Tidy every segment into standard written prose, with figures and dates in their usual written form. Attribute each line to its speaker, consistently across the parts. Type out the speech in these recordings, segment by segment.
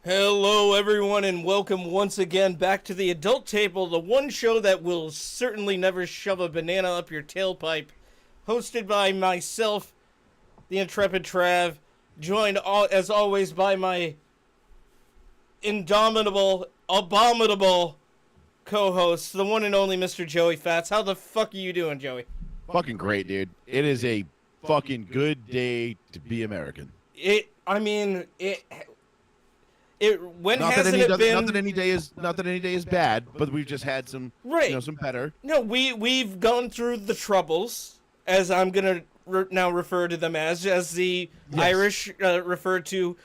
Speaker 1: Hello, everyone, and welcome once again back to the Adult Table, the one show that will certainly never shove a banana up your tailpipe. Hosted by myself, the intrepid Trav, joined as always by my indomitable, abominable co-host, the one and only Mr. Joey Fats. How the fuck are you doing, Joey?
Speaker 2: Fucking great, dude. It is a fucking good day to be American.
Speaker 1: I mean, when
Speaker 2: Not that
Speaker 1: hasn't
Speaker 2: any
Speaker 1: it been?
Speaker 2: not that any day is bad, but we've just had some
Speaker 1: Right.
Speaker 2: some better.
Speaker 1: No, we've gone through the troubles, as I'm gonna now refer to them as the
Speaker 2: Yes.
Speaker 1: Irish refer to,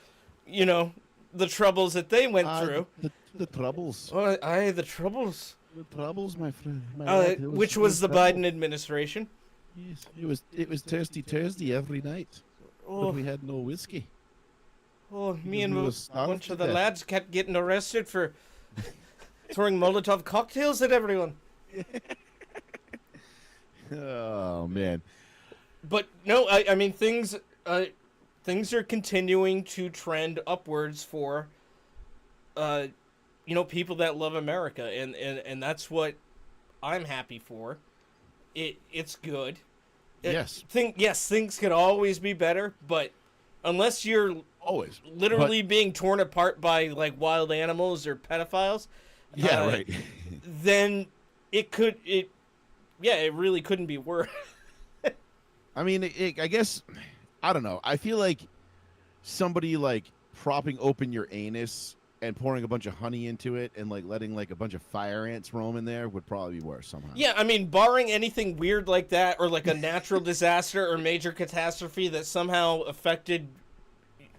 Speaker 1: the troubles that they went through.
Speaker 2: The troubles.
Speaker 1: Oh, aye, the troubles.
Speaker 2: The troubles, my friend.
Speaker 1: Which was the Biden administration.
Speaker 2: Yes, it was thirsty Thursday every night,
Speaker 1: Oh,
Speaker 2: but we had no whiskey.
Speaker 1: me and
Speaker 2: we were
Speaker 1: a
Speaker 2: starved
Speaker 1: bunch
Speaker 2: to
Speaker 1: of the
Speaker 2: death.
Speaker 1: lads kept getting arrested for throwing Molotov cocktails at everyone.
Speaker 2: Oh man.
Speaker 1: But no, I mean things are continuing to trend upwards for people that love America, and that's what I'm happy for. It's good.
Speaker 2: Yes.
Speaker 1: Things could always be better, but unless you're
Speaker 2: Always.
Speaker 1: literally being torn apart by like wild animals or pedophiles,
Speaker 2: Yeah, right.
Speaker 1: then it really couldn't be worse.
Speaker 2: I mean, I guess, I don't know. I feel like somebody like propping open your anus and pouring a bunch of honey into it and like letting like a bunch of fire ants roam in there would probably be worse somehow.
Speaker 1: Yeah, I mean, barring anything weird like that or like a natural disaster or major catastrophe that somehow affected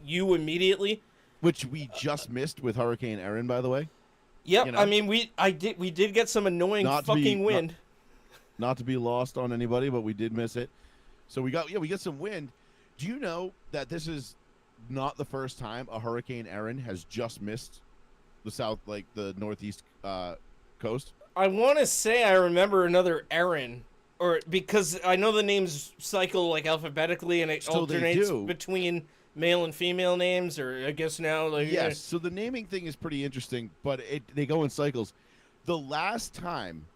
Speaker 1: you immediately.
Speaker 2: Which we just missed with Hurricane Erin, by the way.
Speaker 1: Yep,
Speaker 2: You know?
Speaker 1: I mean, we did get some annoying
Speaker 2: Not to be-
Speaker 1: fucking wind.
Speaker 2: Not to be lost on anybody, but we did miss it. So we got some wind. Do you know that this is not the first time a Hurricane Erin has just missed the northeast coast?
Speaker 1: I want to say I remember another Aaron, or because I know the names cycle like alphabetically and it
Speaker 2: So they
Speaker 1: alternates
Speaker 2: do.
Speaker 1: between male and female names, or I guess now like
Speaker 2: Yes. So the naming thing is pretty interesting, but they go in cycles. The last time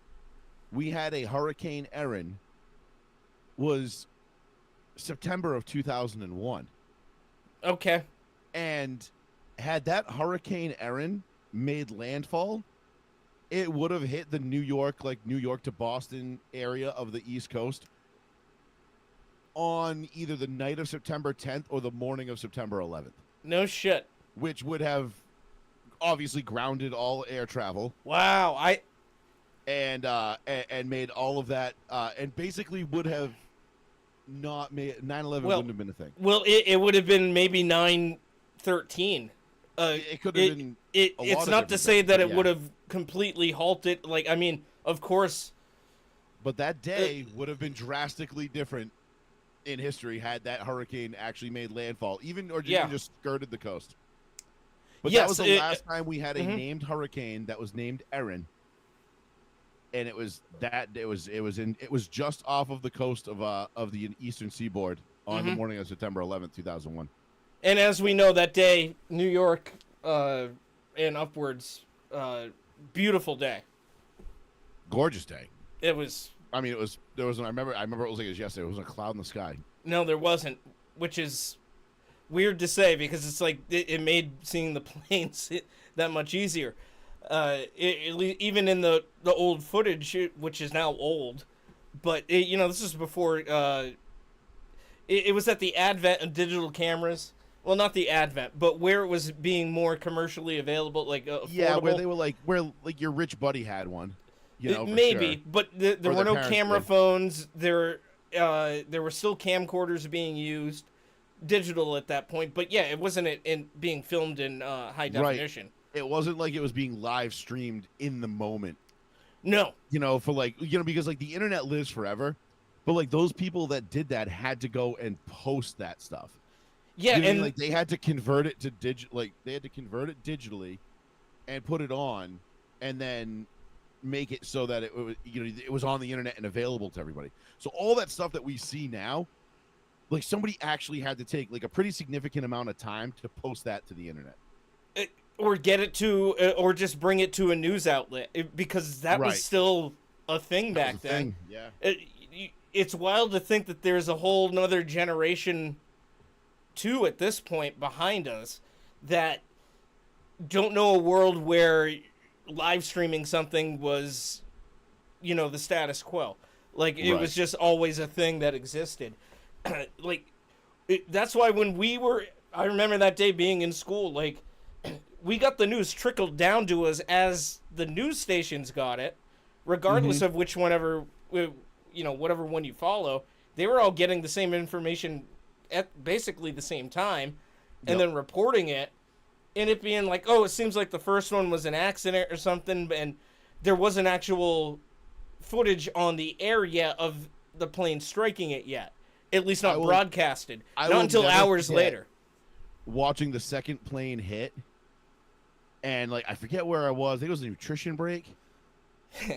Speaker 2: we had a Hurricane Erin was September of 2001.
Speaker 1: Okay.
Speaker 2: And had that Hurricane Erin made landfall, it would have hit the New York to Boston area of the East Coast on either the night of September 10th or the morning of September 11th,
Speaker 1: No shit.
Speaker 2: which would have obviously grounded all air travel
Speaker 1: Wow.
Speaker 2: and made all of that and basically would have not made 9/11
Speaker 1: Well,
Speaker 2: wouldn't have been a thing.
Speaker 1: Well, it would have been maybe 9/13.
Speaker 2: It could have been a lot
Speaker 1: It's
Speaker 2: of
Speaker 1: not to
Speaker 2: different
Speaker 1: say
Speaker 2: things,
Speaker 1: that
Speaker 2: but
Speaker 1: it
Speaker 2: yeah.
Speaker 1: would have completely halted. Like, I mean, of course.
Speaker 2: But that day would have been drastically different in history had that hurricane actually made landfall, even just skirted the coast. But
Speaker 1: Yes,
Speaker 2: that was the last time we had a
Speaker 1: mhm.
Speaker 2: named hurricane that was named Erin, and it was just off of the coast of the eastern seaboard on the morning of September 11th, 2001.
Speaker 1: And as we know, that day, New York and upwards, beautiful day.
Speaker 2: Gorgeous day.
Speaker 1: It was.
Speaker 2: I mean, I remember it was like it was yesterday. It was a cloud in the sky.
Speaker 1: No, there wasn't, which is weird to say because it's like it made seeing the planes that much easier. Even in the old footage, which is now old, but this is before. It was at the advent of digital cameras. Well, not the advent, but where it was being more commercially available, like affordable.
Speaker 2: Yeah, where they were where your rich buddy had one. For
Speaker 1: Maybe,
Speaker 2: sure.
Speaker 1: but there
Speaker 2: Or
Speaker 1: were
Speaker 2: their
Speaker 1: no
Speaker 2: parents
Speaker 1: camera
Speaker 2: did.
Speaker 1: phones. There were still camcorders being used, digital at that point. But yeah, it wasn't in being filmed in high definition.
Speaker 2: It wasn't like it was being live streamed in the moment.
Speaker 1: No.
Speaker 2: Because like the internet lives forever, but like those people that did that had to go and post that stuff.
Speaker 1: Yeah,
Speaker 2: You know what I
Speaker 1: and
Speaker 2: mean? Like they had to convert it to they had to convert it digitally and put it on and then make it so that it was it was on the internet and available to everybody. So all that stuff that we see now, like somebody actually had to take like a pretty significant amount of time to post that to the internet.
Speaker 1: or get it to, or just bring it to a news outlet, because that was
Speaker 2: Right.
Speaker 1: still a thing
Speaker 2: That was
Speaker 1: back
Speaker 2: a
Speaker 1: then.
Speaker 2: thing. Yeah.
Speaker 1: It's wild to think that there's a whole nother generation, too, at this point behind us, that don't know a world where live streaming something was, the status quo. Like, it
Speaker 2: Right.
Speaker 1: was just always a thing that existed. Like, that's why I remember that day being in school, like, we got the news trickled down to us as the news stations got it, regardless of which one ever, whatever one you follow. They were all getting the same information at basically the same time, and then reporting it, and it being like, oh, it seems like the first one was an accident or something, and there wasn't actual footage on the air yet of the plane striking it yet. At least not broadcasted. Not until hours later.
Speaker 2: Watching the second plane hit, and like I forget where I was. I think it was a nutrition break.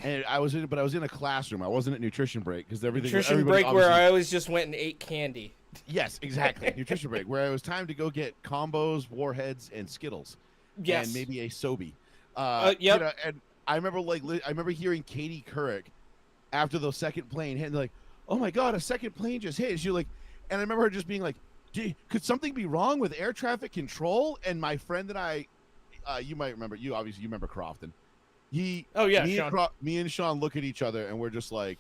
Speaker 2: And I was in a classroom. I wasn't at nutrition break because
Speaker 1: Nutrition break where I always just went and ate candy.
Speaker 2: Yes, exactly. Nutrition break where it was time to go get combos, warheads, and Skittles.
Speaker 1: Yes.
Speaker 2: And maybe a Sobe.
Speaker 1: Yep.
Speaker 2: And I remember hearing Katie Couric after the second plane hit, and like, oh my god, a second plane just hit. She like, and I remember her just being like, could something be wrong with air traffic control? And my friend and I, you might remember, you remember Crofton. Me and Sean look at each other and we're just like,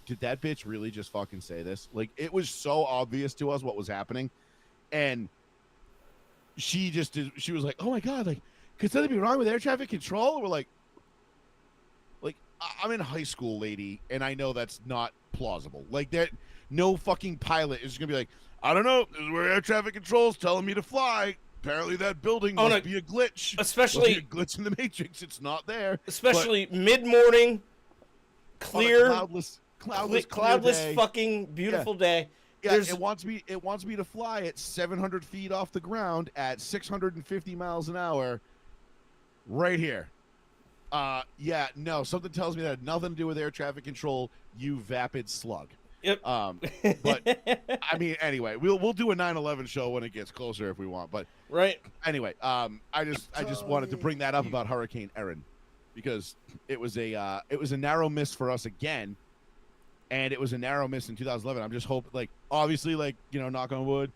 Speaker 2: did that bitch really just fucking say this? Like, it was so obvious to us what was happening. And she was like, oh my god, like, could something be wrong with air traffic control? And we're like, I'm in high school, lady, and I know that's not plausible. Like, that no fucking pilot is gonna be like, I don't know, this is where air traffic control is telling me to fly. Apparently that building must be a glitch.
Speaker 1: Especially
Speaker 2: a glitch in the matrix. It's not there.
Speaker 1: Especially mid-morning, clear,
Speaker 2: cloudless
Speaker 1: fucking beautiful day.
Speaker 2: Yeah, it wants me to fly at 700 feet off the ground at 650 miles an hour right here. No, something tells me that had nothing to do with air traffic control, you vapid slug.
Speaker 1: Yep.
Speaker 2: But I mean, anyway, we'll do a 9/11 show when it gets closer if we want. But
Speaker 1: right.
Speaker 2: Anyway, I just wanted to bring that up about Hurricane Erin because it was a narrow miss for us again, and it was a narrow miss in 2011. I'm just hoping, like, obviously, like, knock on wood,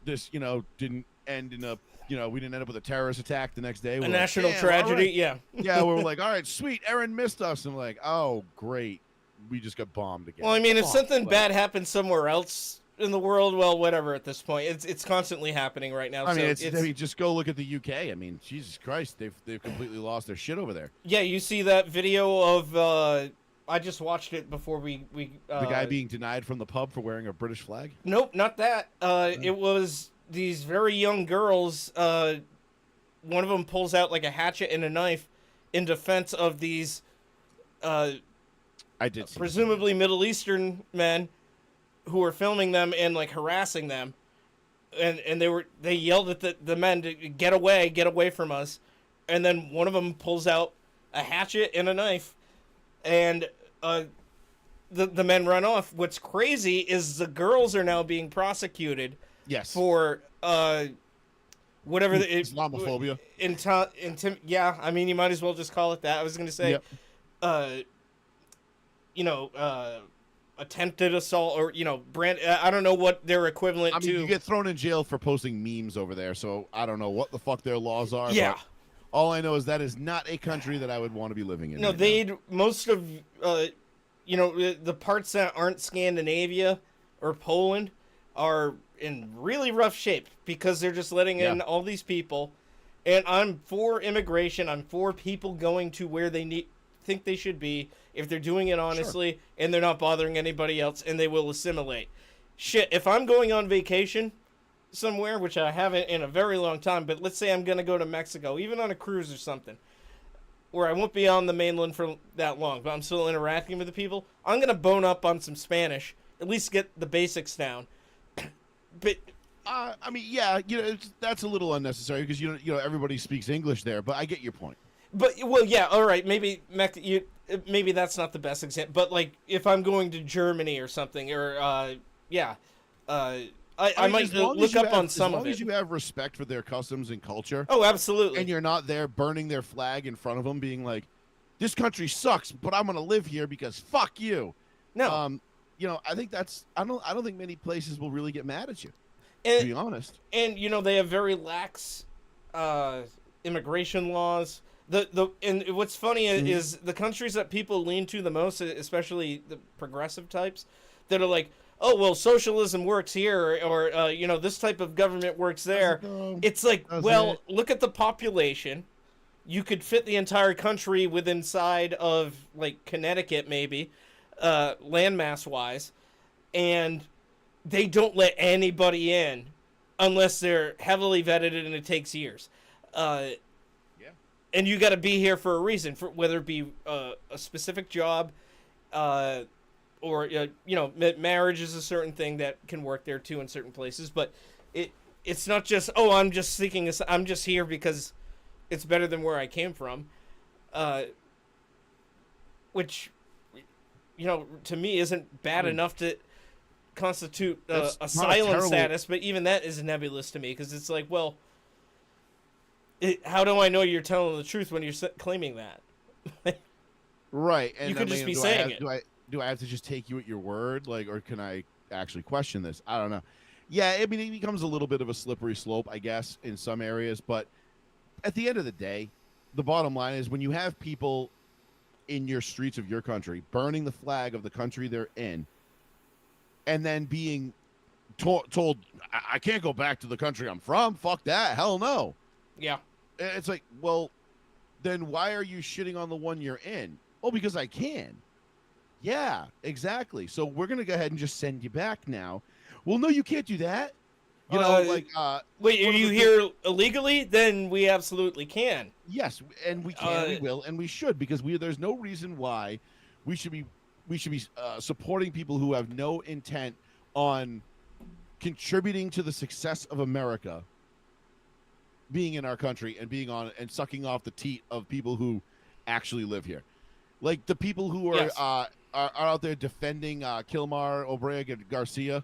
Speaker 2: this didn't end in a we didn't end up with a terrorist attack the next day.
Speaker 1: A national tragedy.
Speaker 2: Right.
Speaker 1: Yeah.
Speaker 2: Yeah, we were like, all right, sweet, Erin missed us, and we're like, oh great. We just got bombed again.
Speaker 1: Well, I mean, if something bad happens somewhere else in the world, well, whatever. At this point, it's constantly happening right now.
Speaker 2: I mean, just go look at the UK. I mean, Jesus Christ, they've completely lost their shit over there.
Speaker 1: Yeah, you see that video of I just watched it before we
Speaker 2: the guy being denied from the pub for wearing a British flag.
Speaker 1: Nope, not that. It was these very young girls. One of them pulls out like a hatchet and a knife in defense of these.
Speaker 2: I did
Speaker 1: presumably Middle Eastern men who were filming them and like harassing them, and they yelled at the men to get away from us, and then one of them pulls out a hatchet and a knife, and the men run off. What's crazy is the girls are now being prosecuted.
Speaker 2: Yes.
Speaker 1: For whatever
Speaker 2: Islamophobia.
Speaker 1: Yeah, I mean, you might as well just call it that. I was going to say.
Speaker 2: Yep.
Speaker 1: Attempted assault or, I don't know what their equivalent to.
Speaker 2: You get thrown in jail for posting memes over there, so I don't know what the fuck their laws are.
Speaker 1: Yeah.
Speaker 2: But all I know is that is not a country that I would want to be living in.
Speaker 1: No, most of, the parts that aren't Scandinavia or Poland are in really rough shape because they're just letting in all these people. And I'm for immigration. I'm for people going to where they think they should be if they're doing it honestly and they're not bothering anybody else and they will assimilate. Shit, if I'm going on vacation somewhere, which I haven't in a very long time, but let's say I'm going to go to Mexico, even on a cruise or something, where I won't be on the mainland for that long, but I'm still interacting with the people, I'm going to bone up on some Spanish, at least get the basics down. But
Speaker 2: I mean, yeah, that's a little unnecessary because everybody speaks English there, but I get your point.
Speaker 1: But, well, yeah, all right, maybe that's not the best example, but, like, if I'm going to Germany or something, or, I I might look up on some of
Speaker 2: as long
Speaker 1: it.
Speaker 2: as you have respect for their customs and culture,
Speaker 1: Oh, absolutely.
Speaker 2: and you're not there burning their flag in front of them, being like, "This country sucks, but I'm gonna live here because fuck you."
Speaker 1: No.
Speaker 2: You know, I think that's I don't think many places will really get mad at you.
Speaker 1: And,
Speaker 2: To be honest,
Speaker 1: and you know they have very lax immigration laws. And what's funny is the countries that people lean to the most, especially the progressive types, that are like, oh well, socialism works here, or you know this type of government works there. It's like, well, look at the population. You could fit the entire country within inside of like Connecticut, maybe, landmass wise, and they don't let anybody in unless they're heavily vetted and it takes years. And you got to be here for a reason, for whether it be a specific job, or you know, marriage is a certain thing that can work there too in certain places. But it's not just, oh, I'm just seeking this. I'm just here because it's better than where I came from, which, you know, to me isn't bad enough to constitute asylum status. But even that is nebulous to me, because it's like, well, how do I know you're telling the truth when you're claiming that?
Speaker 2: right? And
Speaker 1: you could just be saying it.
Speaker 2: Do I have to just take you at your word, like, or can I actually question this? I don't know. Yeah, I mean, it becomes a little bit of a slippery slope, I guess, in some areas. But at the end of the day, the bottom line is when you have people in your streets of your country burning the flag of the country they're in, and then being told, I can't go back to the country I'm from. Fuck that. Hell no.
Speaker 1: Yeah.
Speaker 2: It's like, well, then why are you shitting on the one you're in? Oh, because I can. Yeah, exactly. So we're going to go ahead and just send you back now. Well, no, you can't do that. You know, like,
Speaker 1: wait, are you here illegally? Then we absolutely can.
Speaker 2: Yes, and we can, we will, and we should, because there's no reason why we should be supporting people who have no intent on contributing to the success of America, being in our country and being on and sucking off the teat of people who actually live here, like the people who are out there defending Kilmar O'Brien Garcia.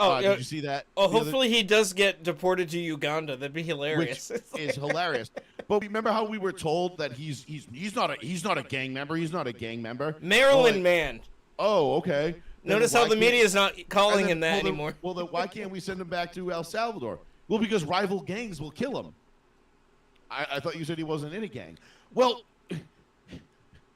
Speaker 2: Oh, did you see that?
Speaker 1: Oh, hopefully he does get deported to Uganda. That'd be hilarious.
Speaker 2: Which is hilarious. But remember how we were told that he's not a gang member. He's not a gang member.
Speaker 1: Maryland man.
Speaker 2: Oh, okay.
Speaker 1: Notice how the media is not calling him that anymore.
Speaker 2: Well, then why can't we send him back to El Salvador? Well, because rival gangs will kill him. I thought you said he wasn't in a gang. Well,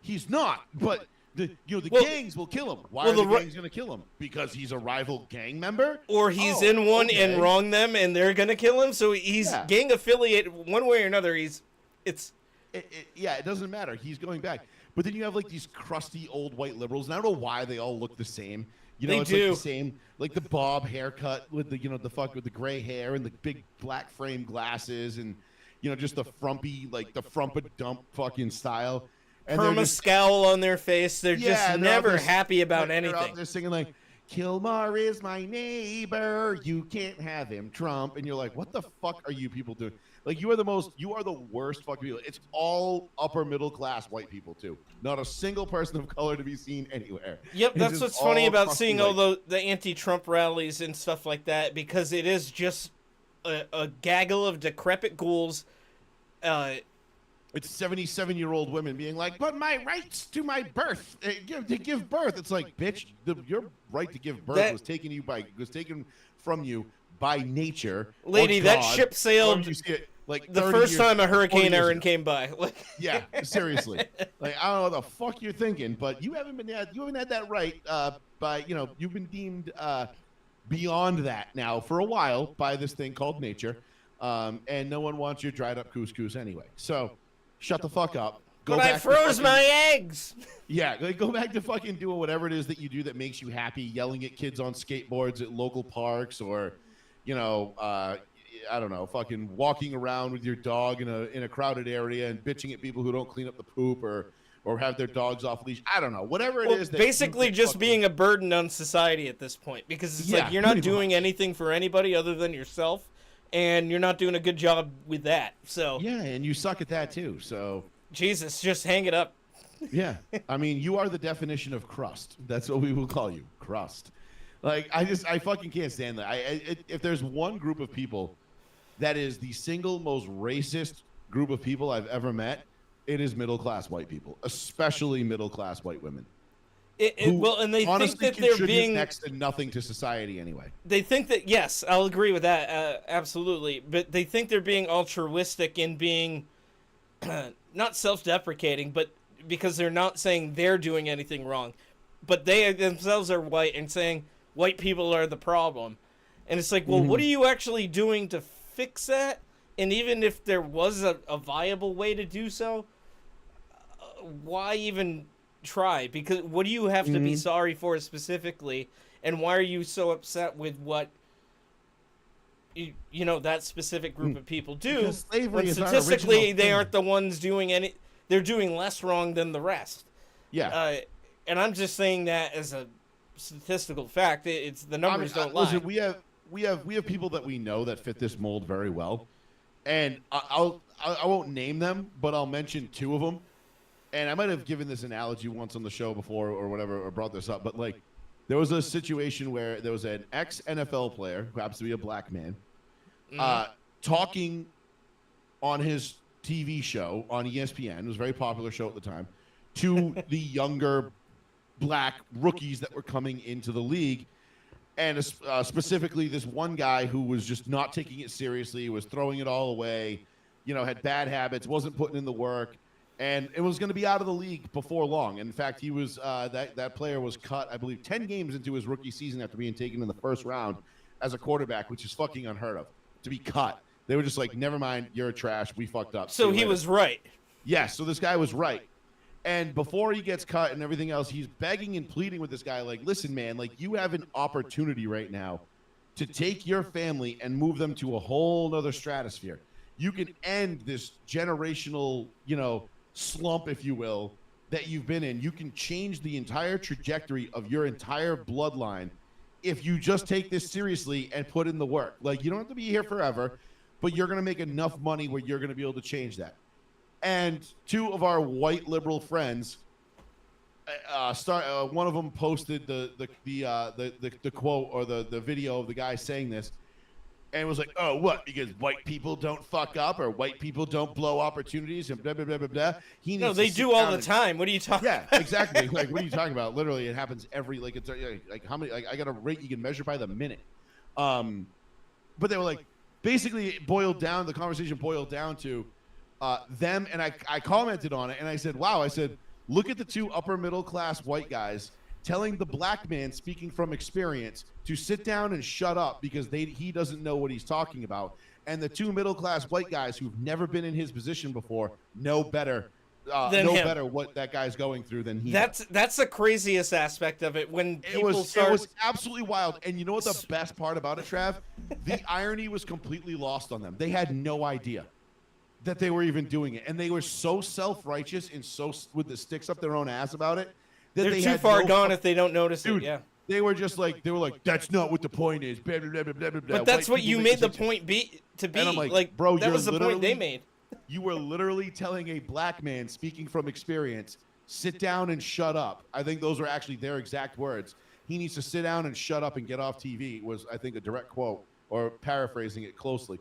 Speaker 2: he's not, but the gangs will kill him. Why are the gangs going to kill him? Because he's a rival gang member?
Speaker 1: Or he's in one and wrong them and they're going to kill him? So he's gang affiliated one way or another. It
Speaker 2: doesn't matter. He's going back. But then you have like these crusty old white liberals, and I don't know why they all look the same. You know, it's like the same, like the bob haircut with the, with the gray hair and the big black frame glasses, and just the frumpy, like the frumpa dump fucking style. And
Speaker 1: perma scowl on their face. They're just never happy about anything.
Speaker 2: They're singing like, Kilmar is my neighbor, you can't have him, Trump. And you're like, what the fuck are you people doing? Like, you are the worst fucking people. It's all upper middle class white people too. Not a single person of color to be seen anywhere.
Speaker 1: Yep, that's what's funny about seeing all the anti-Trump rallies and stuff like that, because it is just a gaggle of decrepit ghouls.
Speaker 2: It's 77-year-old women being like, but my rights to my birth, to give birth. It's like, bitch, your right to give birth was taken from you by nature.
Speaker 1: Lady, that ship sailed
Speaker 2: like
Speaker 1: the first time a Hurricane Erin came by.
Speaker 2: Yeah, seriously. Like, I don't know what the fuck you're thinking, but you haven't had that right you've been deemed beyond that now for a while by this thing called nature. And no one wants your dried up couscous anyway. So shut the fuck up.
Speaker 1: But I froze my eggs.
Speaker 2: Yeah, go back to fucking doing whatever it is that you do that makes you happy, yelling at kids on skateboards at local parks, or, I don't know, fucking walking around with your dog in a crowded area and bitching at people who don't clean up the poop or have their dogs off leash. I don't know, whatever it is.
Speaker 1: Basically just being a burden on society at this point, because it's like you're not doing anything for anybody other than yourself. And you're not doing a good job with that. So
Speaker 2: yeah, and you suck at that too. So
Speaker 1: Jesus, just hang it up.
Speaker 2: Yeah, I mean, you are the definition of crust. That's what we will call you, crust. Like I fucking can't stand that. If there's one group of people that is the single most racist group of people I've ever met, it is middle class white people, especially middle class white women, who
Speaker 1: Well, and they think
Speaker 2: honestly
Speaker 1: that they're
Speaker 2: contribute
Speaker 1: being
Speaker 2: next to nothing to society anyway.
Speaker 1: they think that, yes, I'll agree with that, absolutely, but they think they're being altruistic in being not self-deprecating, but because they're not saying they're doing anything wrong, but they themselves are white and saying white people are the problem. And it's like, well, what are you actually doing to fix that? And even if there was a viable way to do so, why even try? Because what do you have to be sorry for specifically? And why are you so upset with what that specific group of people do?
Speaker 2: Because slavery
Speaker 1: when
Speaker 2: is our
Speaker 1: statistically
Speaker 2: original
Speaker 1: they
Speaker 2: thing.
Speaker 1: aren't the ones doing any. They're doing less wrong than the rest.
Speaker 2: Yeah.
Speaker 1: And I'm just saying that as a statistical fact. It's the numbers don't lie.
Speaker 2: Listen, we have people that we know that fit this mold very well, and I won't name them, but I'll mention two of them. And I might have given this analogy once on the show before or whatever, or brought this up, but like there was a situation where there was an ex NFL player who happens to be a black man, talking on his TV show on ESPN. It was a very popular show at the time, to the younger black rookies that were coming into the league. And specifically this one guy who was just not taking it seriously, was throwing it all away, had bad habits, wasn't putting in the work, and it was going to be out of the league before long. In fact, he was that player was cut, I believe, 10 games into his rookie season after being taken in the first round as a quarterback, which is fucking unheard of, to be cut. They were just like, never mind, you're trash, we fucked up.
Speaker 1: So he was right.
Speaker 2: Yes, so this guy was right. And before he gets cut and everything else, he's begging and pleading with this guy, like, listen, man, like, you have an opportunity right now to take your family and move them to a whole nother stratosphere. You can end this generational, slump, if you will, that you've been in. You can change the entire trajectory of your entire bloodline if you just take this seriously and put in the work. Like, you don't have to be here forever, but you're going to make enough money where you're going to be able to change that. And two of our white liberal friends, one of them posted the quote or the video of the guy saying this, and was like, "Oh, what? Because white people don't fuck up, or white people don't blow opportunities, and blah blah blah blah blah."
Speaker 1: No, they do all the time. What are you talking?
Speaker 2: Yeah, exactly. Like, what are you talking about? Literally, it happens every it's like how many? Like, I got a rate you can measure by the minute. But they were like, basically, the conversation boiled down to them, and I commented on it, and I said, wow, I said, look at the two upper middle class white guys telling the black man speaking from experience to sit down and shut up because he doesn't know what he's talking about. And the two middle class white guys who've never been in his position before know better what that guy's going through than he does.
Speaker 1: That's the craziest aspect of it. When people
Speaker 2: it was absolutely wild. And you know what the best part about it, Trav? The irony was completely lost on them. They had no idea that they were even doing it, and they were so self-righteous and so with the sticks up their own ass about it that
Speaker 1: they're too far gone if they don't notice
Speaker 2: it. Yeah, they were like, that's not what the point is. Blah, blah, blah, blah, blah,
Speaker 1: but that's what you made the point to be.
Speaker 2: And I'm like, bro,
Speaker 1: that was the point they made.
Speaker 2: You were literally telling a black man speaking from experience, sit down and shut up. I think those were actually their exact words. He needs to sit down and shut up and get off TV was, I think, a direct quote, or paraphrasing it closely.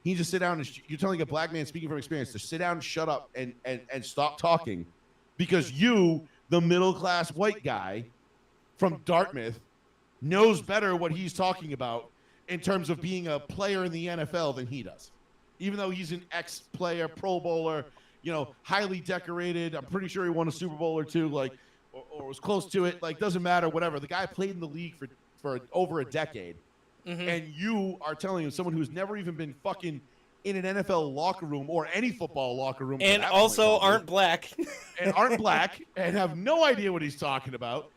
Speaker 2: He needs to sit down and you're telling a black man speaking from experience to sit down and shut up and stop talking because you, the middle class white guy from Dartmouth, knows better what he's talking about in terms of being a player in the NFL than he does. Even though he's an ex-player, Pro Bowler, highly decorated. I'm pretty sure he won a Super Bowl or two, or was close to it. Like, doesn't matter, whatever. The guy played in the league for over a decade. Mm-hmm. And you are telling him, someone who's never even been fucking in an NFL locker room or any football locker room.
Speaker 1: And also aren't black.
Speaker 2: And have no idea what he's talking about.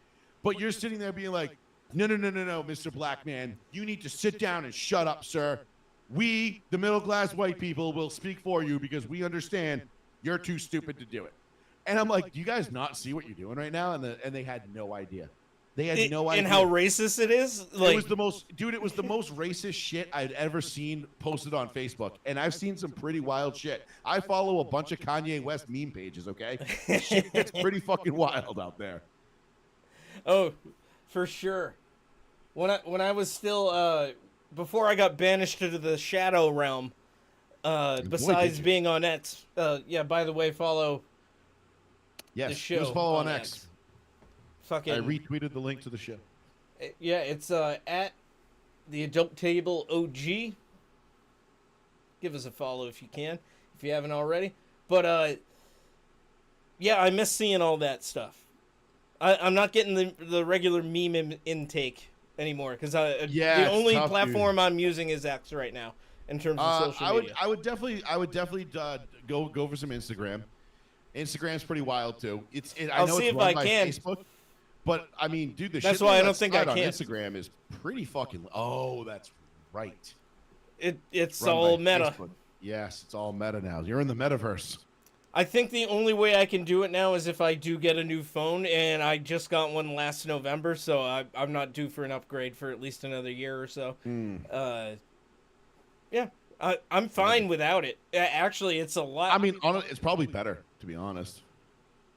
Speaker 2: But you're sitting there being like, no, Mr. Black Man. You need to sit down and shut up, sir. We, the middle-class white people, will speak for you because we understand you're too stupid to do it. And I'm like, do you guys not see what you're doing right now? And they had no idea. They had no idea.
Speaker 1: And how racist it is?
Speaker 2: It was the most racist shit I'd ever seen posted on Facebook. And I've seen some pretty wild shit. I follow a bunch of Kanye West meme pages, okay? Shit gets pretty fucking wild out there.
Speaker 1: Oh, for sure. when I was still before I got banished into the shadow realm.
Speaker 2: And boy, did
Speaker 1: Besides
Speaker 2: you.
Speaker 1: being on X, yeah. By the way, follow the
Speaker 2: Yes, give us a
Speaker 1: show
Speaker 2: follow on
Speaker 1: on
Speaker 2: X.
Speaker 1: X.
Speaker 2: I
Speaker 1: Fucking
Speaker 2: retweeted the link to the show.
Speaker 1: yeah, it's at the Adult Table OG. Give us a follow if you can, if you haven't already. But yeah, I miss seeing all that stuff. I'm not getting the regular meme intake anymore because the
Speaker 2: Yeah, it's
Speaker 1: only
Speaker 2: tough, dude.
Speaker 1: platform I'm using is X right now in terms of social media.
Speaker 2: I would definitely go for some Instagram. Instagram's pretty wild too. I
Speaker 1: I'll
Speaker 2: know
Speaker 1: see
Speaker 2: it's
Speaker 1: if
Speaker 2: run
Speaker 1: I
Speaker 2: by
Speaker 1: can.
Speaker 2: Facebook, but I mean, dude, the
Speaker 1: That's
Speaker 2: shit they
Speaker 1: why I
Speaker 2: let
Speaker 1: don't think I
Speaker 2: slide on
Speaker 1: can.
Speaker 2: Instagram is pretty fucking. Oh, that's right.
Speaker 1: It's
Speaker 2: Run by
Speaker 1: all meta.
Speaker 2: Facebook. Yes, it's all meta now. You're in the metaverse.
Speaker 1: I think the only way I can do it now is if I do get a new phone, and I just got one last November, so I'm not due for an upgrade for at least another year or so. Yeah, I'm fine without it. Actually, it's a lot.
Speaker 2: I mean, it's probably better, to be honest.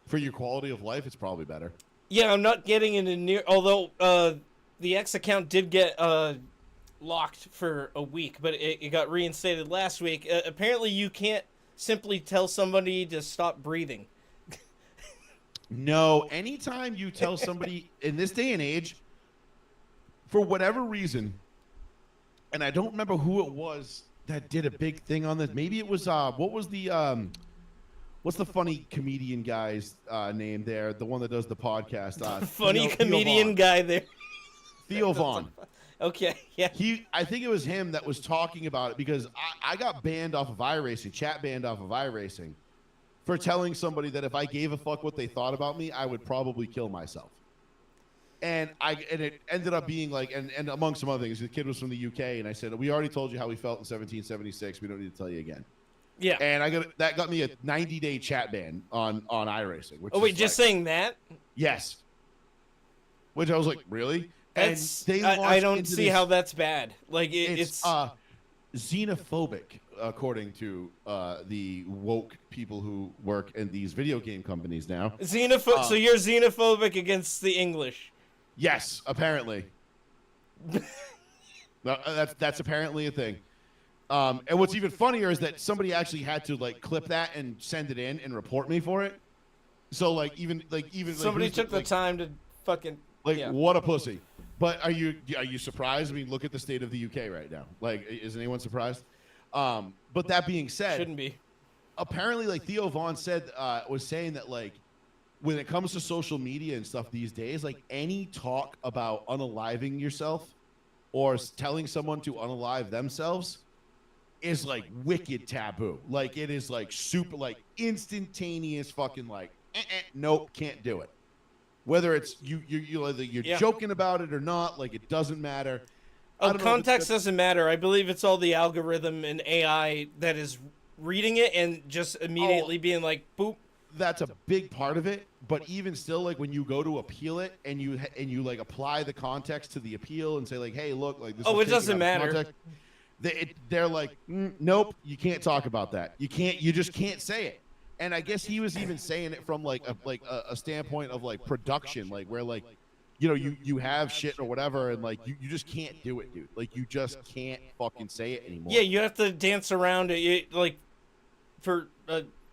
Speaker 2: For your quality of life, it's probably better.
Speaker 1: Yeah, I'm not getting into near. Although the X account did get locked for a week, but it got reinstated last week. Apparently, you can't simply tell somebody to stop breathing.
Speaker 2: No, anytime you tell somebody in this day and age, for whatever reason, and I don't remember who it was that did a big thing on this. Maybe it was what's the funny comedian guy's name there? The one that does the podcast.
Speaker 1: Funny
Speaker 2: Theo
Speaker 1: comedian
Speaker 2: Vaughn.
Speaker 1: guy there.
Speaker 2: Theo Vaughn.
Speaker 1: Okay, yeah.
Speaker 2: I think it was him that was talking about it because I got banned off of iRacing, chat banned off of iRacing, for telling somebody that if I gave a fuck what they thought about me, I would probably kill myself. And it ended up being like, and among some other things, the kid was from the UK, and I said, we already told you how we felt in 1776. We don't need to tell you again.
Speaker 1: Yeah.
Speaker 2: And that got me a 90-day chat ban on iRacing.
Speaker 1: Oh wait, just saying that?
Speaker 2: Yes. Which I was like, really?
Speaker 1: That's
Speaker 2: and they
Speaker 1: I don't see how that's bad. Like it's
Speaker 2: xenophobic, according to the woke people who work in these video game companies now.
Speaker 1: So you're xenophobic against the English?
Speaker 2: Yes, apparently. No, that's apparently a thing. And what's even funnier is that somebody actually had to like clip that and send it in and report me for it. So even
Speaker 1: somebody took the time to fucking
Speaker 2: what a pussy. But are you surprised? I mean, look at the state of the UK right now. Like, is anyone surprised? But that being said,
Speaker 1: shouldn't be.
Speaker 2: Apparently, like Theo Vaughn was saying that like when it comes to social media and stuff these days, like any talk about unaliving yourself or telling someone to unalive themselves is like wicked taboo. Like it is like super like instantaneous fucking like nope, can't do it. Whether it's you're joking about it or not, like it doesn't matter.
Speaker 1: Oh, context doesn't matter. I believe it's all the algorithm and AI that is reading it and just immediately being like, boop.
Speaker 2: That's a big part of it, but even still, like when you go to appeal it and you like apply the context to the appeal and say like, hey, look, like this.
Speaker 1: Oh, it doesn't matter.
Speaker 2: They're like, nope, you can't talk about that. You just can't say it. And I guess he was even saying it from like a standpoint of like production, like where like, you have shit or whatever, and like you just can't do it, dude. Like you just can't fucking say it anymore.
Speaker 1: Yeah, you have to dance around it. Like for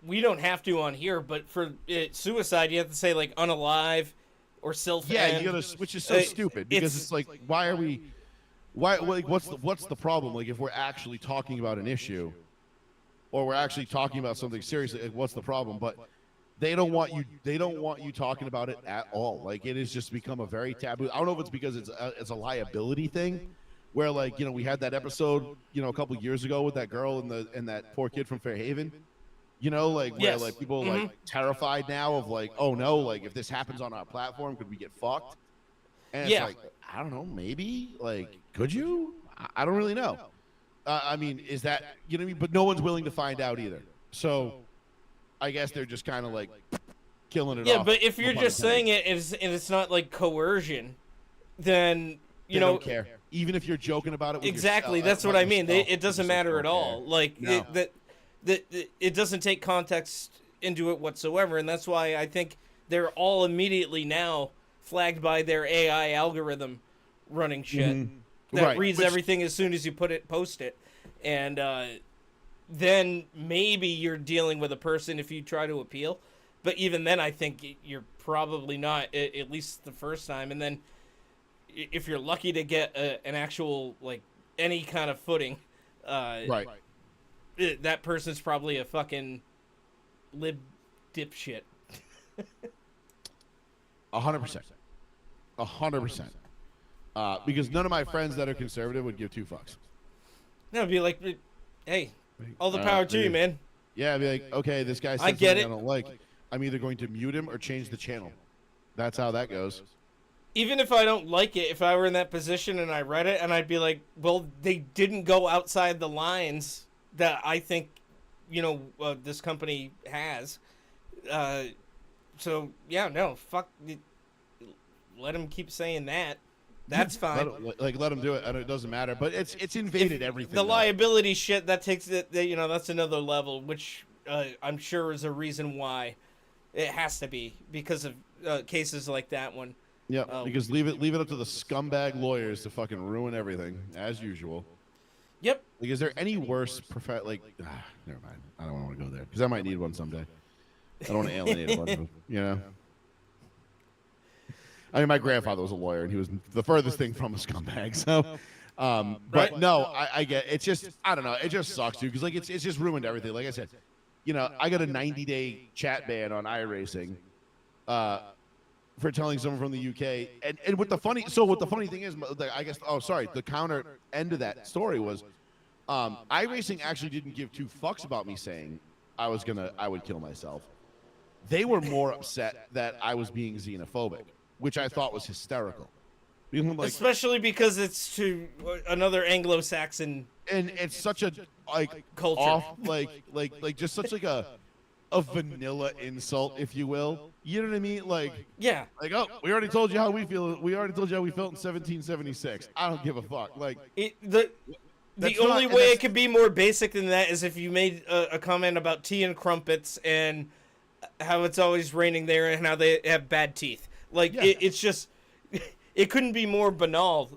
Speaker 1: we don't have to on here, but for suicide, you have to say like unalive or self.
Speaker 2: Yeah, you gotta, which is so stupid because it's like, why are we? Why like what's the problem? Like if we're actually talking about an issue, or we're actually talking about something seriously, like, what's the problem? But they don't want you talking about it at all. Like it has just become a very taboo. I don't know if it's because it's a liability thing, where like we had that episode a couple years ago with that girl and that poor kid from Fairhaven. Like where like people like terrified now of like, oh no, like if this happens on our platform, could we get fucked? And it's like, I don't know, maybe like could you? I don't really know. I mean, is that what I mean? But no one's willing to find out either. So I guess they're just kind of like killing it off.
Speaker 1: Yeah, but if you're just saying it and it's not like coercion, then
Speaker 2: they don't care. Even if you're joking about it. With
Speaker 1: exactly, that's what I mean. It doesn't matter at all. Like it doesn't take context into it whatsoever, and that's why I think they're all immediately now flagged by their AI algorithm, running shit
Speaker 2: Mhm.
Speaker 1: that
Speaker 2: Right,
Speaker 1: reads
Speaker 2: which-
Speaker 1: everything as soon as you post it, and then maybe you're dealing with a person if you try to appeal. But even then, I think you're probably not, at least the first time. And then if you're lucky to get an actual, like, any kind of footing,
Speaker 2: Right.
Speaker 1: that person's probably a fucking lib dipshit.
Speaker 2: 100%. 100%. Because none of my friends that are conservative would give two fucks.
Speaker 1: No, it'd be like, hey, all the power to you, man.
Speaker 2: Yeah, I'd be like, okay, this guy said
Speaker 1: I get
Speaker 2: something
Speaker 1: it.
Speaker 2: I don't like. I'm either going to mute him or change the channel. That's how that goes.
Speaker 1: Even if I don't like it, if I were in that position and I read it, and I'd be like, well, they didn't go outside the lines that I think, this company has. So, yeah, no, fuck. Let him keep saying that. That's fine.
Speaker 2: Let him do it, and it doesn't matter. But it's invaded everything.
Speaker 1: The
Speaker 2: though.
Speaker 1: liability shit, that takes it, that's another level, which I'm sure is a reason why it has to be, because of cases like that one.
Speaker 2: Yeah, because leave it up to the scumbag lawyers to fucking ruin everything as usual.
Speaker 1: Yep.
Speaker 2: Like, is there any worse never mind. I don't want to go there because I might need one someday. I don't want to alienate a bunch of them, I mean, my grandfather was a lawyer, and he was the furthest thing from a scumbag. So, but
Speaker 1: Right.
Speaker 2: no, I get it's just I don't know. It just sucks too because it's just ruined everything. Like I said, I got a 90-day chat ban on iRacing, for telling someone from the UK. And what the funny thing is, I guess. Oh, sorry. The counter end of that story was, iRacing actually didn't give two fucks about me saying I would kill myself. They were more upset that I was being xenophobic, which I thought was hysterical.
Speaker 1: Especially because it's to another Anglo-Saxon
Speaker 2: and it's such a
Speaker 1: culture.
Speaker 2: off just such like a vanilla insult, if you will. You know what I mean?
Speaker 1: Yeah.
Speaker 2: Oh, we already told you how we feel. We already told you how we felt in 1776. I don't give a fuck.
Speaker 1: The only way it could be more basic than that is if you made a comment about tea and crumpets and how it's always raining there and how they have bad teeth. It's just, it couldn't be more banal,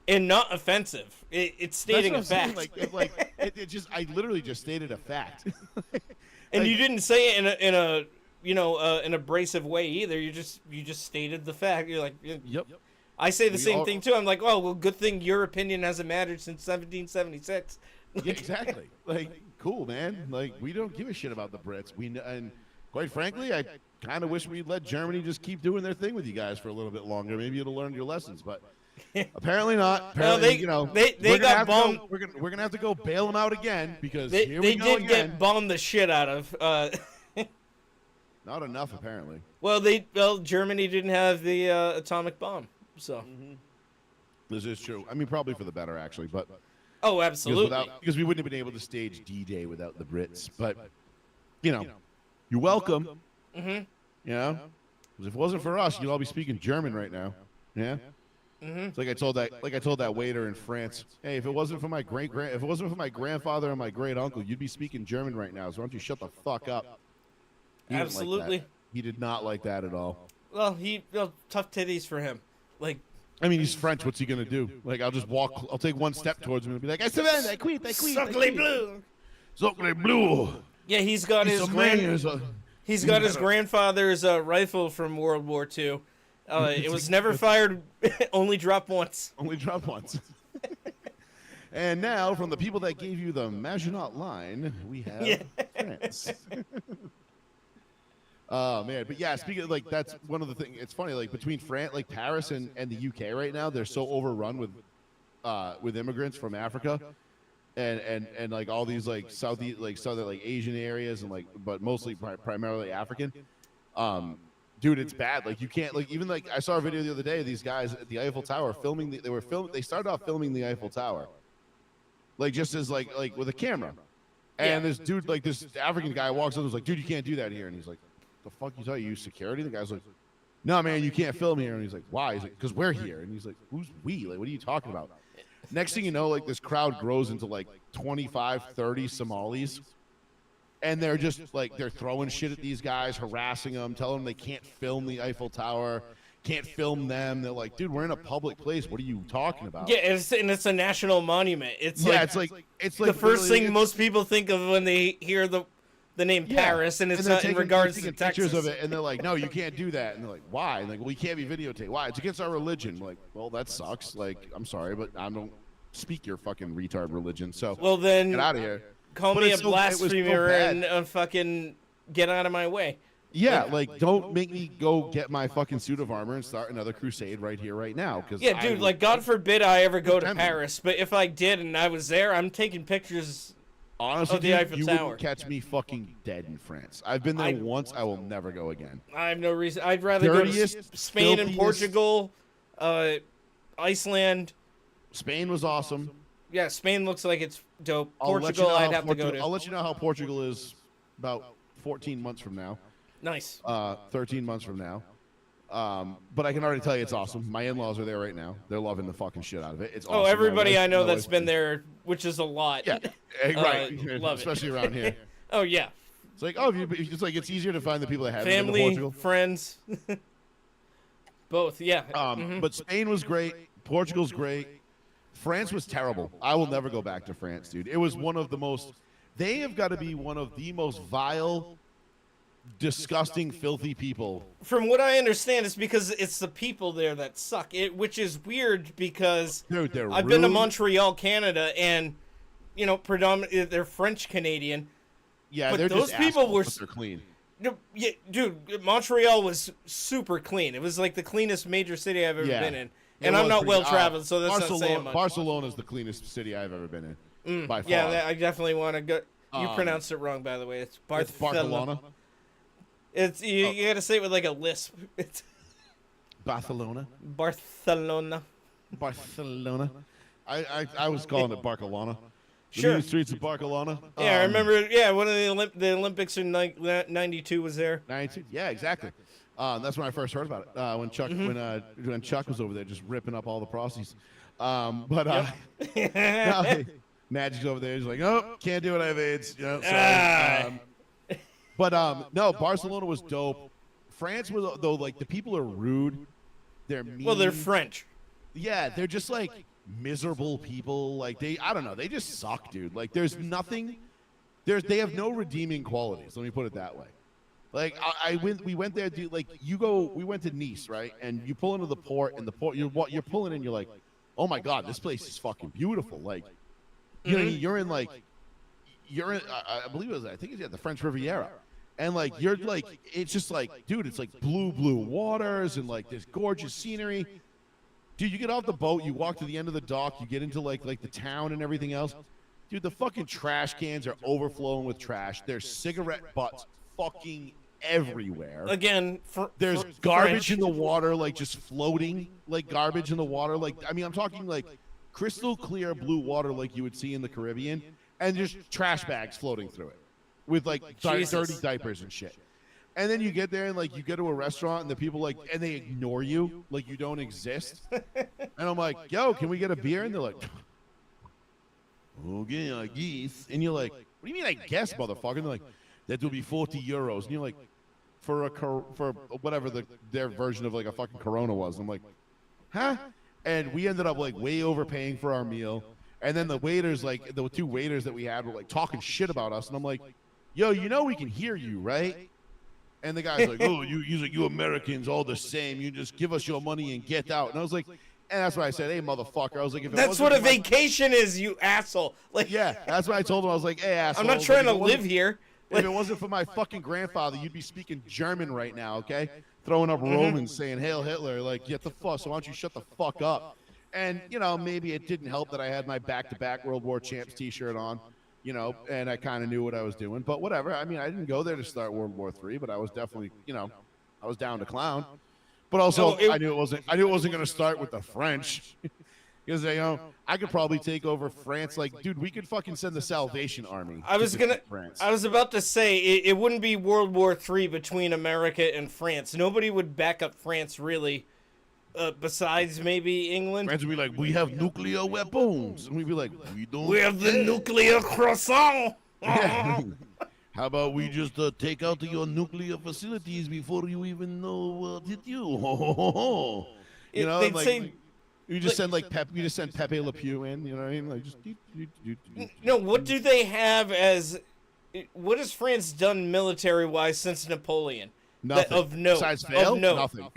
Speaker 1: and not offensive. It's stating a fact.
Speaker 2: I literally just stated a fact.
Speaker 1: And you didn't say it in an abrasive way either. You just stated the fact. You're like,
Speaker 2: Yep.
Speaker 1: I say the same thing too. I'm like, oh well, good thing your opinion hasn't mattered since 1776.
Speaker 2: Yeah, exactly. Cool, man. We don't give a shit about the Brits. And quite frankly, I kind of wish we'd let Germany just keep doing their thing with you guys for a little bit longer. Maybe you'd have learned your lessons, but apparently not. Apparently,
Speaker 1: they got bombed.
Speaker 2: We're gonna have to go bail them out again because
Speaker 1: They
Speaker 2: here we go
Speaker 1: did
Speaker 2: again.
Speaker 1: get bombed the shit out of.
Speaker 2: Not enough, apparently.
Speaker 1: Well, Germany didn't have the atomic bomb, so.
Speaker 2: This is true. I mean, probably for the better, actually. But
Speaker 1: Oh, absolutely.
Speaker 2: because we wouldn't have been able to stage D-Day without the Brits. But you're welcome.
Speaker 1: Mm-hmm.
Speaker 2: Because if it wasn't for us, you'd all be speaking German right now. Yeah.
Speaker 1: Mm-hmm.
Speaker 2: It's like I told that waiter in France. Hey, if it wasn't for my grandfather and my great uncle, you'd be speaking German right now. So why don't you shut the fuck up? He didn't like
Speaker 1: Absolutely.
Speaker 2: that. He did not like that at all.
Speaker 1: Well, tough titties for him.
Speaker 2: I mean, he's French. What's he gonna do? I'll just walk. I'll take one step towards him and be like, I quit.
Speaker 1: Sacre bleu.
Speaker 2: Sacre bleu.
Speaker 1: Yeah, he's got his grandfather's rifle from World War II. It was never fired, only dropped once.
Speaker 2: Only dropped once. And now, from the people that gave you the Maginot Line, we have France. Oh man, but yeah, speaking of that's one of the things. It's funny, between France, Paris and the UK right now, they're so overrun with immigrants from Africa, and all these southern Asian areas and but mostly primarily African. Dude, it's bad. You can't even I saw a video the other day of these guys at the Eiffel Tower filming. They started off filming the Eiffel Tower, just as with a camera, and this dude this African guy walks up and was like, dude, you can't do that here, and he's like, the fuck you thought you used security? The guy's like, no man, you can't film here. And he's like, why? He's like, because we're here. And he's like, who's we? What are you talking about? Next thing you know, this crowd grows into 25, 30 Somalis, and they're just they're throwing shit at these guys, harassing them, telling them they can't film the Eiffel Tower. can't film them. They're like, dude, we're in a public place. What are you talking about?
Speaker 1: Yeah, it's a national monument. It's like
Speaker 2: it's
Speaker 1: the first
Speaker 2: literally-
Speaker 1: thing most people think of when they hear the name
Speaker 2: Yeah.
Speaker 1: Paris, and it's
Speaker 2: they're
Speaker 1: not in
Speaker 2: taking-
Speaker 1: regards
Speaker 2: they're
Speaker 1: to
Speaker 2: taking pictures
Speaker 1: Texas.
Speaker 2: of it, and they're like, no, you can't do that. And they're like, why? And like, well, you can't be videotaped. Why? It's against our religion. I'm like, well, that sucks. Like, I'm sorry, but I don't speak your fucking retard religion. So
Speaker 1: Well, then
Speaker 2: get out of here.
Speaker 1: call
Speaker 2: But
Speaker 1: me a
Speaker 2: it's so- it was so
Speaker 1: blasphemer
Speaker 2: bad.
Speaker 1: and fucking get out of my way.
Speaker 2: Yeah, like don't make me go get my fucking suit of armor and start another crusade right here, right now. Because
Speaker 1: Yeah, dude, like God forbid I ever go to
Speaker 2: September.
Speaker 1: Paris, but if I did and I was there, I'm taking pictures.
Speaker 2: honestly,
Speaker 1: of the
Speaker 2: dude,
Speaker 1: Eiffel
Speaker 2: you
Speaker 1: Tower.
Speaker 2: wouldn't catch me fucking dead in France. I've been there once. I will never go again.
Speaker 1: I have no reason. I'd rather go to
Speaker 2: Dirtiest,
Speaker 1: Spain and
Speaker 2: filthiest-
Speaker 1: Portugal, Iceland.
Speaker 2: Spain was awesome.
Speaker 1: Yeah, Spain looks like it's dope.
Speaker 2: I'll let you
Speaker 1: Portugal,
Speaker 2: know how
Speaker 1: I'd have to go
Speaker 2: I'll
Speaker 1: to.
Speaker 2: let you know how Portugal is about 14 months from now.
Speaker 1: Nice.
Speaker 2: 13 months from now. But I can already tell you it's awesome. My in-laws are there right now. They're loving the fucking shit out of it. It's awesome.
Speaker 1: Oh, everybody
Speaker 2: My
Speaker 1: I know
Speaker 2: wife's
Speaker 1: that's been there, which is a lot.
Speaker 2: Yeah, right.
Speaker 1: love it.
Speaker 2: Especially around here.
Speaker 1: Oh yeah,
Speaker 2: It's like, oh, it's like it's easier to find the people that have been to
Speaker 1: family,
Speaker 2: Portugal.
Speaker 1: friends, both. Yeah.
Speaker 2: But Spain was great. Portugal's great. France was terrible. I will never go back to France, dude. It was one of the most. They have got to be one of the most vile, disgusting, filthy people.
Speaker 1: From what I understand, it's because it's the people there that suck. Which is weird because
Speaker 2: Dude, they're
Speaker 1: I've been to
Speaker 2: rude.
Speaker 1: Montreal, Canada, and predominantly they're French Canadian.
Speaker 2: Yeah,
Speaker 1: but
Speaker 2: they're
Speaker 1: those
Speaker 2: just
Speaker 1: people
Speaker 2: assholes,
Speaker 1: were
Speaker 2: but they're clean.
Speaker 1: Yeah, dude, Montreal was super clean. It was like the cleanest major city I've ever
Speaker 2: Yeah.
Speaker 1: been in.
Speaker 2: It
Speaker 1: And I'm
Speaker 2: was
Speaker 1: not
Speaker 2: pretty-
Speaker 1: well traveled, so that's not saying much.
Speaker 2: Barcelona's the cleanest city I've ever been in, by far.
Speaker 1: Yeah, I definitely want to go. You
Speaker 2: Um,
Speaker 1: pronounced it wrong, by the way. It's
Speaker 2: It's Barcelona.
Speaker 1: It's you got to say it with like a lisp. It's
Speaker 2: Barcelona.
Speaker 1: Barcelona.
Speaker 2: Barcelona. I was calling it Barcelona. The
Speaker 1: Sure.
Speaker 2: mean streets of Barcelona.
Speaker 1: Yeah, I remember. Yeah, one of the Olympics in '92 was there.
Speaker 2: 92. Yeah, exactly. That's when I first heard about it. When Chuck when Chuck was over there just ripping up all the Prosties. No, Magic's over there. He's like, oh, can't do it. I have AIDS. Sorry. No, Barcelona was dope. France was though like the people are rude. They're mean.
Speaker 1: Well, they're French.
Speaker 2: Yeah, they're just like miserable people. Like I don't know. They just suck, dude. Like there's nothing. They have no redeeming qualities. Let me put it that way. Like we went there, dude. Like we went to Nice, right? And you pull into the port, and you're pulling in. You're like, oh my god, this place is fucking beautiful. Like, you know, you're in. I believe it was. I think it's the French Riviera. And like you're like, it's just like, dude, it's like blue waters and like this gorgeous scenery. Dude, you get off the boat, you walk to the end of the dock, you get into like the town and everything else. Dude, the fucking trash cans are overflowing with trash. There's cigarette butts fucking everywhere.
Speaker 1: Again,
Speaker 2: There's garbage in the water, like just floating, like garbage in the water. Like, I mean, I'm talking like crystal clear blue water like you would see in the Caribbean, and just trash bags floating through it with like
Speaker 1: Jesus.
Speaker 2: dirty diapers and shit. And then you get there and like you go to a restaurant and the people like, and they ignore you like you don't exist. And I'm like, yo, can we get a beer? And they're like, okay, I guess. And you're like, what do you mean I guess, motherfucker? And they're like, that will be 40 euros. And you're like, for whatever their version of like a fucking Corona was. And I'm like, huh? And we ended up like way overpaying for our meal. And then the waiters, like the two waiters that we had were like talking shit about us. And I'm like, yo, you know we can hear you, right? And the guy's like, oh, you Americans all the same. You just give us your money and get out. And I was like, and that's why I said, hey, motherfucker. I was like, if it
Speaker 1: That's
Speaker 2: wasn't
Speaker 1: what a
Speaker 2: for my-
Speaker 1: vacation is, you asshole. Like,
Speaker 2: Yeah, that's what I told him. I was like, hey, asshole.
Speaker 1: I'm not
Speaker 2: I was
Speaker 1: trying
Speaker 2: like,
Speaker 1: to
Speaker 2: if it wasn't-
Speaker 1: live here.
Speaker 2: If it wasn't for my fucking grandfather, you'd be speaking German right now, okay? Throwing up Romans saying, Hail Hitler. Like, get the fuck, so why don't you shut the fuck up? And, you know, maybe it didn't help that I had my back-to-back World War Champs t-shirt on, you know, and I kind of knew what I was doing. But whatever. I mean, I didn't go there to start World War III, but I was definitely, you know, I was down to clown. But also, I knew it wasn't going to start with the French. Because, you know, I could probably take over France. Like, dude, we could fucking send the Salvation Army.
Speaker 1: I was
Speaker 2: to defeat France.
Speaker 1: I was about to say it wouldn't be World War III between America and France. Nobody would back up France really, besides maybe England.
Speaker 2: France would be like, we have nuclear weapons. And we'd be like, we don't.
Speaker 1: We have the nuclear croissant.
Speaker 2: Yeah. How about we just take out your nuclear facilities before you even know what hit you? You know, and
Speaker 1: They'd
Speaker 2: like
Speaker 1: say,
Speaker 2: you just send like Pep. You just send Pepe Le Pew in. You know what I mean? Like just.
Speaker 1: no, what do they have as? What has France done military-wise since Napoleon?
Speaker 2: Nothing.
Speaker 1: Of note.
Speaker 2: Besides fail,
Speaker 1: Of note.
Speaker 2: nothing.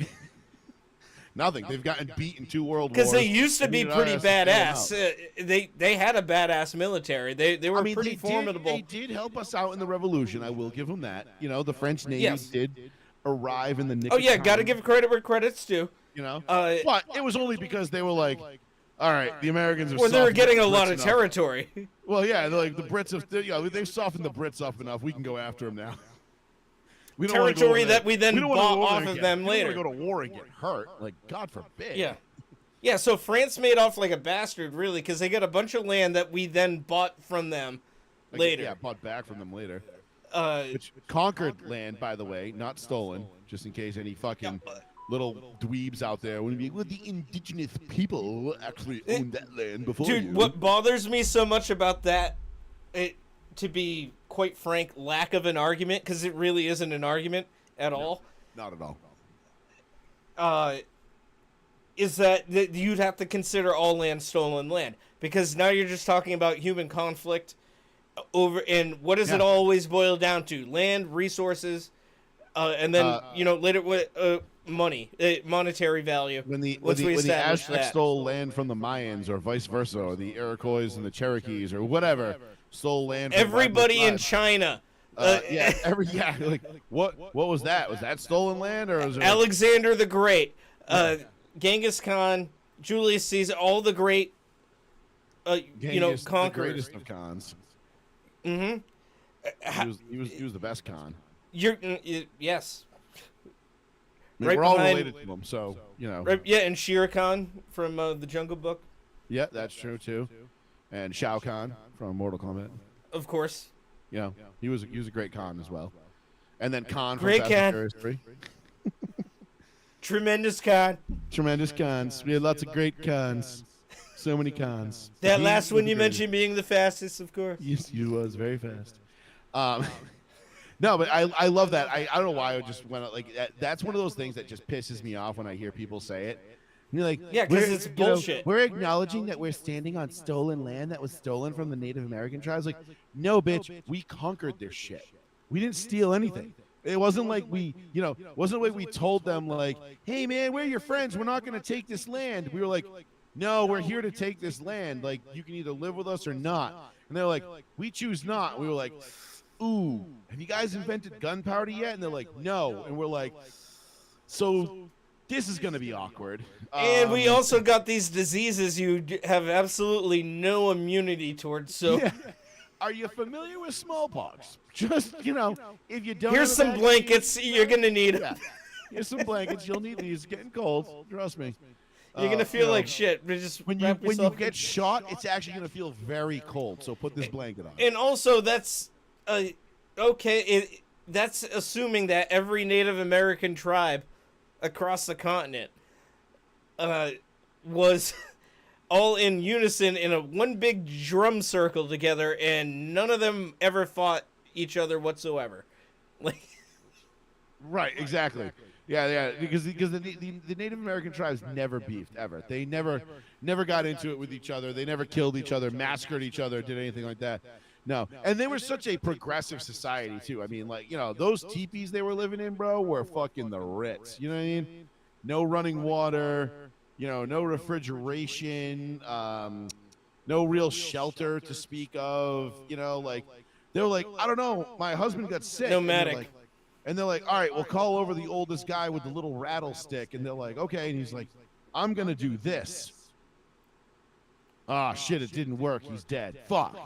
Speaker 2: Nothing. They've gotten beat in 2 world wars.
Speaker 1: Because they used to
Speaker 2: I
Speaker 1: be
Speaker 2: mean,
Speaker 1: pretty
Speaker 2: us to bail them
Speaker 1: badass.
Speaker 2: out.
Speaker 1: They had a badass military. They were
Speaker 2: I mean,
Speaker 1: pretty formidable.
Speaker 2: They did help us out in the revolution. I will give them that. You know, the French Navy
Speaker 1: Yes.
Speaker 2: did arrive in the nick
Speaker 1: Oh
Speaker 2: of
Speaker 1: yeah,
Speaker 2: time,
Speaker 1: got to give credit where credit's due.
Speaker 2: You know,
Speaker 1: Uh,
Speaker 2: but it was only because they were like, all right, the Americans are.
Speaker 1: Or they were
Speaker 2: softened
Speaker 1: getting
Speaker 2: the
Speaker 1: a lot
Speaker 2: Brits
Speaker 1: of
Speaker 2: enough.
Speaker 1: territory.
Speaker 2: Well, yeah, they're like the Brits have. You know, they've softened the Brits up enough. We can go after them now. We don't wanna go
Speaker 1: Territory
Speaker 2: over there.
Speaker 1: that we then
Speaker 2: don't wanna
Speaker 1: bought
Speaker 2: go over
Speaker 1: off
Speaker 2: there
Speaker 1: of
Speaker 2: and
Speaker 1: them
Speaker 2: we
Speaker 1: later.
Speaker 2: don't want to go to war and get hurt. Like, God forbid.
Speaker 1: Yeah. Yeah, so France made off like a bastard, really, because they got a bunch of land that we then bought from them
Speaker 2: Like,
Speaker 1: later.
Speaker 2: Yeah, bought back from them later.
Speaker 1: Uh,
Speaker 2: Which conquered land, by the way, not stolen. Just in case any fucking little dweebs out there wouldn't be. Well, the indigenous people actually owned that land before you.
Speaker 1: dude, what bothers me so much about that, to be quite frank, lack of an argument, because it really isn't an argument at all.
Speaker 2: Not at all.
Speaker 1: Is that you'd have to consider all land stolen land, because now you're just talking about human conflict over, and what does it
Speaker 2: Yeah.
Speaker 1: always boil down to? Land, resources, and then later with money, monetary value.
Speaker 2: When the
Speaker 1: Once we
Speaker 2: when the
Speaker 1: establish
Speaker 2: Aztecs
Speaker 1: that.
Speaker 2: stole land from the Mayans, or vice versa, or the Iroquois and the Cherokees, or whatever, stole land. From
Speaker 1: Everybody in
Speaker 2: tribes.
Speaker 1: China.
Speaker 2: Like what was that? Was that stolen land, or was it
Speaker 1: Alexander the Great, Genghis Khan, Julius Caesar, all the great,
Speaker 2: Genghis, the
Speaker 1: conquerors.
Speaker 2: greatest of cons?
Speaker 1: Mm-hmm.
Speaker 2: He was the best con.
Speaker 1: Yes.
Speaker 2: I mean,
Speaker 1: Right
Speaker 2: we're all
Speaker 1: behind-
Speaker 2: related to them, so you know.
Speaker 1: Right, yeah, and Shere Khan from the Jungle Book,
Speaker 2: Yeah, that's true too. And Shao Kahn from Mortal Kombat.
Speaker 1: of course.
Speaker 2: You know, he was a great con as well. And then Khan from
Speaker 1: Great
Speaker 2: Fast and
Speaker 1: Khan.
Speaker 2: Furious 3.
Speaker 1: Tremendous Khan.
Speaker 2: Tremendous cons. We had lots of great cons. So many cons.
Speaker 1: That
Speaker 2: He
Speaker 1: last
Speaker 2: was
Speaker 1: one
Speaker 2: the
Speaker 1: you
Speaker 2: greatest.
Speaker 1: mentioned being the fastest, of course.
Speaker 2: Yes, he was very fast. No, but I love that. I don't know why I just went like that. That's one of those things that just pisses me off when I hear people say it. And you're like,
Speaker 1: Yeah, 'cause
Speaker 2: we're-
Speaker 1: it's
Speaker 2: you know,
Speaker 1: bullshit.
Speaker 2: we're acknowledging that we're standing on stolen land that was stolen from the Native American tribes. Like, no, bitch, we conquered this shit. We didn't steal anything. It wasn't like wasn't like we told them like, hey man, we're your friends. We're not going to take this land. We were like, no, we're here to take this land. Like, you can either live with us or not. And they're like, we choose not. We were like, ooh, have you guys invented gunpowder yet? And they're like, no. And we're like, so this is going to be awkward.
Speaker 1: And we also got these diseases you have absolutely no immunity towards. So
Speaker 2: Yeah. Are you familiar with smallpox? Just, if you don't.
Speaker 1: here's
Speaker 2: have a
Speaker 1: some
Speaker 2: vaccine-
Speaker 1: blankets. You're gonna need.
Speaker 2: Yeah. Here's some blankets. You'll need these. It's getting cold. Trust me.
Speaker 1: You're gonna feel like shit. But just
Speaker 2: When you
Speaker 1: wrap yourself in-
Speaker 2: get shot, it's actually going to feel very cold. So put this blanket on.
Speaker 1: And also, that's okay. That's assuming that every Native American tribe across the continent was all in unison in a one big drum circle together, and none of them ever fought each other whatsoever. Like,
Speaker 2: Right, exactly. Yeah, because the Native American tribes never beefed ever. They never got into it with each other. They never killed each other, massacred each other, did anything like that. No, and they were such a progressive society too. I mean, like those teepees they were living in, bro, were fucking the Ritz. You know what I mean? No running water. No refrigeration. No real shelter to speak of. Like they were like, I don't know, my husband got sick.
Speaker 1: Nomadic.
Speaker 2: And they're like, all right, we'll call over the oldest guy with the little rattlestick. And they're like, okay. And he's like, I'm going to do this. Ah, shit, it didn't work. He's dead. Fuck.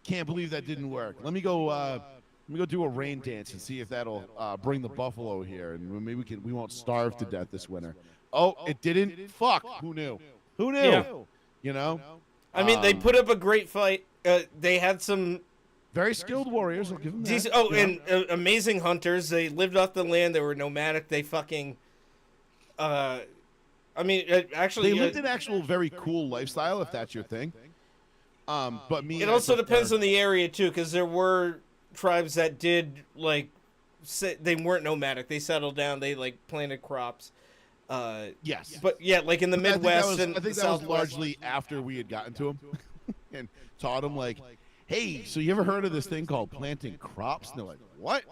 Speaker 2: Can't believe that didn't work. Let me go do a rain dance and see if that'll bring the buffalo here. And maybe we won't starve to death this winter. Oh, it didn't? Fuck. Who knew? Who knew?
Speaker 1: Yeah. I mean, they put up a great fight. They had some
Speaker 2: very skilled warriors. I'll give them that.
Speaker 1: decent, and amazing hunters. They lived off the land. They were nomadic. They fucking. Actually,
Speaker 2: They lived an actual very cool lifestyle, if that's your thing. But me,
Speaker 1: it also depends on the area too, because there were tribes that did like they weren't nomadic. They settled down. They like planted crops.
Speaker 2: Yes.
Speaker 1: But yeah, like in the
Speaker 2: But
Speaker 1: Midwest
Speaker 2: I
Speaker 1: and
Speaker 2: think
Speaker 1: the
Speaker 2: that was
Speaker 1: Southwest.
Speaker 2: largely after we had gotten to him and taught him like, hey, so you ever heard of this thing called planting crops? And they're like, what?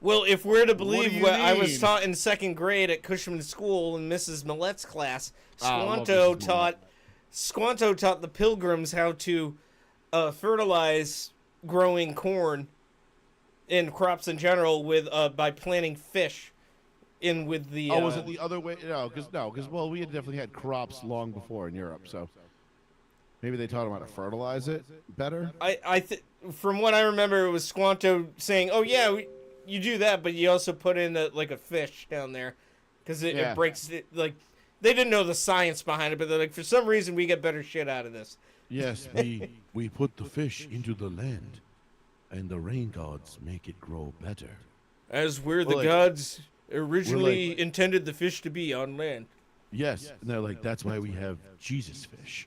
Speaker 1: Well, if we're to
Speaker 2: What do
Speaker 1: believe
Speaker 2: you
Speaker 1: what I was
Speaker 2: mean?
Speaker 1: taught in second grade at Cushman School in Mrs. Millett's class,
Speaker 2: I love
Speaker 1: Squanto
Speaker 2: Mrs.
Speaker 1: taught Squanto taught the Pilgrims how to fertilize growing corn and crops in general with by planting fish in with the.
Speaker 2: Oh, was it the other way? No, because well, we had definitely had crops long before in Europe, so maybe they taught them how to fertilize it better.
Speaker 1: From what I remember, it was Squanto saying, "Oh yeah, you do that, but you also put in like a fish down there, because it breaks it." Like they didn't know the science behind it, but they're like, for some reason, we get better shit out of this.
Speaker 2: Yes, we put the fish into the land, and the rain gods make it grow better.
Speaker 1: As we're the
Speaker 2: like-
Speaker 1: gods originally intended the fish to be on land.
Speaker 2: Yes, and they're like, that's why we have Jesus fish.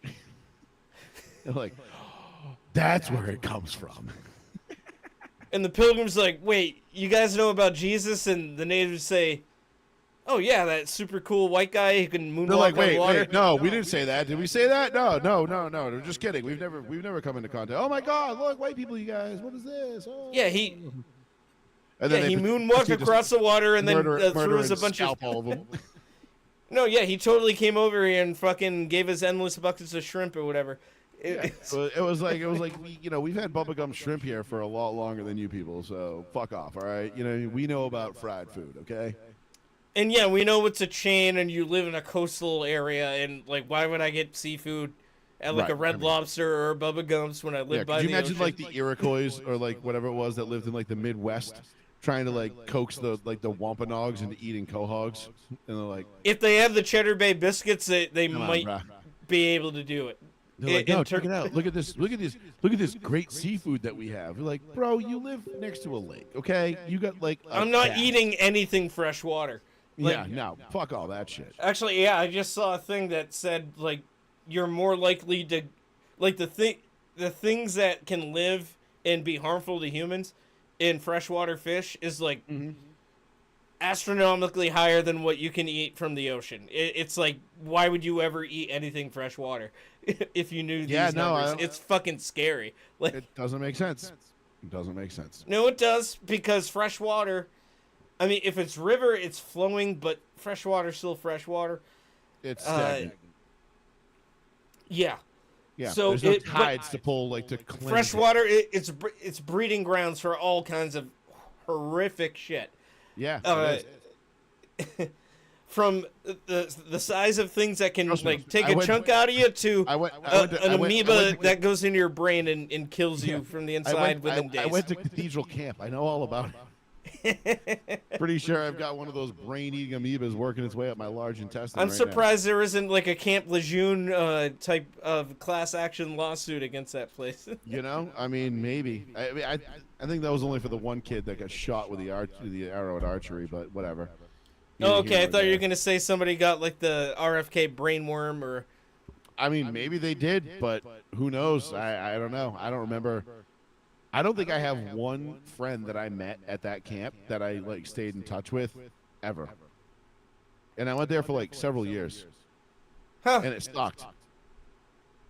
Speaker 2: They're like, that's where it comes from.
Speaker 1: And the Pilgrims like, wait, you guys know about Jesus? And the natives say, oh yeah, that super cool white guy who can moonwalk
Speaker 2: They're like,
Speaker 1: on water.
Speaker 2: wait, no, we didn't say that. Did we say that? No. We're just kidding. We've never come into contact. Oh my God, look, white people, you guys. What is this? Oh.
Speaker 1: Yeah, he
Speaker 2: And then
Speaker 1: he
Speaker 2: they
Speaker 1: moonwalked across the water and then
Speaker 2: murder
Speaker 1: threw us a
Speaker 2: and
Speaker 1: bunch
Speaker 2: scalp
Speaker 1: of.
Speaker 2: all of them.
Speaker 1: No, yeah, he totally came over here and fucking gave us endless buckets of shrimp or whatever.
Speaker 2: It was like we've had bubblegum shrimp here for a lot longer than you people, so fuck off, all right? We know about fried food, okay?
Speaker 1: And yeah, we know it's a chain, and you live in a coastal area, and like, why would I get seafood at like
Speaker 2: Right,
Speaker 1: a Red Lobster or a Bubba Gump's when I live
Speaker 2: Yeah,
Speaker 1: by
Speaker 2: could you
Speaker 1: the
Speaker 2: imagine
Speaker 1: ocean?
Speaker 2: like the Iroquois or like whatever it was that lived in like the Midwest, trying to like coax the Wampanoags into eating quahogs, and they're like,
Speaker 1: If they have the Cheddar Bay biscuits, they
Speaker 2: come on,
Speaker 1: might
Speaker 2: bruh.
Speaker 1: be able to do it.
Speaker 2: They're like, no, check it out. Look at this great seafood that we have. You're like, bro, you live next to a lake, okay? You got like a
Speaker 1: I'm not
Speaker 2: cat.
Speaker 1: eating anything freshwater.
Speaker 2: Yeah, no, fuck all that shit.
Speaker 1: Actually, yeah, I just saw a thing that said like you're more likely to like the things that can live and be harmful to humans in freshwater fish is like astronomically higher than what you can eat from the ocean. It's like, why would you ever eat anything freshwater if you knew these numbers? It's fucking scary. Like,
Speaker 2: It doesn't make sense. It doesn't make sense.
Speaker 1: no, it does, because freshwater, I mean, if it's river, it's flowing, but freshwater's still freshwater.
Speaker 2: It's stagnant.
Speaker 1: Yeah.
Speaker 2: Yeah,
Speaker 1: so
Speaker 2: there's no
Speaker 1: it-
Speaker 2: tides to pull like to cleanse
Speaker 1: Freshwater, it's breeding grounds for all kinds of horrific shit.
Speaker 2: It. Yeah,
Speaker 1: Uh,
Speaker 2: it is.
Speaker 1: From the size of things that can
Speaker 2: Trust me,
Speaker 1: like take
Speaker 2: I
Speaker 1: a
Speaker 2: went-
Speaker 1: chunk out of you to
Speaker 2: I went
Speaker 1: an
Speaker 2: to- I
Speaker 1: amoeba
Speaker 2: to-
Speaker 1: that goes into your brain and kills you from the inside within days.
Speaker 2: I went to Cathedral Camp. I know all about it. Pretty sure I've got one of those brain-eating amoebas working its way up my large intestine.
Speaker 1: I'm
Speaker 2: right
Speaker 1: surprised there isn't like a Camp Lejeune type of class action lawsuit against that place.
Speaker 2: Now. I mean, maybe. I think that was only for the one kid that got shot with the arrow at archery, but whatever.
Speaker 1: Oh, okay, I thought you were gonna say somebody got like the RFK brainworm or.
Speaker 2: I mean, maybe they did, but who knows? I don't know. I don't remember. I don't think I have one friend that I met at that camp that I like stayed in touch with ever. And I went there for like several years,
Speaker 1: Huh.
Speaker 2: and it sucked.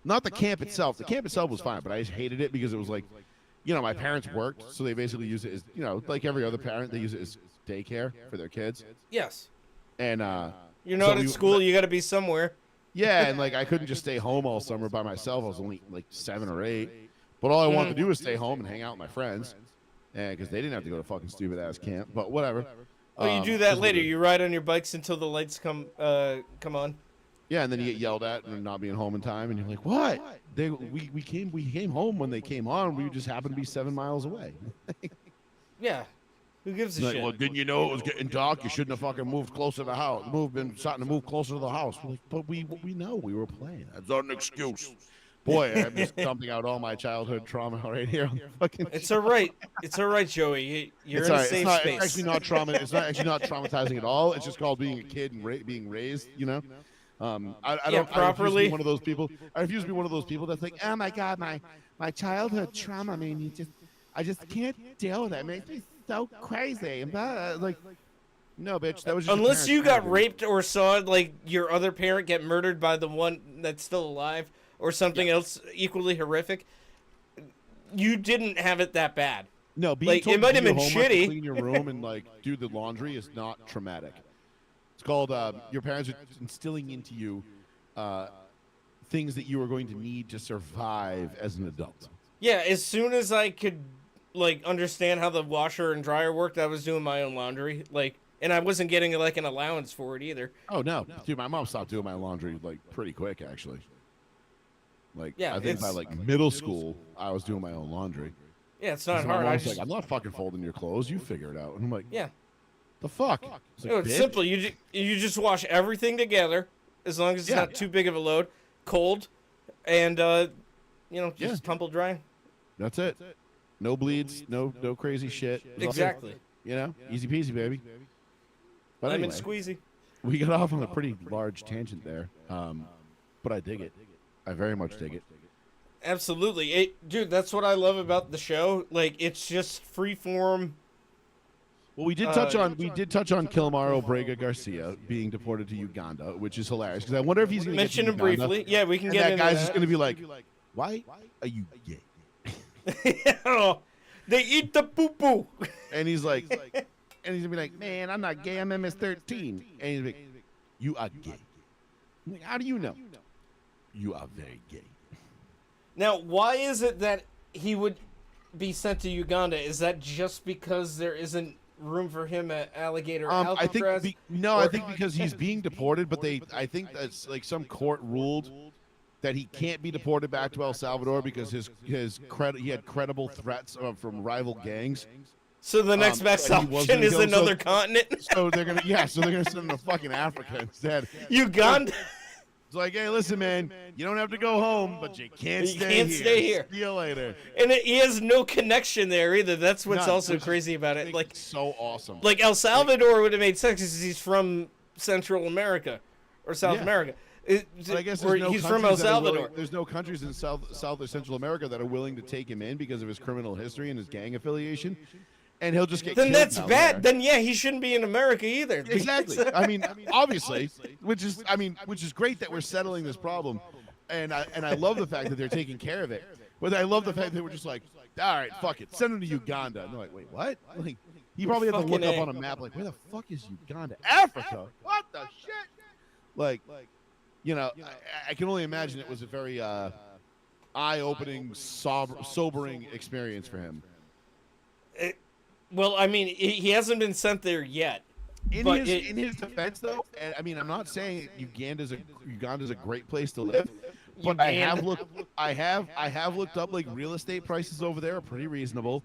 Speaker 2: Not the camp itself. The camp itself was fine, but I just hated it because it was like, my parents worked, so they basically use it as, like every other parent, they use it as daycare for their kids.
Speaker 1: Yes.
Speaker 2: And
Speaker 1: You're not
Speaker 2: so
Speaker 1: at school. You got to be somewhere.
Speaker 2: yeah, and like I couldn't just stay home all summer by myself. I was only like 7 or 8. But all I wanted to do was stay home and hang out with my friends, because they didn't have to go to fucking stupid ass camp. But whatever.
Speaker 1: Oh, you do that later. You ride on your bikes until the lights come on.
Speaker 2: Yeah, and then you get yelled at and not being home in time, and you're like, "What? We came home when they came on. We just happened to be 7 miles away."
Speaker 1: Yeah. Who gives a
Speaker 2: Like,
Speaker 1: shit?
Speaker 2: well, didn't you know it was getting dark? You shouldn't have fucking moved closer to the house. Starting to move closer to the house. We're like, but we know we were playing. That's not an excuse. Boy, I'm just dumping out all my childhood trauma right here. On the fucking
Speaker 1: It's all right. It's all right, Joey. You're
Speaker 2: It's
Speaker 1: in
Speaker 2: all
Speaker 1: a
Speaker 2: right.
Speaker 1: safe
Speaker 2: It's
Speaker 1: space.
Speaker 2: actually not trauma. It's not actually not traumatizing at all. It's just called being a kid and being raised. I don't
Speaker 1: properly.
Speaker 2: I refuse to be one of those people. I refuse to be one of those people that's like, oh my god, my childhood trauma. I mean, I just can't deal with it. It makes me so crazy. Like, no, bitch, that was just
Speaker 1: Unless you got
Speaker 2: parenting.
Speaker 1: raped or saw like your other parent get murdered by the one that's still alive, or something else equally horrific, you didn't have it that bad.
Speaker 2: No, being
Speaker 1: Like,
Speaker 2: told
Speaker 1: it might
Speaker 2: to
Speaker 1: have
Speaker 2: do your
Speaker 1: been
Speaker 2: homework, and
Speaker 1: shitty.
Speaker 2: clean your room, and like do the laundry is not traumatic. It's called your parents are instilling into you things that you are going to need to survive as an adult.
Speaker 1: Yeah, as soon as I could like understand how the washer and dryer worked, I was doing my own laundry. Like, and I wasn't getting like an allowance for it either.
Speaker 2: Oh no, dude, my mom stopped doing my laundry like pretty quick, actually. Like,
Speaker 1: Yeah,
Speaker 2: I think by like middle school, I was doing my own laundry.
Speaker 1: Yeah, it's not
Speaker 2: My
Speaker 1: hard.
Speaker 2: mom
Speaker 1: I
Speaker 2: was
Speaker 1: just
Speaker 2: like, I'm not fucking folding your clothes. You figure it out. And I'm like,
Speaker 1: yeah.
Speaker 2: the fuck? It's like,
Speaker 1: It's
Speaker 2: bitch.
Speaker 1: simple. You just wash everything together, as long as it's not too big of a load, cold, and just tumble dry.
Speaker 2: That's it. No bleeds, no crazy shit. It's all
Speaker 1: Exactly.
Speaker 2: good. You know, easy peasy, baby. But
Speaker 1: Lemon
Speaker 2: anyway,
Speaker 1: squeezy.
Speaker 2: we got off on a pretty large tangent there, but I dig it. I very much dig it.
Speaker 1: Absolutely, dude. That's what I love about the show. Like, it's just free form.
Speaker 2: Well, we did touch on Kilmaro Brega Garcia being deported to Uganda, which is hilarious because I wonder if he's going to
Speaker 1: Mention him briefly. Yeah, we can
Speaker 2: and
Speaker 1: get
Speaker 2: that
Speaker 1: into
Speaker 2: guy's
Speaker 1: that.
Speaker 2: just going to be like, "Why are you gay?"
Speaker 1: Oh, they eat the poo poo.
Speaker 2: And he's like, and he's gonna be like, "Man, I'm not gay. I'm MS-13." And he's like, "You are gay." I'm like, how do you know? You are very gay.
Speaker 1: Now, why is it that he would be sent to Uganda? Is that just because there isn't room for him at Alligator Alcatraz?
Speaker 2: I think because he's being deported, but I think that's like some court ruled that he can't be deported back to El Salvador because he had credible threats from rival gangs.
Speaker 1: So the next best option is another continent.
Speaker 2: So they're gonna send him to fucking Africa instead.
Speaker 1: Uganda.
Speaker 2: It's like, hey, listen, man, you don't have to go home, but you can't stay here. See you later.
Speaker 1: And he has no connection there either. That's what's also crazy about it. Like,
Speaker 2: so awesome.
Speaker 1: Like El Salvador would have made sense because he's from Central America or South America.
Speaker 2: But I guess
Speaker 1: he's from El Salvador.
Speaker 2: There's no countries in South or Central America that are willing to take him in because of his criminal history and his gang affiliation. And he'll just get
Speaker 1: then
Speaker 2: killed
Speaker 1: that's
Speaker 2: down
Speaker 1: bad.
Speaker 2: there.
Speaker 1: Then yeah, he shouldn't be in America either.
Speaker 2: Exactly. I mean, obviously, which is great that we're settling this problem, and I love the fact that they're taking care of it. But I love the fact that we're just like, all right, fuck it, send him to Uganda. And they're like, wait, what? Like, he probably had to look up on a map, like, where the fuck is Uganda? Africa? What the shit? Like, you know, I can only imagine it was a very eye-opening, sobering experience for him.
Speaker 1: Well, I mean, he hasn't been sent there yet.
Speaker 2: In his defense, though, and I mean, I'm not saying Uganda's a great place to live, but I have looked up like real estate prices over there are pretty reasonable.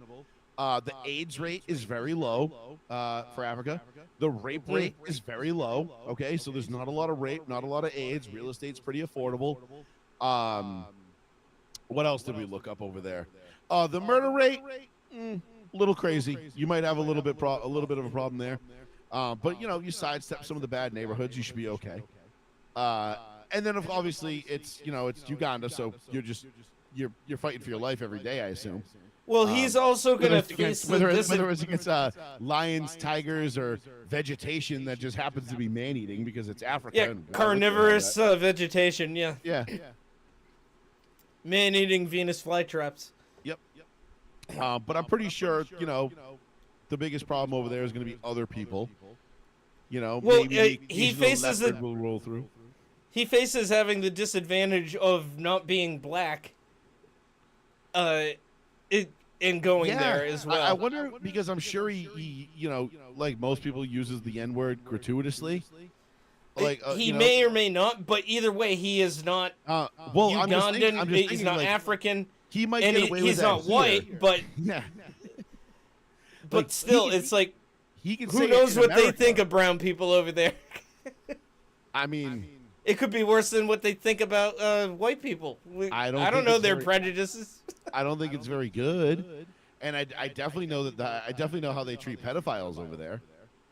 Speaker 2: The AIDS rate is very low for Africa. The rape rate is very low. Okay, so there's not a lot of rape, not a lot of AIDS. Real estate's pretty affordable. What else did we look up over there? The murder rate. A little crazy. You might have a little bit of a problem there, but you know, you sidestep some of the bad neighborhoods, you should be okay. And then obviously it's Uganda, so you're fighting for your life every day, I assume.
Speaker 1: Well, he's also going to face
Speaker 2: whether it's against lions, tigers, or vegetation that just happens to be man-eating because it's Africa.
Speaker 1: Yeah,
Speaker 2: and
Speaker 1: carnivorous vegetation. Yeah.
Speaker 2: Yeah.
Speaker 1: Man-eating Venus flytraps.
Speaker 2: Yep. But I'm pretty sure, you know, the biggest problem over there is going to be other people. You know,
Speaker 1: well,
Speaker 2: maybe
Speaker 1: he faces
Speaker 2: will roll through.
Speaker 1: He faces having the disadvantage of not being black. In going there as well.
Speaker 2: I wonder because I'm sure he you know, like most people, uses the N-word gratuitously. Like
Speaker 1: he may or may not, but either way, he is not Ugandan.
Speaker 2: I'm just
Speaker 1: he's not
Speaker 2: like,
Speaker 1: African.
Speaker 2: He might
Speaker 1: and
Speaker 2: get away with
Speaker 1: he's
Speaker 2: that
Speaker 1: not white,
Speaker 2: here.
Speaker 1: but
Speaker 2: yeah.
Speaker 1: But
Speaker 2: like,
Speaker 1: still, it's like
Speaker 2: he can.
Speaker 1: Who knows what they think of brown people over there?
Speaker 2: I mean,
Speaker 1: it could be worse than what they think about white people. I don't know their prejudices.
Speaker 2: I don't think it's very good, and I definitely know I definitely know how they treat pedophiles over there.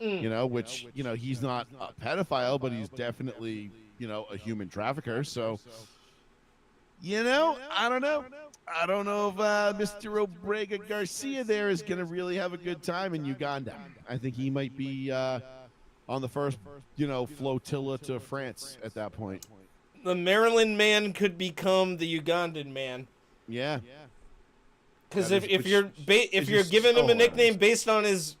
Speaker 2: You know, which he's not a pedophile, but he's definitely a human trafficker. So I don't know. I don't know if Mr. Obrega Garcia there is going to really have a good time in Uganda. I think he might be on the first, flotilla to France at that point.
Speaker 1: The Maryland man could become the Ugandan man.
Speaker 2: Yeah.
Speaker 1: Because if you're giving him a nickname based on his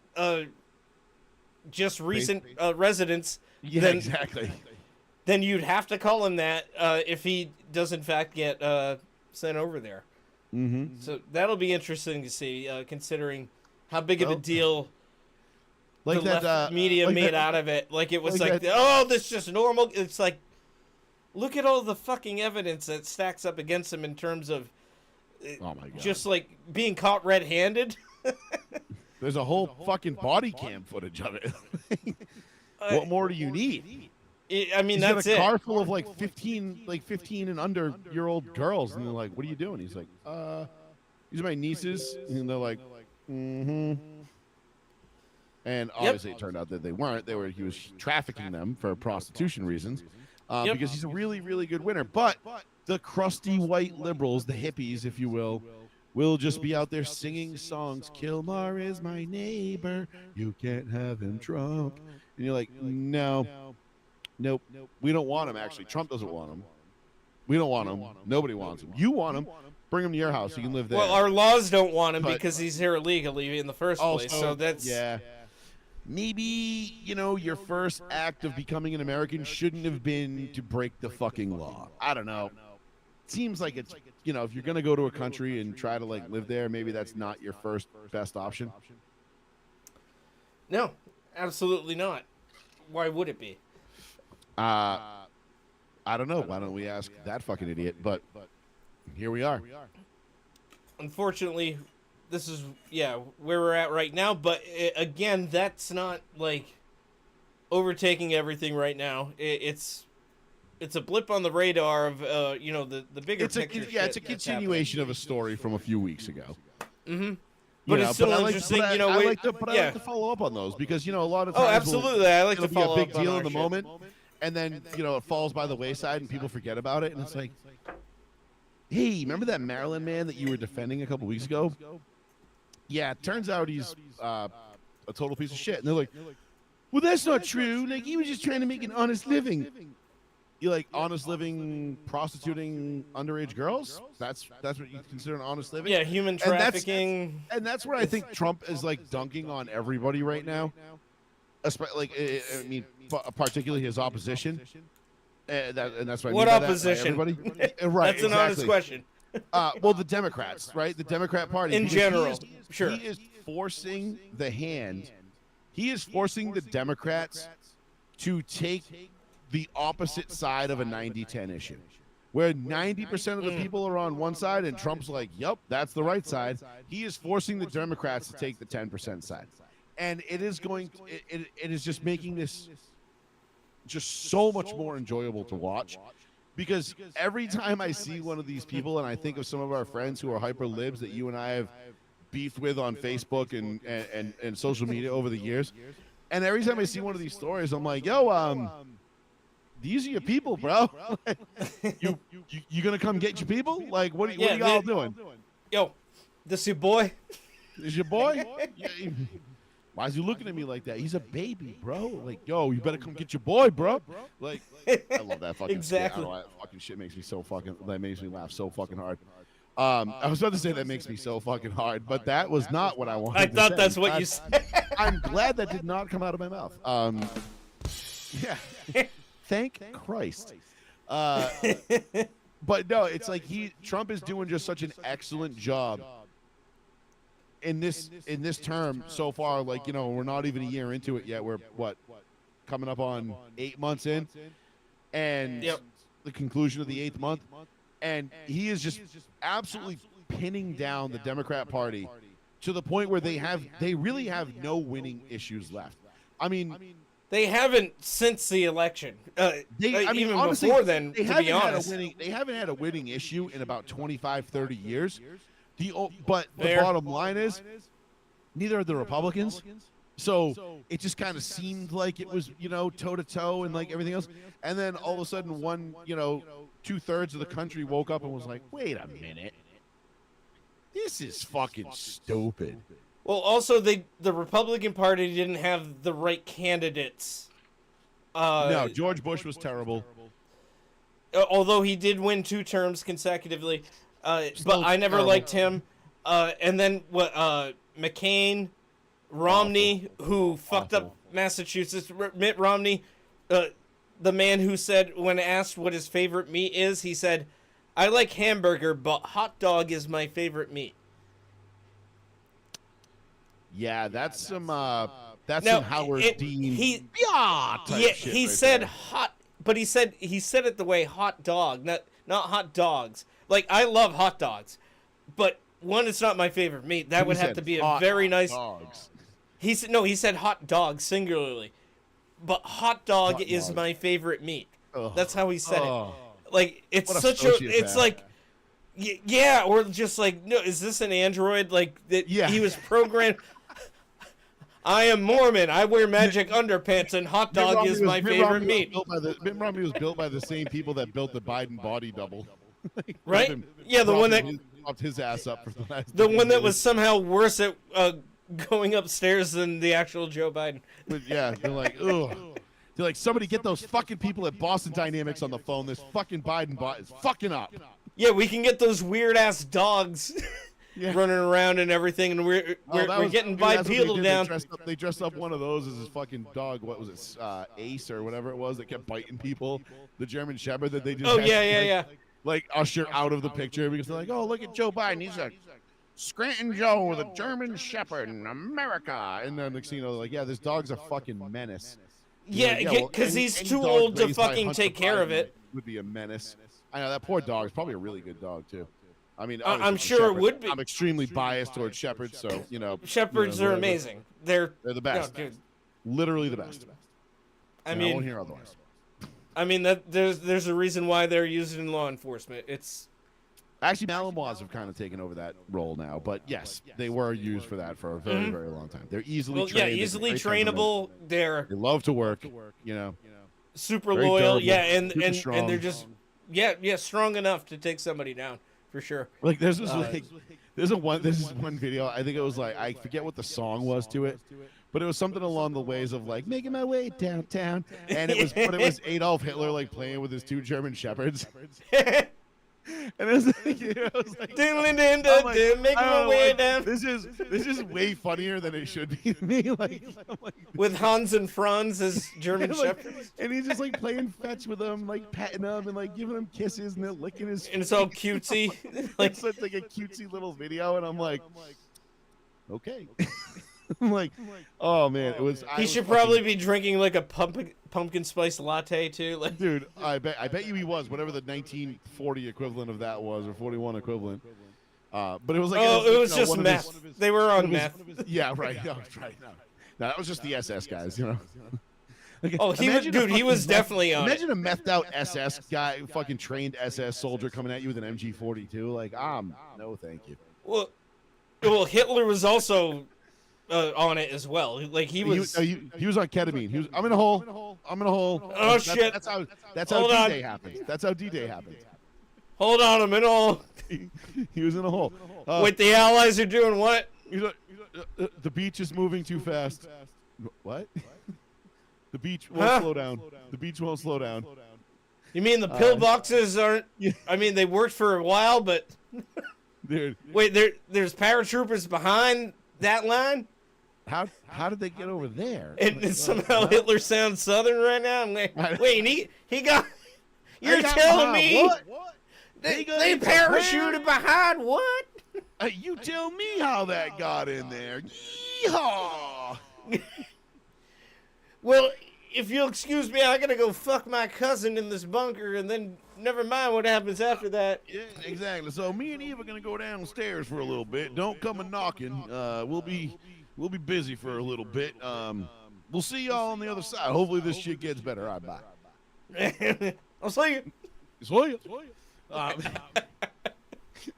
Speaker 1: just recent residence,
Speaker 2: then, exactly.
Speaker 1: Then you'd have to call him that if he does in fact get sent over there.
Speaker 2: Mm-hmm.
Speaker 1: So that'll be interesting to see, considering how big of a deal the left media made out of it. Like it was this is just normal. It's like, look at all the fucking evidence that stacks up against him in terms of
Speaker 2: oh my God.
Speaker 1: Just like being caught red-handed.
Speaker 2: There's a whole fucking body cam footage of it. What more do you need?
Speaker 1: I mean,
Speaker 2: he's
Speaker 1: that's
Speaker 2: got a car full of 15 and under year old girls, and they're like, "What are you doing?" He's like, "These are my nieces," and they're like, "Mm-hmm." And obviously, it turned out that they weren't. He was trafficking them for prostitution reasons, because he's a really, really good winner. But the crusty white liberals, the hippies, if you will just be out there singing songs. Kilmar is my neighbor. You can't have him, Trump. And you're like, no. Nope. We don't want him, actually. Trump doesn't want him. We don't want him. Nobody wants him. You want him. Bring him to your house. You can live there.
Speaker 1: Well, our laws don't want him because he's here illegally in the first place. So that's...
Speaker 2: Yeah. Maybe, your first act of becoming an American shouldn't have been to break the fucking law. I don't know. Seems like it's, if you're going to go to a country and try to, live there, maybe that's not your first best option.
Speaker 1: No, absolutely not. Why would it be?
Speaker 2: I don't know. Why don't we ask that fucking idiot? But here we are.
Speaker 1: Unfortunately, this is where we're at right now. But again, that's not overtaking everything right now. It's a blip on the radar of the bigger picture.
Speaker 2: It's a continuation of a story from a few weeks ago.
Speaker 1: Mm-hmm. But it's still interesting.
Speaker 2: I like to follow up on those because a lot of times
Speaker 1: absolutely, I like to follow
Speaker 2: up. It'll be a big
Speaker 1: on
Speaker 2: deal
Speaker 1: our
Speaker 2: in the
Speaker 1: shit.
Speaker 2: moment. And then, it falls by the wayside and people forget about it. And it's like, hey, remember that Maryland man that you were defending a couple weeks ago? Yeah, it turns out he's a total piece of shit. And they're like, well, that's not true. He was just trying to make an honest living. You honest living, prostituting underage girls? That's what you consider an honest living?
Speaker 1: Yeah, human trafficking.
Speaker 2: And that's where I think Trump is dunking on everybody right now. Particularly his opposition. And that's what I mean by
Speaker 1: opposition?
Speaker 2: Everybody. Right.
Speaker 1: That's an honest question.
Speaker 2: Well, the Democrats, right? The Democrat Party.
Speaker 1: In general, sure.
Speaker 2: He is forcing the hand. He is forcing the Democrats to take the opposite side of a 90-10 issue, where 90% of the people are on one side and Trump's like, yep, that's the right side. He is forcing the Democrats to take the 10% side. And it is it is just making this just so much more enjoyable to watch, because every time I see one of these people and I think of some of our friends who are hyper libs that you and I have beefed with on Facebook and social media over the years, and every time I see one of these stories, I'm like, yo, these are your people, bro. you gonna come get your people? What are you all doing?
Speaker 1: Yo, this your boy?
Speaker 2: Is your boy? Why is he looking at me like that? He's a baby, bro. Yo, you better come get your boy, bro. I love that fucking
Speaker 1: exactly.
Speaker 2: Shit. I don't know, that fucking shit makes me that makes me laugh so fucking hard. I was about to say that makes me so fucking hard, but that was not what I wanted to say.
Speaker 1: I thought that's what you said.
Speaker 2: I'm glad that did not come out of my mouth. Yeah. Thank Christ. But no, it's Trump is doing just such an excellent job in this term so far. We're not even a year into it yet. We're coming up on 8 months in, and the conclusion of the 8th month, and he is just absolutely pinning down the Democrat Party to the point where they really have no winning issues left. I mean,
Speaker 1: they haven't since the election. Even
Speaker 2: honestly,
Speaker 1: before then, to be honest.
Speaker 2: They haven't had a winning issue in about 25, 30 years. But the bottom line is, neither are the Republicans. So it just kind of seemed like it was, toe to toe and like everything else. And then all of a sudden, 2/3 of the country woke up and was like, wait a minute. This is fucking stupid.
Speaker 1: Well, also the Republican Party didn't have the right candidates.
Speaker 2: No, George Bush was terrible.
Speaker 1: Although he did win 2 terms consecutively, but I never
Speaker 2: terrible.
Speaker 1: liked him. And then McCain, Romney, who fucked up Massachusetts. Mitt Romney, the man who said, when asked what his favorite meat is, he said, "I like hamburger, but hot dog is my favorite meat."
Speaker 2: Yeah, that's some
Speaker 1: Now,
Speaker 2: Howard Dean.
Speaker 1: He
Speaker 2: type
Speaker 1: yeah,
Speaker 2: shit
Speaker 1: he
Speaker 2: right
Speaker 1: said
Speaker 2: there.
Speaker 1: hot, but he said it the way hot dog, not hot dogs. Like, I love hot dogs, but one, it's not my favorite meat. That would have to be a very nice.
Speaker 2: Dogs.
Speaker 1: He said hot dog singularly, but hot dog is
Speaker 2: dog.
Speaker 1: my favorite meat.
Speaker 2: Ugh.
Speaker 1: That's how he said
Speaker 2: Ugh.
Speaker 1: it. Like, it's
Speaker 2: What a
Speaker 1: such a. It's
Speaker 2: sociopath.
Speaker 1: like. Yeah, or just like, no, is this an android? Like, that
Speaker 2: Yeah.
Speaker 1: he was programmed. I am Mormon. I wear magic underpants, and hot
Speaker 2: Mitt
Speaker 1: dog
Speaker 2: Romney
Speaker 1: is
Speaker 2: was-
Speaker 1: my
Speaker 2: Mitt
Speaker 1: favorite
Speaker 2: Romney was
Speaker 1: meat.
Speaker 2: built by Mitt Romney was built by the same people that built the Biden body double. Like,
Speaker 1: Right?
Speaker 2: they've been
Speaker 1: Yeah, the one that
Speaker 2: propped his ass up for the last.
Speaker 1: the one that
Speaker 2: years.
Speaker 1: was somehow worse at going upstairs than the actual Joe Biden.
Speaker 2: But yeah, they're like, ugh. They're like, somebody get those fucking people at Boston Dynamics on the phone. This fucking Biden bot is fucking up.
Speaker 1: Yeah, we can get those weird ass dogs
Speaker 2: Yeah.
Speaker 1: running around and everything, and we're getting bipedal down.
Speaker 2: They dressed up one of those as his fucking dog. What was it, Ace or whatever it was that kept biting people? The German Shepherd that they just
Speaker 1: Oh
Speaker 2: had
Speaker 1: yeah,
Speaker 2: to,
Speaker 1: yeah,
Speaker 2: like,
Speaker 1: yeah.
Speaker 2: like usher out of the picture because they're like, oh, look at Joe Biden. He's a Scranton Joe, the German Shepherd in America. And then next thing you know, they're like, yeah, this dog's a fucking menace.
Speaker 1: Yeah,
Speaker 2: well,
Speaker 1: because
Speaker 2: any-
Speaker 1: he's
Speaker 2: any
Speaker 1: too
Speaker 2: dog
Speaker 1: old to
Speaker 2: raised by
Speaker 1: fucking
Speaker 2: Hunter
Speaker 1: take care of
Speaker 2: Biden
Speaker 1: it.
Speaker 2: would be a menace. I know that poor dog is probably a really good dog too. I mean,
Speaker 1: I'm
Speaker 2: obviously,
Speaker 1: sure it
Speaker 2: Shepherd-
Speaker 1: would be.
Speaker 2: I'm extremely biased towards shepherds, so
Speaker 1: Shepherds
Speaker 2: you know,
Speaker 1: are
Speaker 2: whatever.
Speaker 1: amazing. They're
Speaker 2: They're the best,
Speaker 1: No, dude.
Speaker 2: literally the best.
Speaker 1: I
Speaker 2: And I won't
Speaker 1: mean,
Speaker 2: hear otherwise.
Speaker 1: that there's a reason why they're used in law enforcement. It's
Speaker 2: Actually, Malinois have kind of taken over that role now, but yes, they were used for that for a very, very long time. They're easily trained. They're
Speaker 1: easily
Speaker 2: great temperament.
Speaker 1: trainable. They're
Speaker 2: They love to work. You know,
Speaker 1: super
Speaker 2: Very
Speaker 1: loyal.
Speaker 2: durable,
Speaker 1: Yeah, and
Speaker 2: super
Speaker 1: and
Speaker 2: strong.
Speaker 1: they're just strong enough to take somebody down for sure.
Speaker 2: like there's this there's one video. I think it was like I forget what the song was to it, but it was something along the ways of like making my way downtown, and it was Adolf Hitler like playing with his 2 German shepherds. And it was like, it was like
Speaker 1: Making
Speaker 2: I
Speaker 1: my
Speaker 2: don't know,
Speaker 1: way
Speaker 2: like,
Speaker 1: down
Speaker 2: this is way funnier than it should be to me. Like, I'm like
Speaker 1: with Hans and Franz as German
Speaker 2: and, like,
Speaker 1: shepherds,
Speaker 2: and he's just like playing fetch with them, like petting them and like giving them kisses and they're licking his.
Speaker 1: and it's all cutesy. Like,
Speaker 2: It's such like a cutesy little video, and I'm like, okay. I'm like, oh man, it was.
Speaker 1: he should probably be drinking like a pumpkin spice latte too. Like,
Speaker 2: Dude, I bet you he was whatever the 1940 equivalent of that was, or 41 equivalent. But it was like
Speaker 1: it was just
Speaker 2: one of
Speaker 1: meth.
Speaker 2: his-
Speaker 1: They were on
Speaker 2: one of
Speaker 1: meth.
Speaker 2: his- Yeah, right. No, right. No, that was just the SS guys, you know. Like,
Speaker 1: Oh, he was,
Speaker 2: imagine a
Speaker 1: dude. He
Speaker 2: fucking
Speaker 1: was
Speaker 2: meth-
Speaker 1: definitely on it.
Speaker 2: Imagine a methed out SS guy, fucking trained SS soldier coming at you with an MG42. Like, no, thank you.
Speaker 1: Well, Hitler was also on it as well. Like he was.
Speaker 2: He was on ketamine. He was. I'm in a hole. I'm in a hole.
Speaker 1: Oh,
Speaker 2: That's-
Speaker 1: shit.
Speaker 2: That's how
Speaker 1: Hold on.
Speaker 2: D-Day happens. That's how D-Day happens.
Speaker 1: Hold on a minute.
Speaker 2: He was in a hole.
Speaker 1: Wait, the Allies are doing what?
Speaker 2: He's like, the beach is moving too fast. What? The beach won't
Speaker 1: Huh?
Speaker 2: slow down. The beach won't slow down.
Speaker 1: You mean the pillboxes aren't? I mean, they worked for a while, but
Speaker 2: Dude,
Speaker 1: wait, there's paratroopers behind that line,
Speaker 2: how did they get over there?
Speaker 1: and somehow Hitler sounds Southern right now. I'm like, wait, he got. You're
Speaker 2: They got
Speaker 1: telling
Speaker 2: behind
Speaker 1: me
Speaker 2: what?
Speaker 1: they
Speaker 2: got
Speaker 1: parachuted behind what?
Speaker 2: You tell me how that got in there. Yeehaw!
Speaker 1: Well, if you'll excuse me, I gotta go fuck my cousin in this bunker, and then never mind what happens after that.
Speaker 2: Yeah, exactly. So me and Eve are gonna go downstairs for a little bit. Don't come a knocking. We'll be busy for a little bit. We'll see y'all on the other side. Hopefully this shit gets better. All right, bye.
Speaker 1: I'll see you.
Speaker 2: See ya.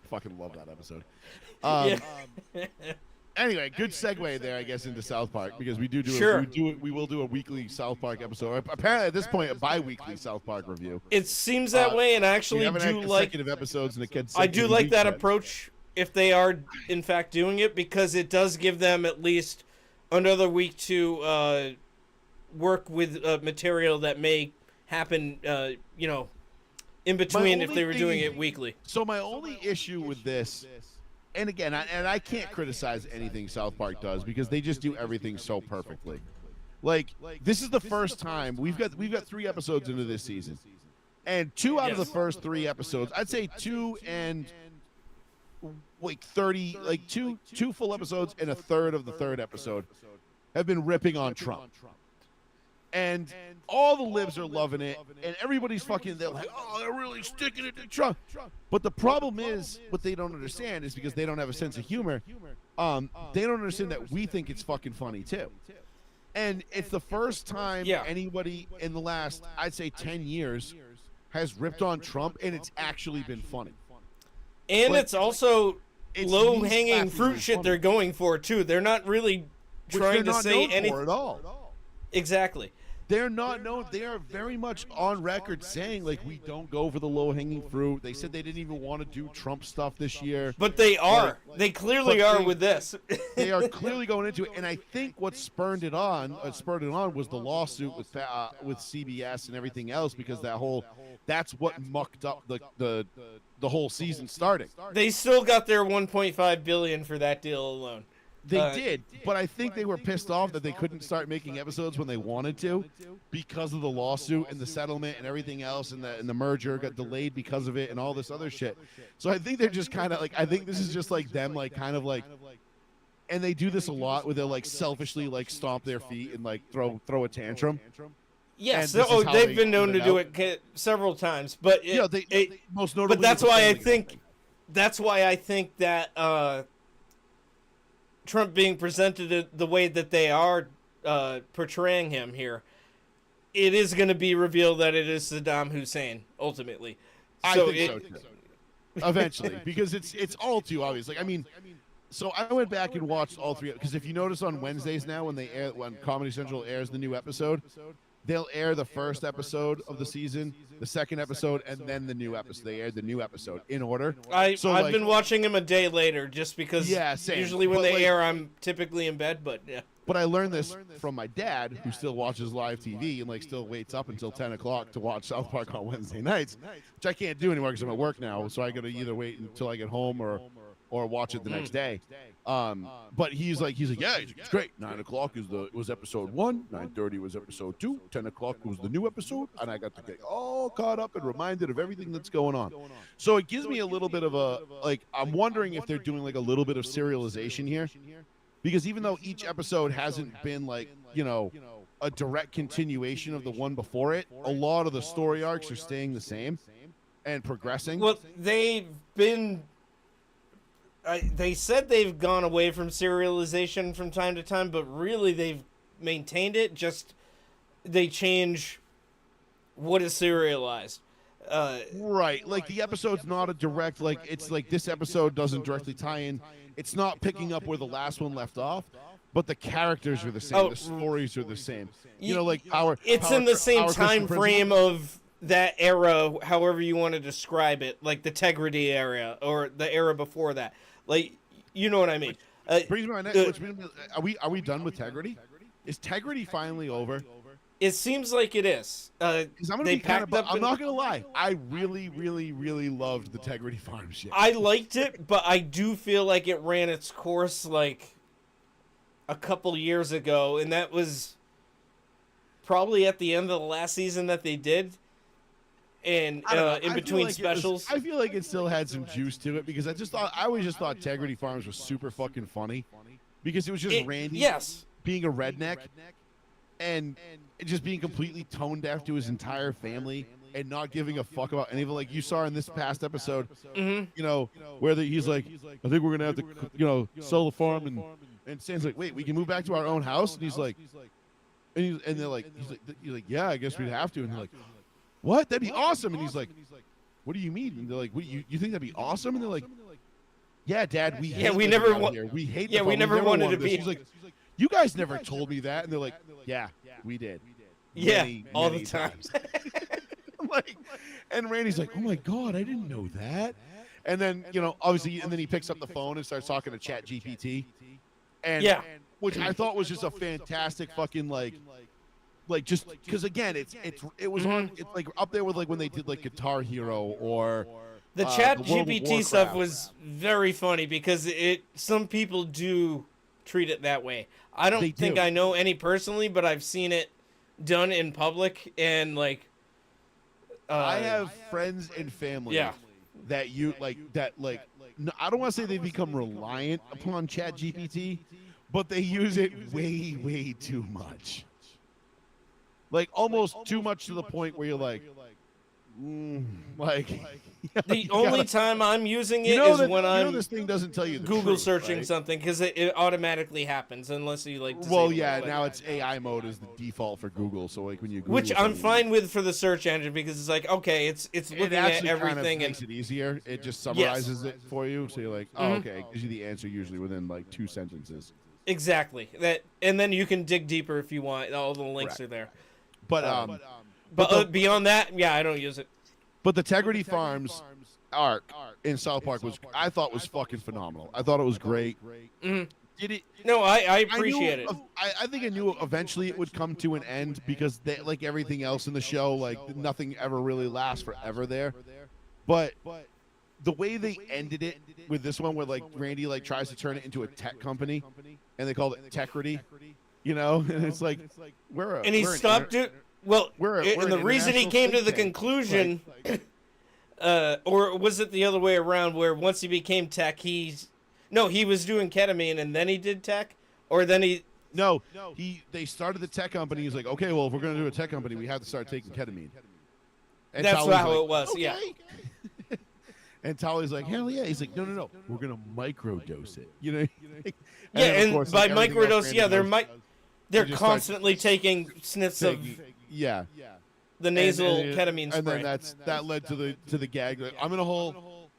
Speaker 2: Fucking love that episode.
Speaker 1: Yeah.
Speaker 2: Anyway, good segue there, I guess, into South Park because
Speaker 1: Sure.
Speaker 2: we will do a weekly South Park episode. Apparently, at this point, a bi-weekly South Park review.
Speaker 1: It seems that way, and I
Speaker 2: We
Speaker 1: actually
Speaker 2: haven't
Speaker 1: do
Speaker 2: had
Speaker 1: like.
Speaker 2: consecutive episodes in the
Speaker 1: I do like that
Speaker 2: yet.
Speaker 1: approach if they are in fact doing it, because it does give them at least another week to work with material that may happen. In between if
Speaker 2: only
Speaker 1: they were
Speaker 2: thing-
Speaker 1: doing it weekly.
Speaker 2: So my only issue with this, and again, I can't criticize anything South Park does because they just do everything so perfectly. Like this is the first time we've got 3 episodes into this season, and 2 out of the first 3 episodes, I'd say 2 and like 30, like two full episodes and a third of the third episode have been ripping on Trump. And all the libs are loving it, and everybody's fucking, they're like, oh, they're really sticking it to Trump. But the problem is, what they don't understand is because they don't have a sense of humor, they don't understand that we think it's fucking funny too. And it's the first time anybody in the last, I'd say 10 years, has ripped on Trump, and it's actually been funny.
Speaker 1: And
Speaker 2: Like,
Speaker 1: it's also
Speaker 2: it's
Speaker 1: low-hanging
Speaker 2: me
Speaker 1: fruit
Speaker 2: slapping
Speaker 1: shit
Speaker 2: funny.
Speaker 1: they're going for, too. They're not really
Speaker 2: Which
Speaker 1: trying
Speaker 2: they're
Speaker 1: to
Speaker 2: not
Speaker 1: say
Speaker 2: known for
Speaker 1: anything.
Speaker 2: at all.
Speaker 1: Exactly.
Speaker 2: They're not known. They are very much on record saying, like, we don't go for the low-hanging fruit. They said they didn't even want to do Trump stuff this year.
Speaker 1: But they are. They clearly
Speaker 2: but
Speaker 1: are
Speaker 2: they-
Speaker 1: with this.
Speaker 2: They are clearly going into it, and I think what spurred it on was the lawsuit with CBS and everything else, because that's what mucked up the whole season starting.
Speaker 1: They still got their $1.5 billion for that deal alone.
Speaker 2: They did, but I think they were pissed off that they couldn't start making episodes when they wanted to because of the lawsuit and the settlement and everything else, and the merger got delayed because of it and all this other shit. So I think they're just kind of like, I think this is just like them, like kind of like, and they do this a lot where they'll like selfishly like stomp their feet and like throw a tantrum.
Speaker 1: Yes,
Speaker 2: And this is how
Speaker 1: they've
Speaker 2: they
Speaker 1: been known
Speaker 2: put
Speaker 1: to
Speaker 2: it
Speaker 1: do
Speaker 2: out.
Speaker 1: it several times, but
Speaker 2: They most notably.
Speaker 1: but that's
Speaker 2: with the
Speaker 1: why I
Speaker 2: Family Guy
Speaker 1: think
Speaker 2: thing.
Speaker 1: that's why I think that Trump being presented the way that they are portraying him here, it is going to be revealed that it is Saddam Hussein ultimately.
Speaker 2: I think so too. Eventually, because it's all too obvious. Like, I mean, so I went back and watched all 3, because if you notice on Wednesdays now when Comedy Central airs the new episode, they'll air the first episode of the season, the second episode, and then the new episode. They aired the new episode in order.
Speaker 1: I've
Speaker 2: like,
Speaker 1: been watching him a day later just because
Speaker 2: same.
Speaker 1: usually when
Speaker 2: But,
Speaker 1: they
Speaker 2: like,
Speaker 1: air I'm typically in bed, but yeah.
Speaker 2: But I learned this from my dad, who still watches live TV and like still waits up until 10 o'clock to watch South Park on Wednesday nights, which I can't do anymore because I'm at work now. So I got to either wait until I get home or watch it the next day. But he's like, yeah, it's great. 9 o'clock was episode 1, 9:30 was episode 2, 10 o'clock was the new episode, and I got to get all caught up and reminded of everything that's going on. So it gives me a little bit of a, like, I'm wondering if they're doing like a little bit of serialization here. Because even though each episode hasn't been like, a direct continuation of the one before it, a lot of the story arcs are staying the same and progressing.
Speaker 1: Well, they've been. They said they've gone away from serialization from time to time, but really they've maintained it. Just they change what is serialized.
Speaker 2: Right, like the episode's not a direct, like it's like this episode doesn't directly tie in. It's not picking up where the last one left off, but the characters are the same. The stories are the same. Like
Speaker 1: it's in the same time frame of that era, however you want to describe it, like the Tegrity era or the era before that. Like, you know what I mean?
Speaker 2: Brings me my next. Are we done with Tegrity? Is Tegrity finally over?
Speaker 1: It seems like it is.
Speaker 2: Because I'm not gonna lie. I really, really, really loved the Tegrity Farm shit.
Speaker 1: I liked it, but I do feel like it ran its course like a couple years ago, and that was probably at the end of the last season that they did. And in between specials,
Speaker 2: I feel like it still had some juice to it because I always just thought Tegrity Farms was super fucking funny because it was just Randy being a redneck and just being completely tone deaf to his entire family and not giving a fuck about any of it. Like you saw in this past episode, where he's like, I think we're gonna have to, sell the farm, and Sam's like, wait, we can move back to our own house, and he's like, and they're like, he's like, yeah, I guess we'd have to, and they're like, what? That'd be awesome, and he's like, what do you mean? And they're like, what, you think that'd be awesome? And they're like, yeah, Dad, we hate
Speaker 1: we
Speaker 2: living
Speaker 1: never
Speaker 2: out
Speaker 1: wa-
Speaker 2: here. We hate
Speaker 1: yeah,
Speaker 2: the
Speaker 1: we
Speaker 2: fun.
Speaker 1: never wanted to
Speaker 2: this."
Speaker 1: be-
Speaker 2: She's like, you guys never told me that, and they're like, yeah, we did.
Speaker 1: Yeah,
Speaker 2: Many,
Speaker 1: all
Speaker 2: many
Speaker 1: the time.
Speaker 2: like, and Randy's like, oh my god, I didn't know that. And then obviously, and then he picks up the phone and starts talking to Chat GPT, and
Speaker 1: Yeah.
Speaker 2: which I thought was just a fantastic fucking like just because again it was on it's like up there with like when they did like Guitar Hero or
Speaker 1: The Chat
Speaker 2: the World of
Speaker 1: GPT stuff
Speaker 2: Warcraft.
Speaker 1: was very funny because some people do treat it that way. I
Speaker 2: They
Speaker 1: don't think
Speaker 2: do.
Speaker 1: I know any personally, but I've seen it done in public and like.
Speaker 2: I have friends and family
Speaker 1: Yeah.
Speaker 2: that you like that like no, I don't want to say they become reliant upon Chat GPT, but they use it way too much. Like almost too much to the point where you're like, like
Speaker 1: The only time I'm using it
Speaker 2: you know
Speaker 1: is
Speaker 2: that,
Speaker 1: when I'm
Speaker 2: this thing doesn't tell you the
Speaker 1: Google
Speaker 2: truth,
Speaker 1: searching
Speaker 2: right?
Speaker 1: something because it automatically happens unless you like.
Speaker 2: Well,
Speaker 1: disable it,
Speaker 2: yeah,
Speaker 1: but-
Speaker 2: now it's AI mode is the default for Google. So like when you Google
Speaker 1: which I'm
Speaker 2: something,
Speaker 1: fine with for the search engine because it's like okay, it's
Speaker 2: it
Speaker 1: looking at
Speaker 2: actually kind of
Speaker 1: everything and
Speaker 2: makes it easier. It just summarizes it for you, so you're like, oh, okay, it gives you the answer usually within like 2 sentences.
Speaker 1: exactly that, and then you can dig deeper if you want. All the links
Speaker 2: Correct.
Speaker 1: are there.
Speaker 2: But
Speaker 1: But beyond that, yeah, I don't use it.
Speaker 2: But the Tegrity Farms arc in South Park I thought was fucking phenomenal. I thought it was great.
Speaker 1: Mhm.
Speaker 2: Did it?
Speaker 1: No, I
Speaker 2: I knew-
Speaker 1: appreciate it.
Speaker 2: I think I knew eventually it would come to an end because they, like everything else in the show, like nothing ever really lasts forever there. But the way they ended it with this one, where like Randy like tries to turn it into a tech company, and they called it Tecrity, and it's like
Speaker 1: And he stopped it. Well,
Speaker 2: we're
Speaker 1: and
Speaker 2: an
Speaker 1: the reason he
Speaker 2: international
Speaker 1: came to
Speaker 2: think
Speaker 1: the
Speaker 2: tank.
Speaker 1: conclusion, or was it the other way around, where once he became tech, he was doing ketamine and then he did tech, or then he.
Speaker 2: No, they started the tech company. He's like, okay, well, if we're gonna do a tech company, we have to start taking ketamine. And
Speaker 1: That's
Speaker 2: Tali's
Speaker 1: how
Speaker 2: like,
Speaker 1: it was. Yeah.
Speaker 2: "Okay." And Tali's like, hell yeah. He's like, no, we're gonna microdose it. And
Speaker 1: Yeah,
Speaker 2: then, of
Speaker 1: and
Speaker 2: course,
Speaker 1: by
Speaker 2: like, everything else
Speaker 1: microdose, yeah,
Speaker 2: Randy does,
Speaker 1: they're
Speaker 2: just start
Speaker 1: constantly taking sniffs of
Speaker 2: yeah,
Speaker 1: the nasal
Speaker 2: and
Speaker 1: ketamine spray.
Speaker 2: and then that led to the gag. Like, I'm in a hole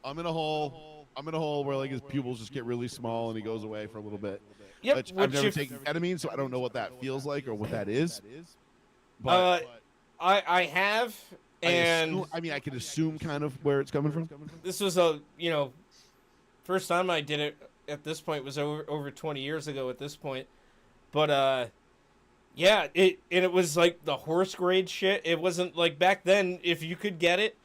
Speaker 2: where like his pupils just get really small and he goes away for a little bit.
Speaker 1: Yep,
Speaker 2: Which I've
Speaker 1: which
Speaker 2: never
Speaker 1: if-
Speaker 2: taken ketamine, so I don't know what that feels like or what that is. But
Speaker 1: I have, and
Speaker 2: I can assume kind of where it's coming from.
Speaker 1: this was first time I did it. At this point, was over 20 years ago. At this point, but yeah, it was like the horse grade shit. It wasn't like back then. If you could get it,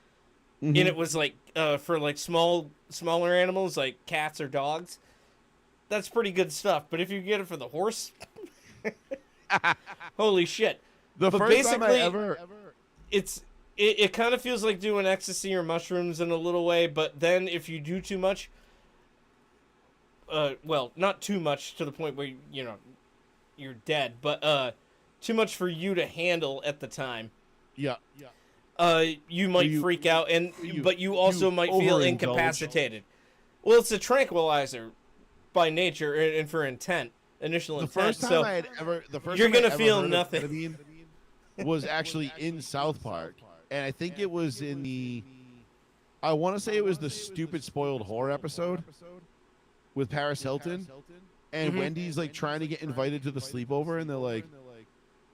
Speaker 1: and it was like for like smaller animals like cats or dogs, that's pretty good stuff. But if you get it for the horse, holy shit!
Speaker 2: The
Speaker 1: But
Speaker 2: first time I
Speaker 1: basically,
Speaker 2: ever,
Speaker 1: it kind of feels like doing ecstasy or mushrooms in a little way, but then if you do too much, well, not too much to the point where you're dead, but too much for you to handle at the time.
Speaker 2: yeah,
Speaker 1: You might
Speaker 2: you-
Speaker 1: freak out, but you also might feel
Speaker 2: overindulge.
Speaker 1: incapacitated. Well, it's a tranquilizer by nature and for initial
Speaker 2: the
Speaker 1: intent.
Speaker 2: first time
Speaker 1: So
Speaker 2: I had ever, the first
Speaker 1: you're
Speaker 2: time I
Speaker 1: gonna
Speaker 2: ever
Speaker 1: feel
Speaker 2: heard of
Speaker 1: nothing.
Speaker 2: ketamine was actually in South Park, and I think it was in I want to say it was the Stupid Spoiled Whore episode with Paris Hilton, and
Speaker 1: Mhm.
Speaker 2: Wendy's like trying to get invited to the sleepover, and they're like,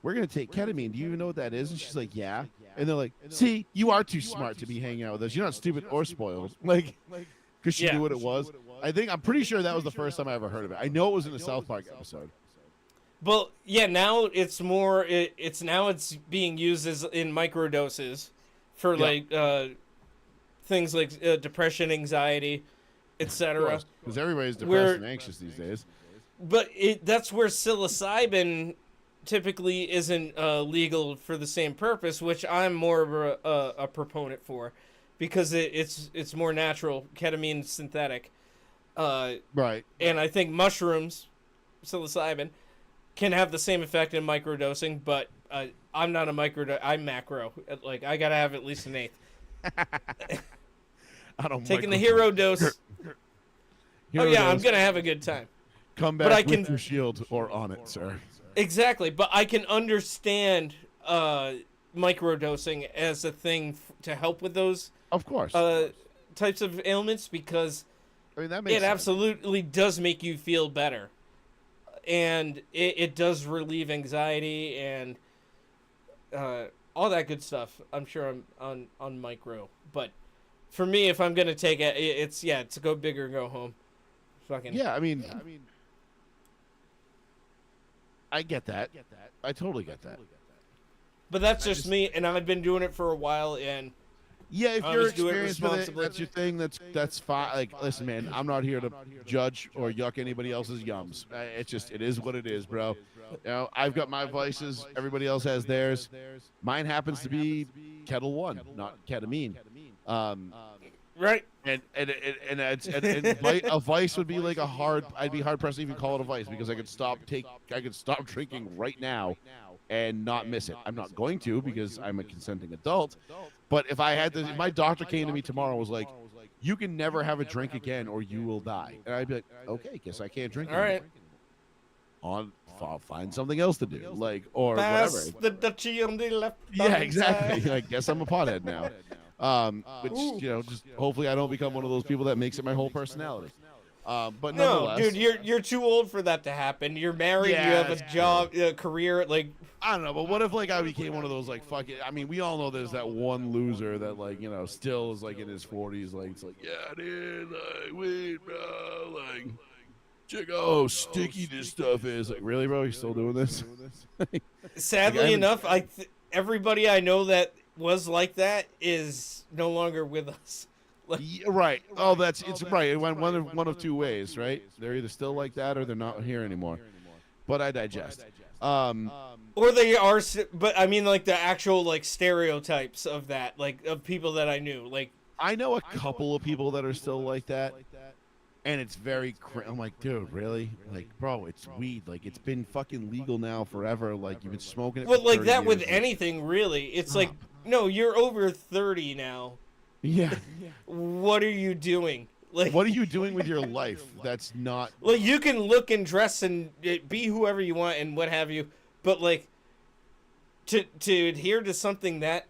Speaker 2: "We're gonna take ketamine. Do you even know what that is?" And she's like, "Yeah." And they're like, "See, you are too smart to be hanging out with us. You're not stupid or spoiled." Like, because she
Speaker 1: Yeah.
Speaker 2: knew what it was. I'm pretty sure that was the first time I ever heard of it. I know it was in a South Park episode.
Speaker 1: Well, yeah, now it's more. It's being used as in microdoses for
Speaker 2: Yeah.
Speaker 1: things like depression, anxiety, etc.
Speaker 2: Because everybody's depressed
Speaker 1: We're-
Speaker 2: and anxious these days.
Speaker 1: But that's where psilocybin typically isn't legal for the same purpose, which I'm more of a proponent for, because it's more natural, ketamine synthetic,
Speaker 2: Right.
Speaker 1: and I think mushrooms, psilocybin, can have the same effect in microdosing, but I'm not I'm macro. Like I gotta have at least an eighth.
Speaker 2: I don't
Speaker 1: Taking the hero dose. Oh yeah, I'm gonna have a good time.
Speaker 2: come
Speaker 1: but
Speaker 2: back
Speaker 1: I can-
Speaker 2: with your shield or on it, sir.
Speaker 1: Exactly, but I can understand microdosing as a thing to help with those
Speaker 2: Of course.
Speaker 1: types of ailments because
Speaker 2: I mean, that makes
Speaker 1: it
Speaker 2: sense.
Speaker 1: absolutely does make you feel better, and it does relieve anxiety and all that good stuff. I'm sure I'm on micro, but for me, if I'm gonna take it, it's to go big or go home. Fucking
Speaker 2: Yeah, I mean, I get that. I totally get that.
Speaker 1: But that's just me, and I've been doing it for a while, and
Speaker 2: Yeah, if
Speaker 1: I
Speaker 2: you're
Speaker 1: always do it
Speaker 2: experienced with it,
Speaker 1: responsibly.
Speaker 2: that's your thing. That's fine. Like, listen, man, I'm not here to judge or yuck anybody else's yums. It is what it is, bro. You know, I've got my vices. Everybody else has theirs. Mine happens to be Kettle One, not ketamine. Um,
Speaker 1: right.
Speaker 2: a vice would be like a hard. I'd be hard pressed to even call it a vice because I could stop drinking right now and not miss it. I'm not going to because I'm a consenting adult. But if my doctor came to me tomorrow and was like, "You can never have a drink again or you will die," and I'd be like, "Okay, guess I can't drink
Speaker 1: All
Speaker 2: anymore."
Speaker 1: right.
Speaker 2: I'll find something else to do, like or
Speaker 1: Pass
Speaker 2: whatever.
Speaker 1: the duchy on the left.
Speaker 2: Yeah,
Speaker 1: hand
Speaker 2: exactly.
Speaker 1: side.
Speaker 2: I guess I'm a pothead now. Which just hopefully I don't become one of those people that makes it my whole personality. But
Speaker 1: No,
Speaker 2: nonetheless,
Speaker 1: dude, you're too old for that to happen. You're married.
Speaker 2: Yeah,
Speaker 1: you have a
Speaker 2: that's
Speaker 1: job, a career. Like,
Speaker 2: I don't know. But what if like I became one of those like fuck it? I mean, we all know there's that one loser that like still is like in his 40s. Like it's like yeah, dude, like wait, bro, like check out how sticky this stuff is. Like really, bro, you still doing this?
Speaker 1: sadly
Speaker 2: Like,
Speaker 1: enough, everybody I know that was like that is no longer with us.
Speaker 2: Yeah, right. Oh, it's right. It went one of two ways, right? They're either still like that or they're not here anymore. But I digest.
Speaker 1: Or they are, but I mean, like the actual like stereotypes of that, like of people that I knew. Like,
Speaker 2: I know a couple of people that are still like that, and it's very. I'm like, dude, really? Like, bro, it's weed. Like, it's been fucking legal now forever. Like, you've been smoking it.
Speaker 1: well,
Speaker 2: for
Speaker 1: like
Speaker 2: 30
Speaker 1: that with
Speaker 2: years.
Speaker 1: anything really. It's like, no, you're over 30 now.
Speaker 2: Yeah.
Speaker 1: What are you doing? Like,
Speaker 2: What are you doing with your life? That's not.
Speaker 1: like you can look and dress and be whoever you want and what have you, but like to adhere to something that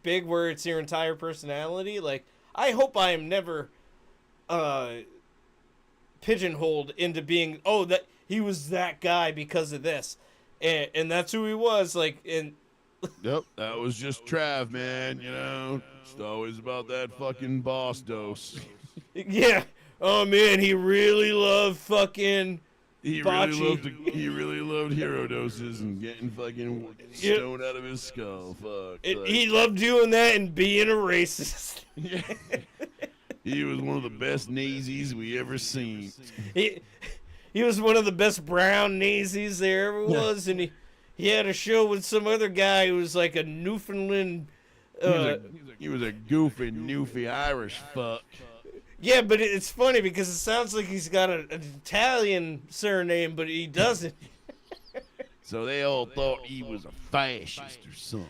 Speaker 1: big where it's your entire personality, like I hope I am never pigeonholed into being that he was that guy because of this, and that's who he was. Like, and
Speaker 2: Yep, that was just Trav, man. It's always about that fucking boss dose.
Speaker 1: yeah, oh man, he really loved fucking.
Speaker 2: He
Speaker 1: Bocce.
Speaker 2: really loved hero doses and getting fucking stoned out of his skull. Fuck.
Speaker 1: He loved doing that and being a racist.
Speaker 2: Yeah. He was one of the best Nazis we ever seen.
Speaker 1: He was one of the best brown Nazis there ever was, and he had a show with some other guy who was like a Newfoundland.
Speaker 2: He was a goofy, newfie Irish fuck.
Speaker 1: Yeah, but it's funny because it sounds like he's got an Italian surname, but he doesn't.
Speaker 2: So they all thought he was a fascist or something.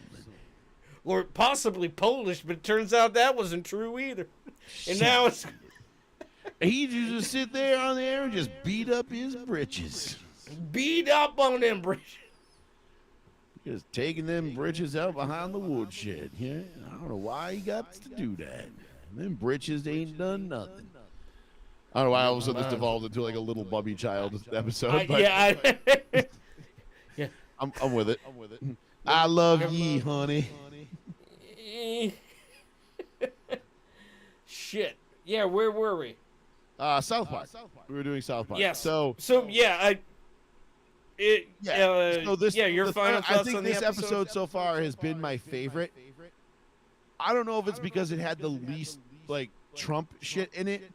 Speaker 1: Or possibly Polish, but it turns out that wasn't true either. And now it's...
Speaker 2: He used to sit there on there and just beat up his britches.
Speaker 1: beat up on them bridges.
Speaker 2: Just taking them britches out behind the woodshed. Yeah, I don't know why he got to do that. Them britches ain't done nothing. I don't know why all of a sudden this devolved into like a little Bubby Child episode. But
Speaker 1: yeah.
Speaker 2: I'm with it. I love ye, honey.
Speaker 1: Shit. Yeah, where were we?
Speaker 2: South Park. We were doing South Park.
Speaker 1: Yes.
Speaker 2: So
Speaker 1: yeah, your final thoughts
Speaker 2: I think
Speaker 1: on the
Speaker 2: this episode so far has been my favorite. I don't know if it's because it had the least like Trump shit in it,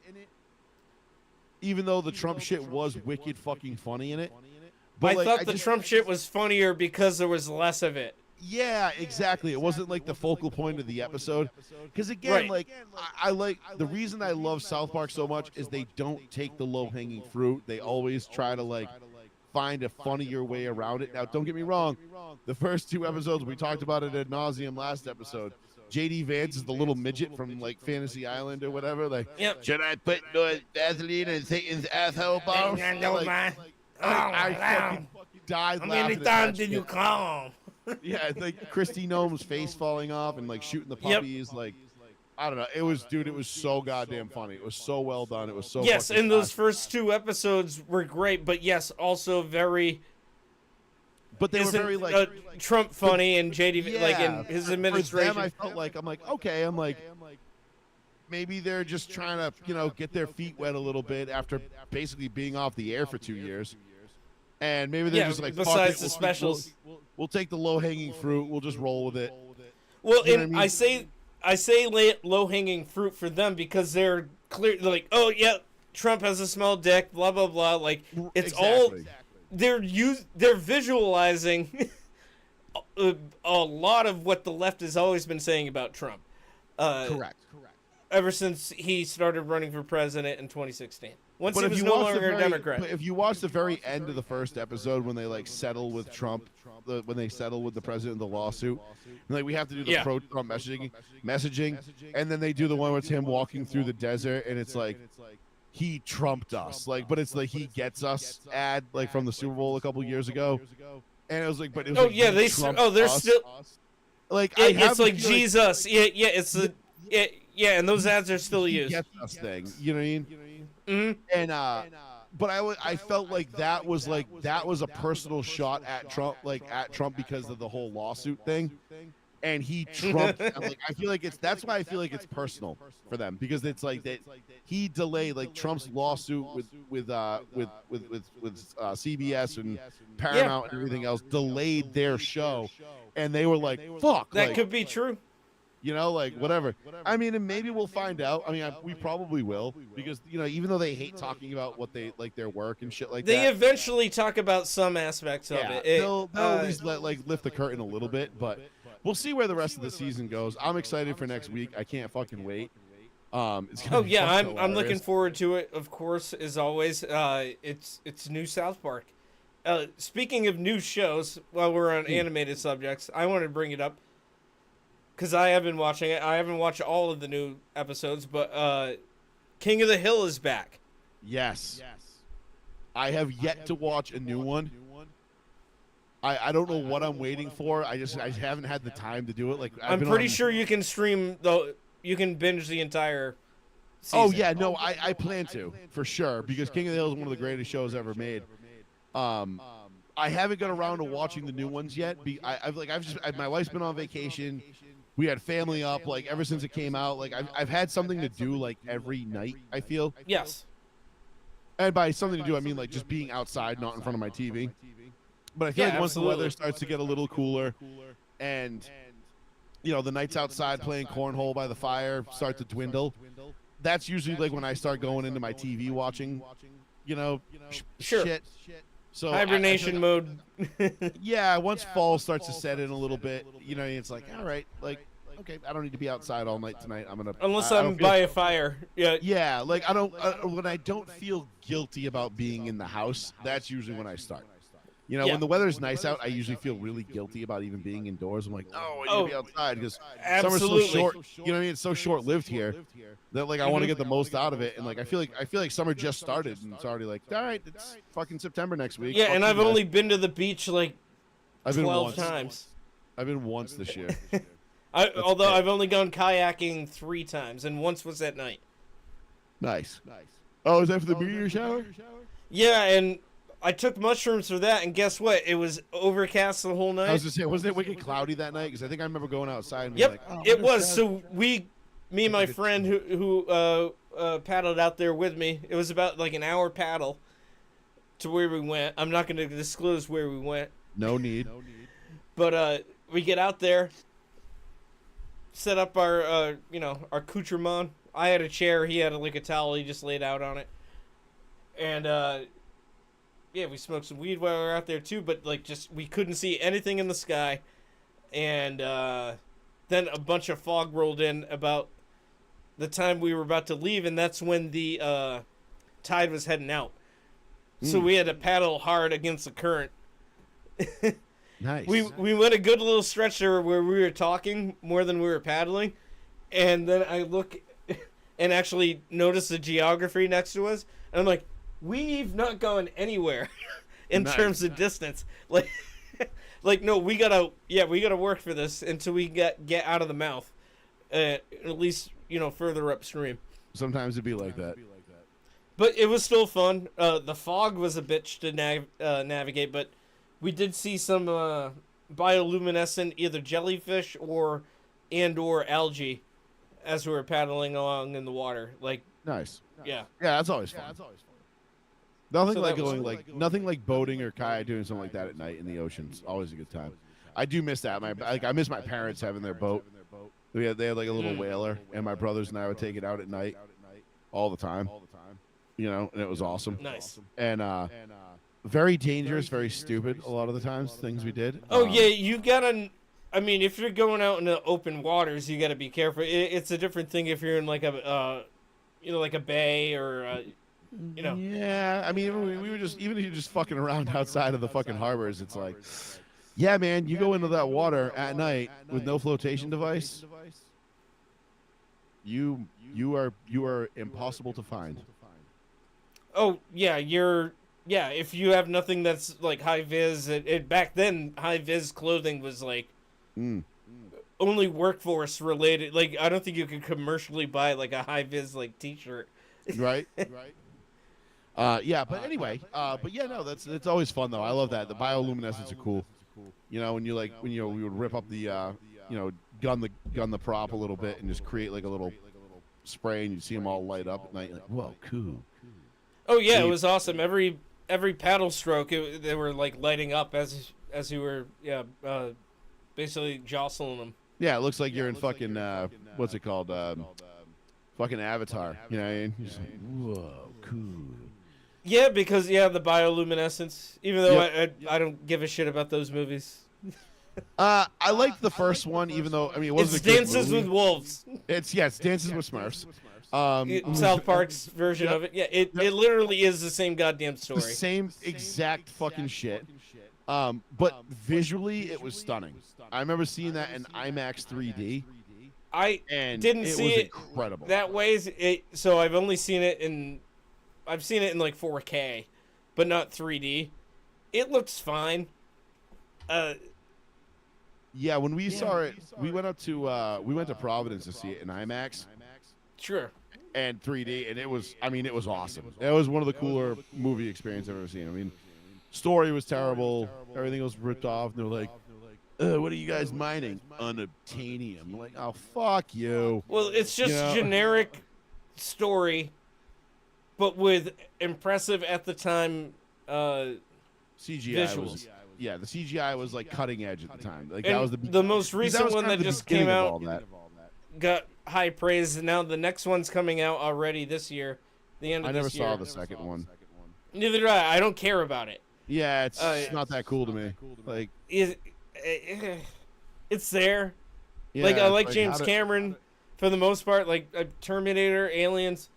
Speaker 2: even though the Trump shit was wicked fucking funny in it. But
Speaker 1: I thought the Trump shit was funnier because there was less of it.
Speaker 2: Yeah, exactly. It wasn't like the focal point of the episode. Because again,
Speaker 1: Right.
Speaker 2: I like the reason I love South Park so much is they don't take the low hanging fruit. They always try to find a funnier way around it. Now, don't get me wrong. The first two episodes we talked about it ad nauseum last episode. JD Vance is the little midget from Fantasy Island or whatever.
Speaker 1: Yep.
Speaker 2: Should I put Vaseline in Satan's asshole balls? I fucking died
Speaker 1: How
Speaker 2: laughing
Speaker 1: many
Speaker 2: at
Speaker 1: times
Speaker 2: that
Speaker 1: did you
Speaker 2: shit.
Speaker 1: call him?
Speaker 2: Yeah, it's like Christy Gnome's face falling off and shooting the puppies. I don't know. It was, dude. It was so goddamn funny. It was so well done. It was so
Speaker 1: Yes,
Speaker 2: fucking
Speaker 1: and those
Speaker 2: classic.
Speaker 1: first two episodes were great, but yes, also very
Speaker 2: But they were
Speaker 1: isn't
Speaker 2: very like
Speaker 1: Trump funny and JD like
Speaker 2: yeah.
Speaker 1: in his
Speaker 2: For
Speaker 1: administration.
Speaker 2: them, I felt like I'm like okay. I'm like maybe they're just trying to get their feet wet a little bit after basically being off the air for 2 years, and maybe they're
Speaker 1: Yeah,
Speaker 2: just like fuck
Speaker 1: besides
Speaker 2: it,
Speaker 1: the specials.
Speaker 2: We'll take the low hanging fruit. We'll just roll with it.
Speaker 1: Well,
Speaker 2: You know
Speaker 1: and
Speaker 2: what I mean?
Speaker 1: I say low hanging fruit for them because they're clear. They're like, oh yeah, Trump has a small dick. Blah blah blah. Like it's all
Speaker 2: Exactly.
Speaker 1: they're visualizing a lot of what the left has always been saying about Trump.
Speaker 2: Correct.
Speaker 1: Ever since he started running for president in 2016. Once
Speaker 2: But
Speaker 1: he
Speaker 2: if
Speaker 1: was
Speaker 2: you
Speaker 1: no
Speaker 2: watch the
Speaker 1: longer a
Speaker 2: very,
Speaker 1: Democrat.
Speaker 2: but if you watch the very end of the first episode when they like settle with Trump, when they settle with the president of the lawsuit, and like we have to do the
Speaker 1: Yeah.
Speaker 2: pro-Trump messaging, and then they do the one where it's him walking through the desert, and it's like he trumped us, like, but it's like he gets us ad like from the Super Bowl a couple years ago, and it was like, but it was
Speaker 1: Oh
Speaker 2: like,
Speaker 1: yeah,
Speaker 2: he
Speaker 1: they're
Speaker 2: trumped
Speaker 1: still
Speaker 2: like
Speaker 1: it's like Jesus. Yeah, it's the yeah, and those ads are still
Speaker 2: he
Speaker 1: used.
Speaker 2: gets us thing, you know what I mean?
Speaker 1: Mhm.
Speaker 2: And but I felt like that was a personal shot at Trump because of the whole lawsuit thing, and he trumped. Like I feel like that's why I feel like it's personal for them because it's like that he delayed like Trump's lawsuit with CBS and Paramount and everything else delayed their show, and they were like fuck
Speaker 1: That
Speaker 2: like,
Speaker 1: could be true.
Speaker 2: like whatever. I mean, and maybe we'll find out. I mean, we probably will because even though they hate talking about what they like their work and shit like
Speaker 1: They
Speaker 2: that.
Speaker 1: eventually talk about some aspects of it.
Speaker 2: They'll at least lift the curtain a little bit, but we'll see where the rest of the season goes. I'm excited for next week. I can't fucking wait. It's gonna
Speaker 1: Oh
Speaker 2: be
Speaker 1: yeah,
Speaker 2: fucking
Speaker 1: I'm looking
Speaker 2: hilarious.
Speaker 1: forward to it. Of course, as always. It's new South Park. Speaking of new shows, while we're on animated subjects, I wanted to bring it up because I have been watching it. I haven't watched all of the new episodes, but King of the Hill is back.
Speaker 2: Yes. I have yet to watch a new one. I don't know what I'm waiting for. I haven't had the time to do it. Like
Speaker 1: I'm pretty sure you can stream though. You can binge the entire season.
Speaker 2: Oh yeah, no, I plan to for sure because King of the Hill is one of the greatest shows ever made. I haven't got around to watching the new ones yet. My wife's been on vacation. We had family up like ever since it came out. Like I've had something to do like every night. I feel.
Speaker 1: Yes.
Speaker 2: And by something to do, I mean like just being outside, not in front of my TV. But I feel like once the weather starts to get a little cooler, and the nights outside playing cornhole by the fire start to dwindle, that's usually like when I start going into my TV watching,
Speaker 1: Sure.
Speaker 2: shit. So
Speaker 1: Hibernation mode.
Speaker 2: yeah, once fall starts to set in a little bit, it's like, all right, like, okay, I don't need to be outside all night tonight. I'm gonna
Speaker 1: Unless
Speaker 2: I
Speaker 1: I'm
Speaker 2: don't feel-
Speaker 1: by a fire. Yeah.
Speaker 2: Yeah, like I don't when I don't feel guilty about being in the house. That's usually when I start.
Speaker 1: Yeah.
Speaker 2: When the weather's nice out, I usually feel really guilty about even being indoors. I'm like, no, I need to be outside because summer's so
Speaker 1: absolutely.
Speaker 2: short. You know what I mean? It's so short-lived here that like I want to get the most out of it. And like I feel like summer just started and it's already like, all right, it's fucking September next week.
Speaker 1: Yeah,
Speaker 2: Fuck
Speaker 1: and
Speaker 2: you
Speaker 1: I've
Speaker 2: guys.
Speaker 1: only been to the beach like
Speaker 2: I've been
Speaker 1: 12
Speaker 2: once.
Speaker 1: times.
Speaker 2: I've been once this year.
Speaker 1: Although
Speaker 2: it.
Speaker 1: I've only gone kayaking 3 times, and once was at night.
Speaker 2: Nice. Oh, is that for the meteor shower?
Speaker 1: Yeah, and I took mushrooms for that, and guess what? It was overcast the whole night.
Speaker 2: I was just saying, wasn't it wicked cloudy that night? Because I think I remember going outside and being
Speaker 1: Yep,
Speaker 2: like, oh,
Speaker 1: it was.
Speaker 2: sad.
Speaker 1: So me and my friend who paddled out there with me, it was about like an hour paddle to where we went. I'm not going to disclose where we went.
Speaker 2: No need.
Speaker 1: But we get out there, set up our our accoutrement. I had a chair, he had like a towel, he just laid out on it. And yeah, we smoked some weed while we were out there too, but like we couldn't see anything in the sky. And then a bunch of fog rolled in about the time we were about to leave, and that's when the tide was heading out. So we had to paddle hard against the current.
Speaker 2: Nice.
Speaker 1: We went a good little stretch there where we were talking more than we were paddling, and then I look and actually notice the geography next to us, and I'm like, we've not gone anywhere in
Speaker 2: Nice.
Speaker 1: terms of distance. Like no, we gotta work for this until we get out of the mouth. at least further upstream.
Speaker 2: Sometimes it'd be like that.
Speaker 1: But it was still fun. The fog was a bitch to navigate, but we did see some bioluminescent either jellyfish or algae as we were paddling along in the water. Like,
Speaker 2: Nice.
Speaker 1: yeah.
Speaker 2: Yeah, that's always fun. Nothing
Speaker 1: So
Speaker 2: like
Speaker 1: that was
Speaker 2: going
Speaker 1: cool.
Speaker 2: nothing like boating or kayak doing something like that at night in the ocean. It's always a good time. I do miss that. I miss my parents having their boat. They had like a little whaler, and my brothers and I would take it out at night all the time. And it was awesome.
Speaker 1: Nice.
Speaker 2: And very dangerous, very stupid a lot of the times, things we did.
Speaker 1: Oh, yeah, you gotta... I mean, if you're going out in the open waters, you gotta be careful. It's a different thing if you're in like a, like a bay or,
Speaker 2: Yeah, I mean, we were just, even if you're just fucking around outside of the fucking harbors, it's like, yeah, man, you go into that water at night with no flotation device, you are impossible to find.
Speaker 1: Oh, yeah, if you have nothing that's like high vis, back then high vis clothing was like only workforce related. Like, I don't think you could commercially buy like a high vis like t-shirt.
Speaker 2: Right. Yeah, but anyway, but yeah, no, it's always fun though. I love that. The bioluminescence are cool. When we would rip up the gun the prop a little bit and just create like a little spray, and you'd see them all light up at night. Like, whoa, cool.
Speaker 1: Oh yeah, it was awesome. Every paddle stroke, they were like lighting up as you were basically jostling them.
Speaker 2: Yeah, it looks like you're in fucking what's it called? Fucking Avatar. You know what I mean? You're just like, whoa, cool.
Speaker 1: Yeah, because the bioluminescence. Even though
Speaker 2: Yep.
Speaker 1: I don't give a shit about those movies.
Speaker 2: I liked the first one, even though it wasn't
Speaker 1: It's
Speaker 2: a good
Speaker 1: Dances
Speaker 2: movie.
Speaker 1: with Wolves.
Speaker 2: It's Dances with Smurfs.
Speaker 1: South Park's version of it. Yeah, it literally is the same goddamn story.
Speaker 2: The same exact fucking shit. But visually, it was stunning. I remember seeing that in IMAX 3D.
Speaker 1: I
Speaker 2: And
Speaker 1: didn't
Speaker 2: it
Speaker 1: see
Speaker 2: was
Speaker 1: it
Speaker 2: incredible.
Speaker 1: that way. So I've only seen it in like 4K, but not 3D. It looks fine.
Speaker 2: Yeah, when we saw it, we went to Providence to see it in IMAX
Speaker 1: Sure.
Speaker 2: and 3D, and it was awesome. It was one of the cooler movie experiences I've ever seen. I mean, story was terrible, everything was ripped off, and they're like, what are you guys mining? Unobtainium. I'm like, oh, fuck you.
Speaker 1: Well, it's just generic story, but with impressive at the time
Speaker 2: CGI
Speaker 1: visuals.
Speaker 2: was, the CGI was like cutting edge at the time. Like
Speaker 1: And
Speaker 2: that was
Speaker 1: the most recent one that just came out got high praise, and now the next one's coming out already this year. The end of
Speaker 2: I never
Speaker 1: this year.
Speaker 2: saw the second one.
Speaker 1: Neither did I. I don't care about it.
Speaker 2: Yeah, it's not that cool to me. Like,
Speaker 1: it's there.
Speaker 2: yeah,
Speaker 1: Like, I
Speaker 2: it's
Speaker 1: like James
Speaker 2: how
Speaker 1: Cameron for the most part. Like Terminator, Aliens.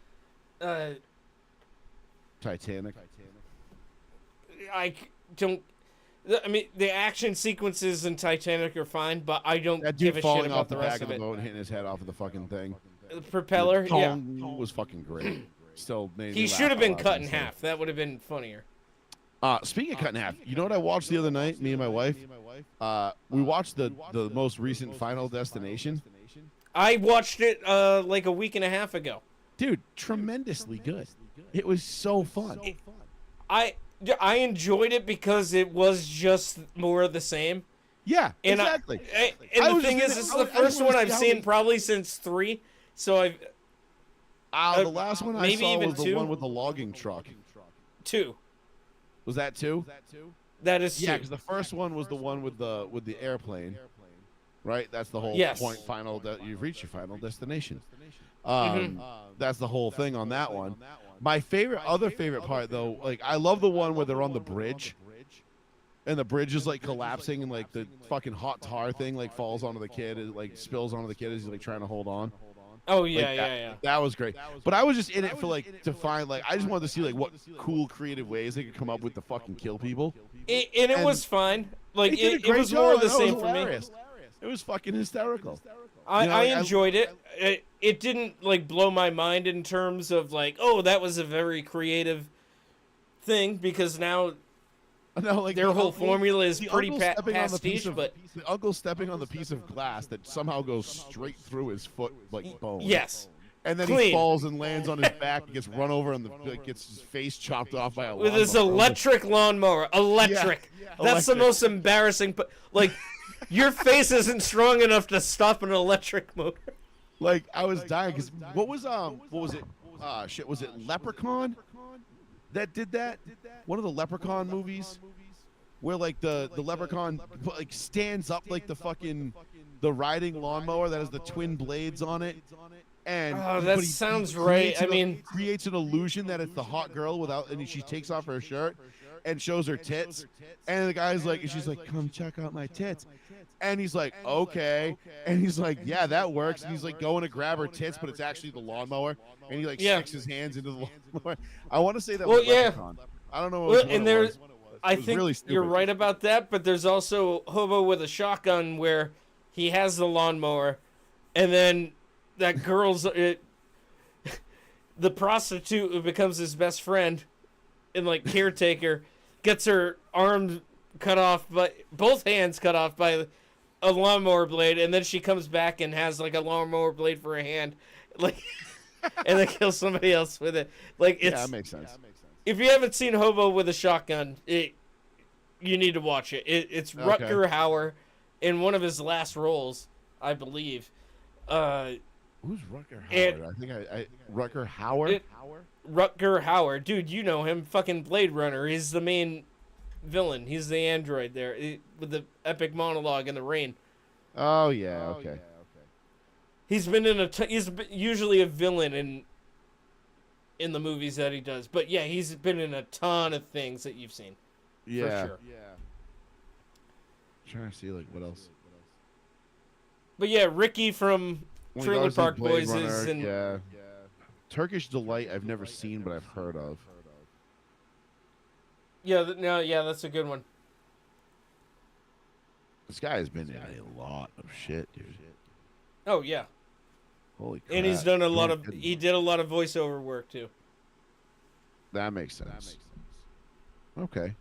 Speaker 2: Titanic.
Speaker 1: I don't. I mean, the action sequences in Titanic are fine, but I don't
Speaker 2: That
Speaker 1: give
Speaker 2: dude
Speaker 1: a shit
Speaker 2: falling
Speaker 1: about
Speaker 2: off the
Speaker 1: the
Speaker 2: back
Speaker 1: rest
Speaker 2: of
Speaker 1: of
Speaker 2: the
Speaker 1: it.
Speaker 2: boat and hitting his head off of the fucking thing.
Speaker 1: The propeller, yeah.
Speaker 2: Was fucking great. Still made me
Speaker 1: He
Speaker 2: laugh
Speaker 1: should have
Speaker 2: out
Speaker 1: been
Speaker 2: loud
Speaker 1: cut in
Speaker 2: myself.
Speaker 1: half. That would have been funnier.
Speaker 2: Speaking of cut in half, you know what I watched the other night? Me and my wife. We watched the most recent Final Destination.
Speaker 1: I watched it like a week and a half ago.
Speaker 2: Dude, tremendously good. It was so fun.
Speaker 1: I enjoyed it because it was just more of the same.
Speaker 2: Yeah,
Speaker 1: And
Speaker 2: exactly.
Speaker 1: And
Speaker 2: I
Speaker 1: the
Speaker 2: was
Speaker 1: thing
Speaker 2: just
Speaker 1: is,
Speaker 2: gonna-
Speaker 1: this is
Speaker 2: I
Speaker 1: the
Speaker 2: was- I just
Speaker 1: first
Speaker 2: wanna
Speaker 1: one I've
Speaker 2: see how
Speaker 1: seen
Speaker 2: many-
Speaker 1: probably since 3. So I've
Speaker 2: the last one I
Speaker 1: maybe
Speaker 2: saw
Speaker 1: even
Speaker 2: was the
Speaker 1: 2.
Speaker 2: one with the logging truck.
Speaker 1: 2.
Speaker 2: Was that 2?
Speaker 1: That is 2.
Speaker 2: Yeah, because the first one was the one with the airplane, right? That's the whole
Speaker 1: Yes.
Speaker 2: point. You've reached your final destination.
Speaker 1: Mm-hmm.
Speaker 2: That's the whole thing on that one. My other favorite part though, like I love the one where they're on the bridge, and the bridge is like collapsing, and like the fucking hot tar thing like falls onto the kid, it like spills onto the kid as he's like trying to hold on.
Speaker 1: Oh
Speaker 2: Like,
Speaker 1: yeah,
Speaker 2: that,
Speaker 1: yeah.
Speaker 2: That was great. But I was just in it for like to find like I just wanted to see like what cool creative ways they could come up with to fucking kill people.
Speaker 1: And it was fine. Like
Speaker 2: They did a
Speaker 1: it
Speaker 2: great
Speaker 1: was more of
Speaker 2: job.
Speaker 1: the
Speaker 2: That was
Speaker 1: same for me.
Speaker 2: hilarious. It was fucking hysterical.
Speaker 1: I enjoyed it. It didn't like blow my mind in terms of like, oh, that was a very creative thing, because now
Speaker 2: No, like
Speaker 1: their
Speaker 2: the
Speaker 1: whole
Speaker 2: uncle-
Speaker 1: formula is
Speaker 2: the
Speaker 1: pretty
Speaker 2: uncle stepping on the piece
Speaker 1: pastiche,
Speaker 2: of-
Speaker 1: but
Speaker 2: the uncle stepping on the piece of glass that somehow goes straight through his foot like bone.
Speaker 1: yes,
Speaker 2: And then he
Speaker 1: clean.
Speaker 2: falls and lands on his back and gets run over and gets his face chopped off by a
Speaker 1: With his
Speaker 2: lawnmower.
Speaker 1: electric lawnmower. Electric.
Speaker 2: Yeah,
Speaker 1: That's the
Speaker 2: electric.
Speaker 1: most embarrassing. But like, your face isn't strong enough to stop an electric motor.
Speaker 2: Like I was dying because what was it? Shit, was it Leprechaun that did that? One of the Leprechaun movies where like the leprechaun like stands up like the riding lawnmower that has the twin blades on it. And
Speaker 1: Oh,
Speaker 2: but
Speaker 1: that
Speaker 2: he
Speaker 1: sounds right.
Speaker 2: creates
Speaker 1: I
Speaker 2: an-
Speaker 1: mean,
Speaker 2: creates an illusion that it's the hot girl without, and she takes off her shirt and shows her tits, and the guy's like, and she's like, "Come check out my tits," and he's like, "Okay," and he's like, "Yeah, that works," and he's like going to grab her tits, but it's actually the lawnmower, and he like
Speaker 1: Yeah.
Speaker 2: sticks his hands into the lawnmower. I want to say that
Speaker 1: Well,
Speaker 2: was
Speaker 1: yeah.
Speaker 2: Leprechaun. I don't know.
Speaker 1: Well,
Speaker 2: What
Speaker 1: and
Speaker 2: it
Speaker 1: there-
Speaker 2: was.
Speaker 1: I
Speaker 2: It was
Speaker 1: think
Speaker 2: really
Speaker 1: you're
Speaker 2: stupid.
Speaker 1: right about that. But there's also Hobo with a Shotgun where he has the lawnmower, and then that girl's the prostitute who becomes his best friend and like caretaker gets her arm cut off, but both hands cut off by a lawnmower blade, and then she comes back and has like a lawnmower blade for a hand, like, and then kills somebody else with it. Like it's
Speaker 2: Yeah, that makes sense.
Speaker 1: if you haven't seen Hobo with a Shotgun, you need to watch it. It's
Speaker 2: Okay.
Speaker 1: Rutger Hauer in one of his last roles, I believe.
Speaker 2: Who's Rutger
Speaker 1: And-
Speaker 2: Hauer? I think I Rutger Hauer.
Speaker 1: It- Rutger Hauer, dude, you know him, fucking Blade Runner. He's the main villain. He's the android there with the epic monologue in the rain.
Speaker 2: Oh yeah, okay.
Speaker 1: He's been in he's usually a villain in the movies that he does. But yeah, he's been in a ton of things that you've seen.
Speaker 2: Yeah.
Speaker 1: sure.
Speaker 2: Trying to see like what else.
Speaker 1: But yeah, Ricky from
Speaker 2: Well,
Speaker 1: Trailer
Speaker 2: obviously
Speaker 1: Park
Speaker 2: Blade
Speaker 1: Boys
Speaker 2: Runner,
Speaker 1: is in.
Speaker 2: yeah. Turkish Delight I've never seen but I've heard of.
Speaker 1: Yeah, yeah, that's a good one.
Speaker 2: This guy has been in a lot of shit, dude.
Speaker 1: Oh yeah,
Speaker 2: Holy crap.
Speaker 1: and he's done a lot
Speaker 2: Yeah,
Speaker 1: of.
Speaker 2: good.
Speaker 1: He did a lot of voiceover work too.
Speaker 2: That makes sense. Okay.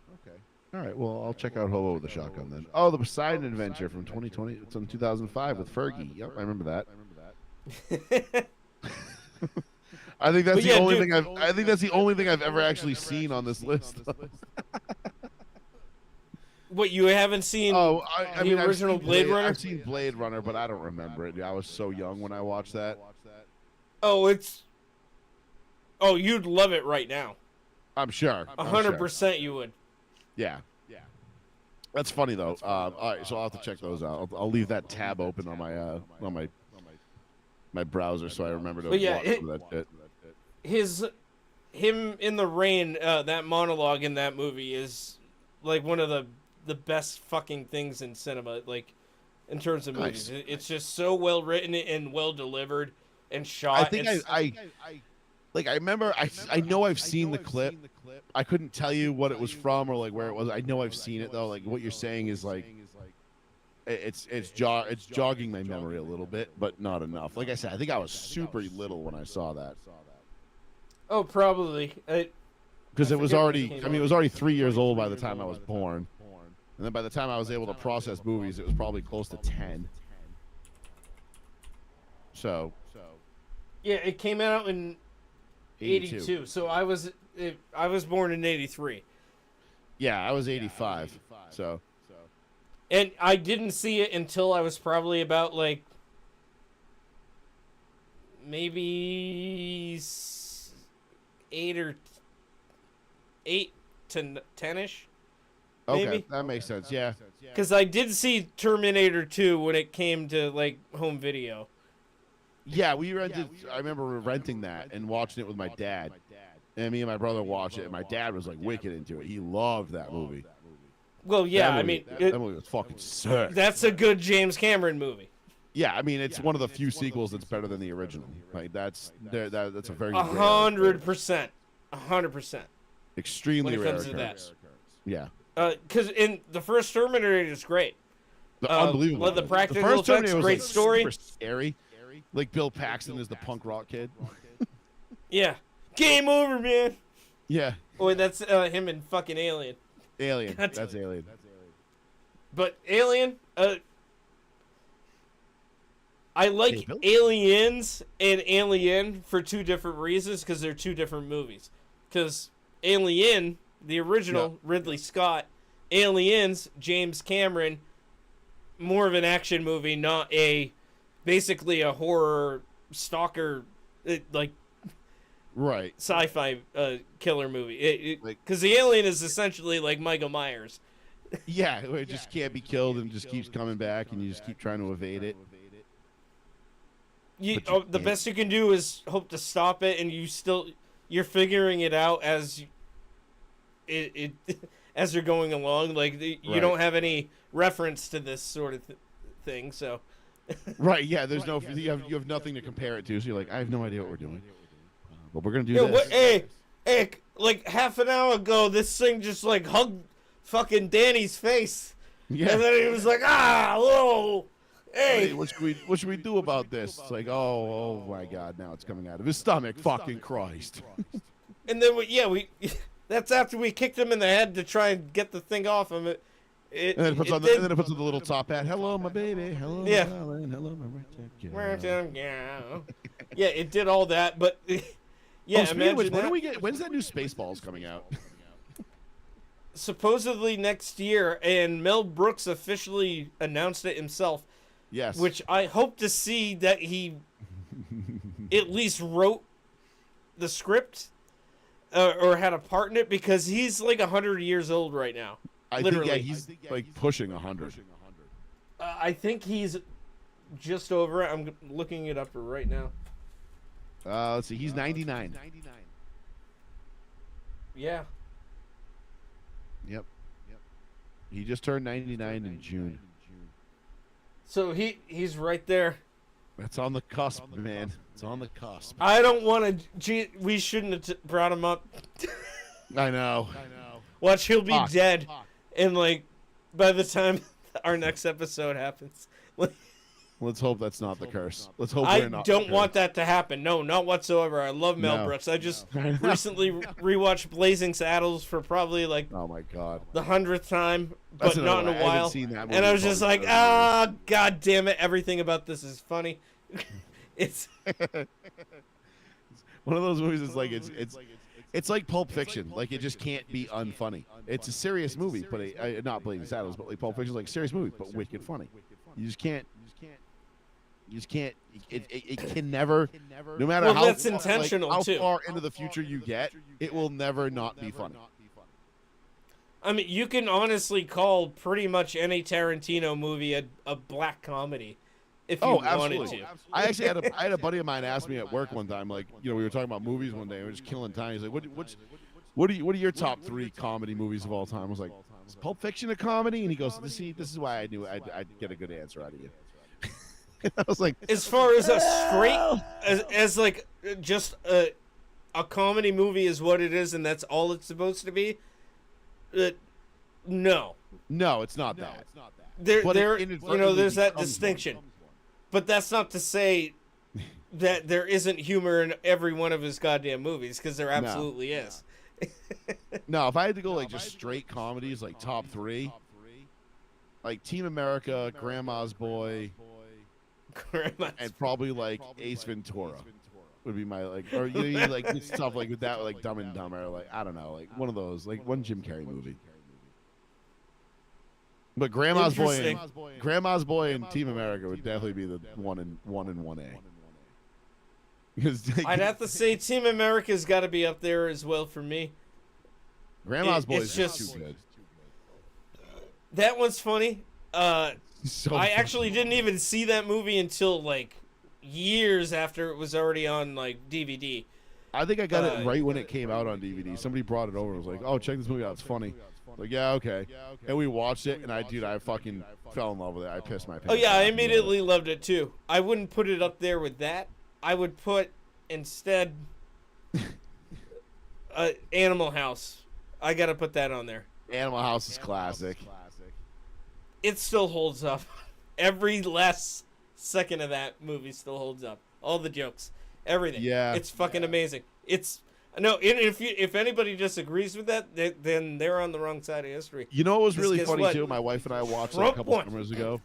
Speaker 2: All right. Well, I'll check out Hobo with a Shotgun then. Oh, the Poseidon Adventure from 2020. It's in 2005 with Fergie. Yep, I remember that. I think that's
Speaker 1: But
Speaker 2: the
Speaker 1: yeah,
Speaker 2: only
Speaker 1: dude-
Speaker 2: thing I think that's the only thing I've ever actually seen on this list.
Speaker 1: What, you haven't seen?
Speaker 2: Oh, I
Speaker 1: The
Speaker 2: mean, I've
Speaker 1: original
Speaker 2: seen
Speaker 1: Blade Runner?
Speaker 2: I've seen Blade Runner, but I don't remember it. I was so young when I watched that.
Speaker 1: Oh, it's. Oh, you'd love it right now.
Speaker 2: I'm sure.
Speaker 1: 100% you would.
Speaker 2: Yeah. That's funny though. All right, so I'll have to check those out. I'll leave that tab open on my browser so I remember to
Speaker 1: But yeah,
Speaker 2: watch some of that shit.
Speaker 1: Him in the rain, that monologue in that movie is like one of the best fucking things in cinema, like in terms of movies.
Speaker 2: Nice.
Speaker 1: It's just so well written and well delivered and shot.
Speaker 2: I think
Speaker 1: It's-
Speaker 2: I remember I know I've seen the clip. I couldn't tell you what it was from or like where it was. I know I've seen it though. Like what you're saying is like it's jogging my memory a little bit, but not enough. Like I said, I think I was super little when I saw that.
Speaker 1: Oh, probably.
Speaker 2: Because
Speaker 1: I
Speaker 2: it was
Speaker 1: forget when
Speaker 2: already,
Speaker 1: it came
Speaker 2: I mean, it
Speaker 1: out.
Speaker 2: was already 3 years old by the time I was born. And then by the time I was able to process movies, it was probably close to 10. So,
Speaker 1: Yeah, it came out in 82. So I was born in 83.
Speaker 2: Yeah, I was 85. So,
Speaker 1: And I didn't see it until I was probably about like maybe 8 to 10ish.
Speaker 2: okay,
Speaker 1: Maybe.
Speaker 2: that makes sense. Yeah.
Speaker 1: Because I did see Terminator 2 when it came to like home video.
Speaker 2: Yeah, we rented, I remember renting that and watching it with my dad. And me and my brother watched it, and my dad was like wicked into it. He loved that movie.
Speaker 1: Well, yeah,
Speaker 2: That
Speaker 1: I
Speaker 2: movie-
Speaker 1: mean,
Speaker 2: that movie was fucking sick.
Speaker 1: that's a good James Cameron movie.
Speaker 2: Yeah, I mean, it's one of the few sequels that's better than the original. Like that's a very rare-
Speaker 1: 100%. 100%.
Speaker 2: extremely
Speaker 1: when it
Speaker 2: rare
Speaker 1: comes to that.
Speaker 2: occurrence. Yeah,
Speaker 1: Because in the first Terminator is great.
Speaker 2: unbelievable.
Speaker 1: Well, the practical
Speaker 2: first
Speaker 1: effects,
Speaker 2: Terminator was,
Speaker 1: great
Speaker 2: like,
Speaker 1: story.
Speaker 2: super scary. Like Bill Paxton is the punk rock kid.
Speaker 1: Yeah. Game over, man.
Speaker 2: Yeah,
Speaker 1: Oh, wait, that's him in fucking Alien.
Speaker 2: Alien.
Speaker 1: God
Speaker 2: That's Alien.
Speaker 1: But Alien, I
Speaker 2: Hey,
Speaker 1: like
Speaker 2: Bill?
Speaker 1: Aliens and Alien for two different reasons because they're two different movies. Because Alien, the original Ridley Scott, Aliens, James Cameron, more of an action movie, not basically a horror stalker, like
Speaker 2: Right.
Speaker 1: sci-fi killer movie.
Speaker 2: Like,
Speaker 1: Because the alien is essentially like Michael Myers.
Speaker 2: yeah, it just can't be killed and just keeps coming back, and you just keep trying to evade it. But you
Speaker 1: The
Speaker 2: can't.
Speaker 1: best you can do is hope to stop it, and you're figuring it out as as you're going along. Like you
Speaker 2: Right.
Speaker 1: don't have any reference to this sort of thing, so.
Speaker 2: Right. Yeah. There's no. You have nothing to compare it to. So you're like, I have no idea what we're doing. But we're gonna do
Speaker 1: Yeah,
Speaker 2: this.
Speaker 1: hey, like half an hour ago, this thing just like hugged fucking Danny's face,
Speaker 2: Yeah.
Speaker 1: and then he was like, whoa,
Speaker 2: Hey,
Speaker 1: hey.
Speaker 2: what should we do about this? It's like, oh my God, now it's coming out of his stomach. Fucking Christ.
Speaker 1: And then we that's after we kicked him in the head to try and get the thing off him. And then it puts on
Speaker 2: the little top hat. Hello, my baby. Hello,
Speaker 1: Yeah.
Speaker 2: my darling. Hello, my
Speaker 1: Yeah, it did all that, but yeah,
Speaker 2: speaking of which,
Speaker 1: imagine that.
Speaker 2: when's that new Spaceballs coming out?
Speaker 1: Supposedly next year, and Mel Brooks officially announced it himself,
Speaker 2: Yes.
Speaker 1: which I hope to see that he at least wrote the script or had a part in it, because he's like 100 years old right now.
Speaker 2: I
Speaker 1: literally.
Speaker 2: think he's like pushing 100.
Speaker 1: I think he's just over it. I'm looking it up right now.
Speaker 2: Let's see. He's 99.
Speaker 1: Yeah.
Speaker 2: Yep. He just turned 99 in June.
Speaker 1: So he's right there.
Speaker 2: That's on the cusp, man. It's on the cusp.
Speaker 1: I don't want to. We shouldn't have brought him up.
Speaker 2: I know.
Speaker 1: Watch, he'll be
Speaker 2: Fuck.
Speaker 1: dead, and like by the time our next episode happens.
Speaker 2: Let's hope that's not the curse. Let's hope
Speaker 1: I
Speaker 2: we're not.
Speaker 1: don't want that to happen. No, not whatsoever. I love Mel
Speaker 2: No.
Speaker 1: Brooks. I just recently rewatched Blazing Saddles for probably like
Speaker 2: Oh my God.
Speaker 1: the 100th time,
Speaker 2: That's
Speaker 1: but not in
Speaker 2: another
Speaker 1: a
Speaker 2: one. I haven't
Speaker 1: while.
Speaker 2: seen that
Speaker 1: And I
Speaker 2: movie
Speaker 1: was just
Speaker 2: probably
Speaker 1: like,
Speaker 2: for
Speaker 1: God damn it! Everything about this is funny. It's
Speaker 2: One of those movies is like it's like Pulp Fiction. Like it just can't be unfunny. It's a serious movie, but not Blazing Saddles, but like Pulp Fiction is like a serious movie, but wicked funny. You just can't. It can never. No matter
Speaker 1: Well,
Speaker 2: how
Speaker 1: that's intentional,
Speaker 2: how
Speaker 1: too.
Speaker 2: far into the future you get, it will never not be funny.
Speaker 1: I mean, you can honestly call pretty much any Tarantino movie a black comedy, if you wanted to.
Speaker 2: I actually had a buddy of mine ask me at work one time, like, we were talking about movies one day, and we were just killing time. He's like, what are your top 3 comedy movies of all time? I was like, is Pulp Fiction a comedy? And he goes, this is why I knew I'd get a good answer out of you. I was like,
Speaker 1: As far as a straight, as like just a comedy movie is what it is, and that's all it's supposed to be. No,
Speaker 2: it's not that.
Speaker 1: there's
Speaker 2: inadvertently
Speaker 1: that
Speaker 2: becomes
Speaker 1: distinction, but that's not to say that there isn't humor in every one of his goddamn movies, because there absolutely is.
Speaker 2: No, if I had to go like just straight comedies, like top 3, like Team America, Grandma's Boy, and probably like Ace Ventura would be my or like stuff like with that, like Dumb and Dumber, like I don't know, like one of those, like one Jim Carrey movie. But Grandma's Boy and Team America would definitely be the 1 and 1A. Because
Speaker 1: I'd have to say Team America's got to be up there as well for me.
Speaker 2: Grandma's Boy
Speaker 1: it's
Speaker 2: is just too
Speaker 1: just-
Speaker 2: good.
Speaker 1: That one's funny.
Speaker 2: So
Speaker 1: I
Speaker 2: funny.
Speaker 1: actually didn't even see that movie until like years after it was already on like DVD.
Speaker 2: I think I got it right when it came out on DVD. Somebody brought it over and was like, "Oh, check this movie out. It's funny." Like, yeah, okay. And we watched it, and I fucking fell in love with it. I pissed my pants.
Speaker 1: Oh yeah, I
Speaker 2: laughing at it.
Speaker 1: immediately loved it too. I wouldn't put it up there with that. I would put instead Animal House. I gotta put that on there.
Speaker 2: Animal House is classic.
Speaker 1: It still holds up. Every last second of that movie still holds up. All the jokes, everything.
Speaker 2: Yeah.
Speaker 1: It's fucking amazing. No, and if anybody disagrees with that, then they're on the wrong side of history.
Speaker 2: You know what was
Speaker 1: Because
Speaker 2: really
Speaker 1: guess
Speaker 2: funny
Speaker 1: what?
Speaker 2: too? My wife and I watched like, a
Speaker 1: Trump
Speaker 2: couple
Speaker 1: won.
Speaker 2: summers ago.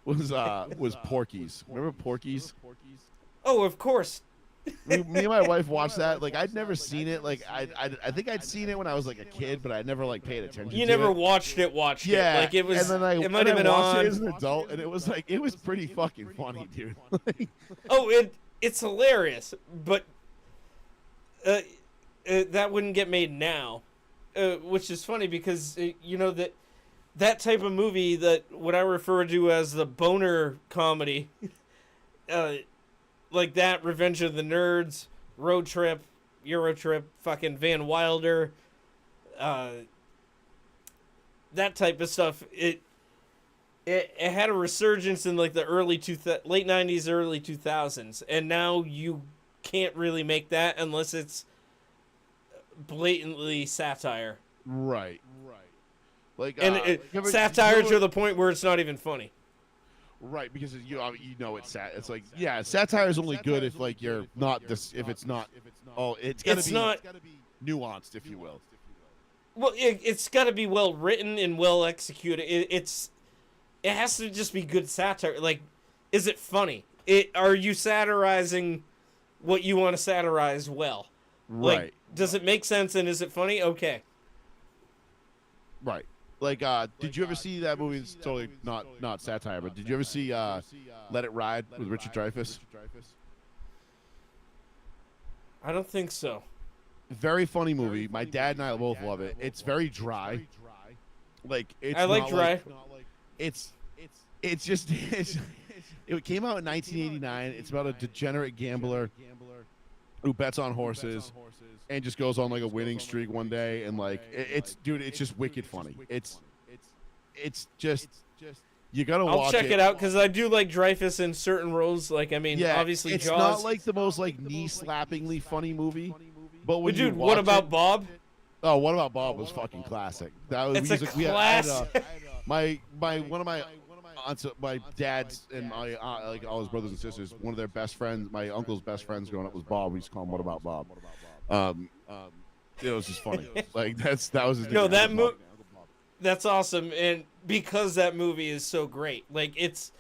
Speaker 2: Was Porky's? Remember Porky's?
Speaker 1: Oh, of course.
Speaker 2: Me and my wife watched that. Like I'd never seen it. Like I think I'd seen it when I was like a kid, but I never like paid attention.
Speaker 1: You
Speaker 2: to
Speaker 1: never
Speaker 2: it.
Speaker 1: watched it.
Speaker 2: Yeah,
Speaker 1: Like it was.
Speaker 2: and then
Speaker 1: It might have been
Speaker 2: watched
Speaker 1: on.
Speaker 2: it as an adult, and it was like it was pretty fucking funny, dude.
Speaker 1: Oh, it's hilarious, but that wouldn't get made now, which is funny because you know that type of movie, that what I refer to as the boner comedy, like that, Revenge of the Nerds, Road Trip, Euro Trip, fucking Van Wilder, that type of stuff. It had a resurgence in like the late 90s, early 2000s, and now you can't really make that unless it's blatantly satire.
Speaker 2: Right. Like
Speaker 1: satire to the point where it's not even funny.
Speaker 2: Right, because you know it's it's like satire is only good if like you're not this if it's not it's gotta be nuanced, if you will.
Speaker 1: Well, it's got to be well written and well executed. It has to just be good satire. Like, is it funny? Are you satirizing what you want to satirize well?
Speaker 2: Right.
Speaker 1: Like, does it make sense and is it funny? Okay.
Speaker 2: Right. Like, did you ever see that movie? It's totally not satire, but did you ever see Let It Ride with Richard Dreyfuss?
Speaker 1: I don't think so.
Speaker 2: Very funny movie. My dad and I both love it. It's very dry. Like
Speaker 1: I like dry.
Speaker 2: It's just it came out in 1989. It's about a degenerate gambler who bets on horses and just goes on like a winning streak one day, and like it's just wicked funny. It's just you gotta watch it.
Speaker 1: I'll check it out because I do like Dreyfuss in certain roles. Like, I mean, obviously
Speaker 2: it's
Speaker 1: Jaws.
Speaker 2: not like the most like knee-slappingly funny movie, but when you watch
Speaker 1: What About Bob?
Speaker 2: Oh, What About Bob was fucking classic. That was
Speaker 1: It's a classic.
Speaker 2: My one of my aunts, my dad's and my like all his brothers and sisters, one of their best friends, my uncle's best friends growing up was Bob. We used to call him What About Bob. It was just funny. Like that was his
Speaker 1: No,
Speaker 2: nickname,
Speaker 1: that
Speaker 2: Uncle Bob.
Speaker 1: that's awesome, and because that movie is so great, like it's.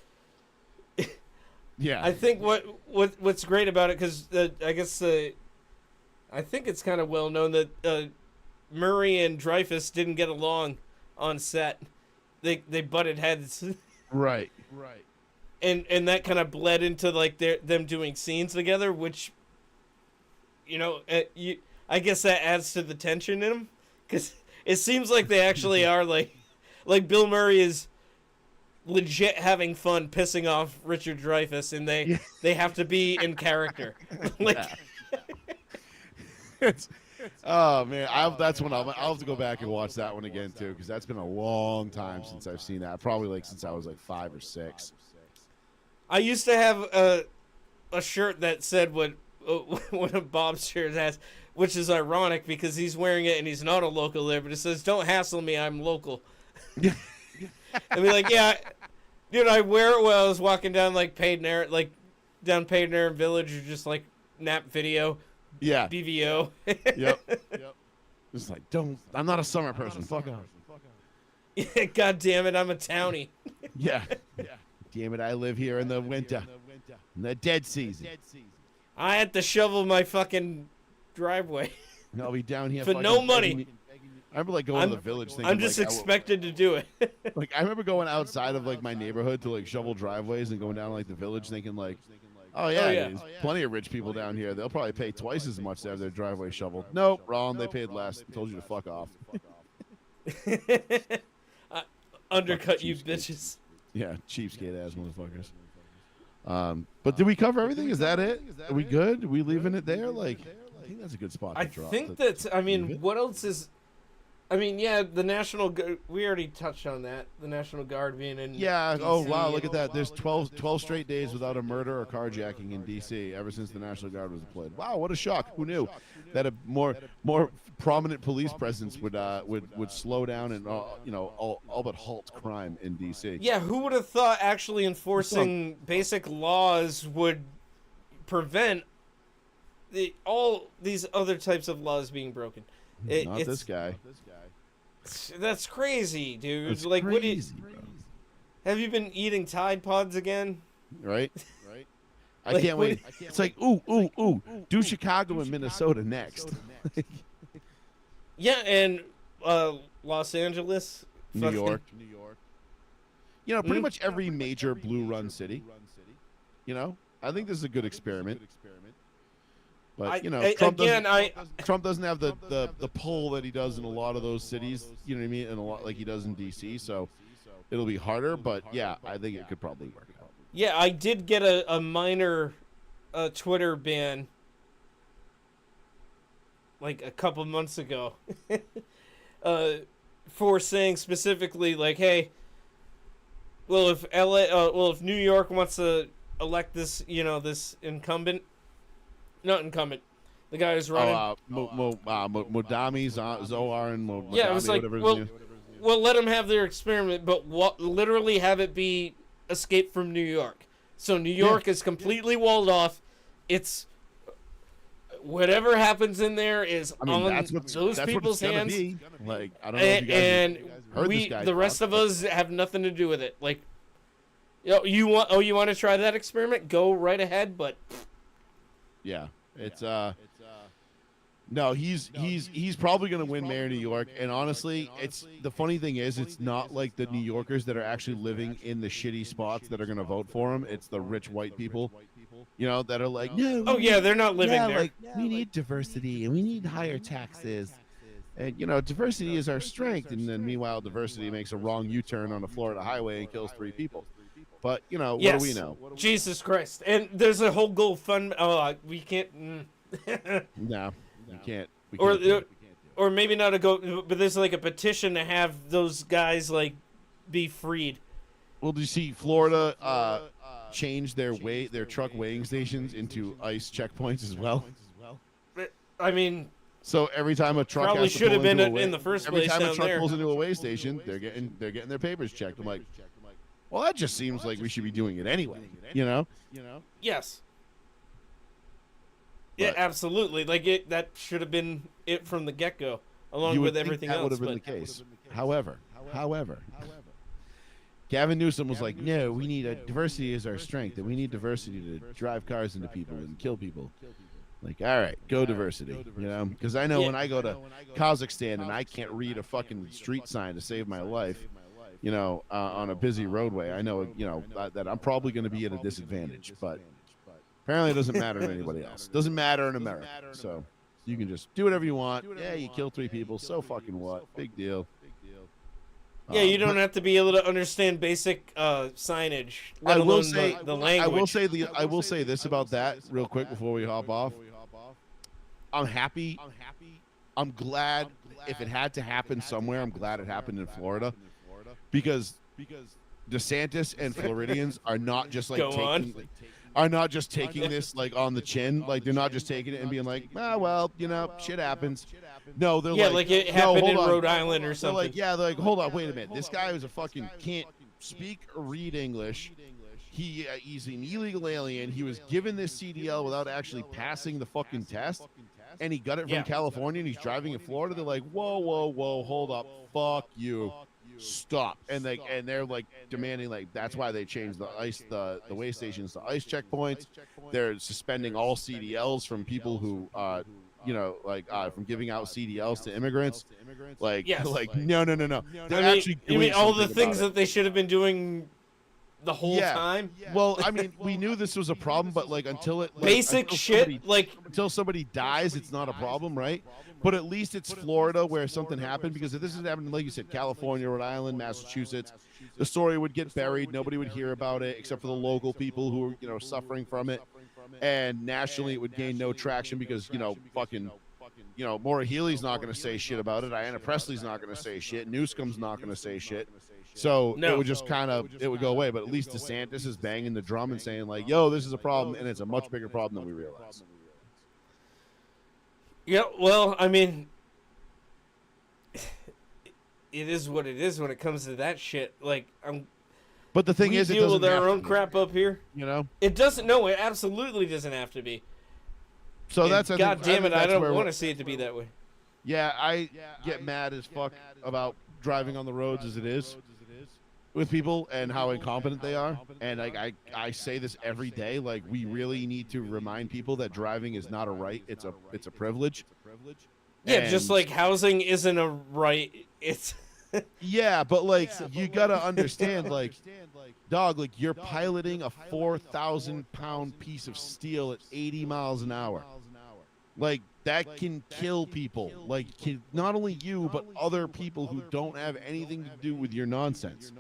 Speaker 2: Yeah.
Speaker 1: I think what's great about it, because I guess I think it's kind of well known that Murray and Dreyfuss didn't get along on set. They butted heads.
Speaker 2: Right.
Speaker 1: And that kind of bled into like them doing scenes together, which, you know, I guess that adds to the tension in them, because it seems like they actually are like Bill Murray is legit having fun pissing off Richard Dreyfuss, and they have to be in character. Like,
Speaker 2: oh man, that's when I'll have to go back and watch that one again too, because that's been a long time since I've seen that. Probably like since I was like 5 or 6.
Speaker 1: I used to have a shirt that said what one of Bob's shirts has, which is ironic because he's wearing it and he's not a local there, but it says, "Don't hassle me, I'm local." And be like, yeah, dude, I wear it while I was walking down like down Paid Narrow Village, or just like Nap Video.
Speaker 2: Yeah.
Speaker 1: BVO.
Speaker 2: Yep. It's like, I'm not a summer person. Fuck off.
Speaker 1: Yeah, God damn it, I'm a townie.
Speaker 2: Yeah. Damn it, I live here in the winter. In the dead season.
Speaker 1: I had to shovel my fucking driveway.
Speaker 2: And I'll be down here
Speaker 1: for no money.
Speaker 2: I remember like going to the village thinking,
Speaker 1: I'm just
Speaker 2: like,
Speaker 1: expected to do it.
Speaker 2: Like I remember going outside of like my neighborhood to like shovel driveways and going down to like the village thinking like, oh yeah, there's plenty of rich people down here. They'll probably pay twice as much to have their driveway shoveled. Nope, wrong. They paid less. I told you to fuck off.
Speaker 1: Undercut you bitches.
Speaker 2: Yeah, cheapskate ass motherfuckers. But did we cover everything? Is that it? Are we good? Are we leaving it there? Like, I think that's a good spot to drop.
Speaker 1: I think that's. I mean, what else is? I mean, yeah, the National. We already touched on that. The National Guard being in.
Speaker 2: Yeah.
Speaker 1: DC.
Speaker 2: Oh wow! Look at that. There's 12 straight days without a murder or carjacking in DC ever since the National Guard was deployed. Wow! What a shock. Who knew that a more prominent police presence would slow down and all but halt crime in DC.
Speaker 1: Yeah. Who would have thought actually enforcing basic laws would prevent all these other types of laws being broken.
Speaker 2: Not this guy.
Speaker 1: That's crazy, dude.
Speaker 2: It's
Speaker 1: like,
Speaker 2: crazy,
Speaker 1: have you been eating Tide Pods again?
Speaker 2: right? I
Speaker 1: Like,
Speaker 2: can't wait. It's like, ooh. Do Chicago and Minnesota next.
Speaker 1: Yeah, and Los Angeles,
Speaker 2: New
Speaker 1: fucking-
Speaker 2: York. You know, pretty
Speaker 1: Mhm.
Speaker 2: much every major blue run city. You know, I think this is a good experiment. But you know, Trump doesn't have the pull that he does in a lot of those cities. You know what I mean? And a lot like he does in D.C. So it'll be harder. But yeah, I think it could probably work out.
Speaker 1: Yeah, I did get a minor Twitter ban like a couple months ago for saying specifically like, hey, well if New York wants to elect this, this incumbent, not incumbent, the guy who's running.
Speaker 2: Modami, Zohar, and Modami,
Speaker 1: Yeah, it was like, well, let them have their experiment, but literally have it be Escape from New York. So New York is completely walled off. It's whatever happens in there is on those people's hands.
Speaker 2: Like, I don't know if you guys heard this guy
Speaker 1: the rest of us have nothing to do with it. Like, you want to try that experiment? Go right ahead, but
Speaker 2: yeah, it's no, he's probably going to win mayor of New York. And honestly, it's the funny thing is, it's not like the New Yorkers that are actually living in the shitty spots that are going to vote for him. It's the rich white people, that are like, no.
Speaker 1: Oh yeah, they're not living there.
Speaker 2: Like, we need diversity and we need higher taxes. And diversity is our strength. And then meanwhile, diversity makes a wrong U-turn on a Florida highway and kills 3 people. But what do we know?
Speaker 1: Jesus Christ! And there's a whole GoFundMe. Oh, we can't.
Speaker 2: No. You can't.
Speaker 1: Or maybe not a go, but there's like a petition to have those guys like be freed.
Speaker 2: Well, do you see Florida change their truck weighing stations into ICE checkpoints as well?
Speaker 1: I mean,
Speaker 2: so every time a truck
Speaker 1: probably should have been in the first place.
Speaker 2: Every time a truck
Speaker 1: there.
Speaker 2: pulls into a weigh station, they're getting their papers checked. I'm like, well, that just seems like we should be doing it anyway.
Speaker 1: Yes. Yeah, absolutely. Like that should have been it from the get-go, along with everything else.
Speaker 2: That would have been the case. However, Gavin Newsom was like, "No, we need diversity is our strength, and we need diversity to drive cars into people and kill people." Like, all right, go diversity, because I know when I go to Kazakhstan and I can't read a fucking street sign to save my life, on a busy roadway, I know, that I'm probably going to be at a disadvantage, but. Apparently, it doesn't matter to anybody else. It doesn't matter in America. So you can just do whatever you want. Yeah, you kill 3 people. So fucking what? Big deal.
Speaker 1: Yeah, you don't have to be able to understand basic signage. Let alone the language.
Speaker 2: I will say this about that real quick before we hop off. I'm happy. I'm glad if it had to happen somewhere. I'm glad it happened in Florida, because DeSantis and Floridians are not just like taking this like on the chin. Like, they're not just taking it and being like, shit happens. No, they're
Speaker 1: like it happened in Rhode Island or something.
Speaker 2: They're like, hold on, wait a minute. This guy who's can't speak or read English. He's an illegal alien. He was given this CDL without actually passing the fucking test, and he got it from California, and he's driving in Florida. They're like, whoa, hold up, fuck you. Stop. And they're like demanding, like, that's why they changed the weigh stations to ICE checkpoints. They're suspending all CDLs from people who from giving out CDLs to immigrants. Like, no. They're
Speaker 1: you mean all the things that they should have been doing the whole time?
Speaker 2: Well, I mean, we knew this was a problem, but like until somebody dies, it's not a problem, right? But at least it's Florida where something happened, because if this is happening, like you said, California, Rhode Island, Massachusetts, the story would get buried. Nobody would hear about it except for the local people who are, suffering from it. And nationally, it would gain no traction because, Maura Healey's not going to say shit about it. Ayanna Pressley's not going to say shit. Newsom's not going to say shit. So it would just it would go away. But at least DeSantis is banging the drum and saying, like, yo, this is a problem, and it's a much bigger problem than we realize.
Speaker 1: Yeah, well, I mean, it is what it is when it comes to that shit. Like,
Speaker 2: but the thing is, it
Speaker 1: deal
Speaker 2: doesn't
Speaker 1: with our own crap up here.
Speaker 2: It
Speaker 1: doesn't. No, it absolutely doesn't have to be.
Speaker 2: So
Speaker 1: And
Speaker 2: that's
Speaker 1: God damn it, I
Speaker 2: that's
Speaker 1: don't
Speaker 2: where
Speaker 1: want to see it to be that way.
Speaker 2: Yeah, I get mad as fuck about driving on the roads as it is with people and how incompetent they are. And I say this every day. Like, we really need to remind people that driving is not a right; it's a privilege.
Speaker 1: Yeah, just
Speaker 2: And
Speaker 1: like housing isn't a right. It's
Speaker 2: yeah, but like you gotta understand, like, dog, like you're piloting a 4,000-pound piece of steel at 80 miles an hour. Like, that can kill people. Like, not only you, but other people who don't have anything to do with your nonsense.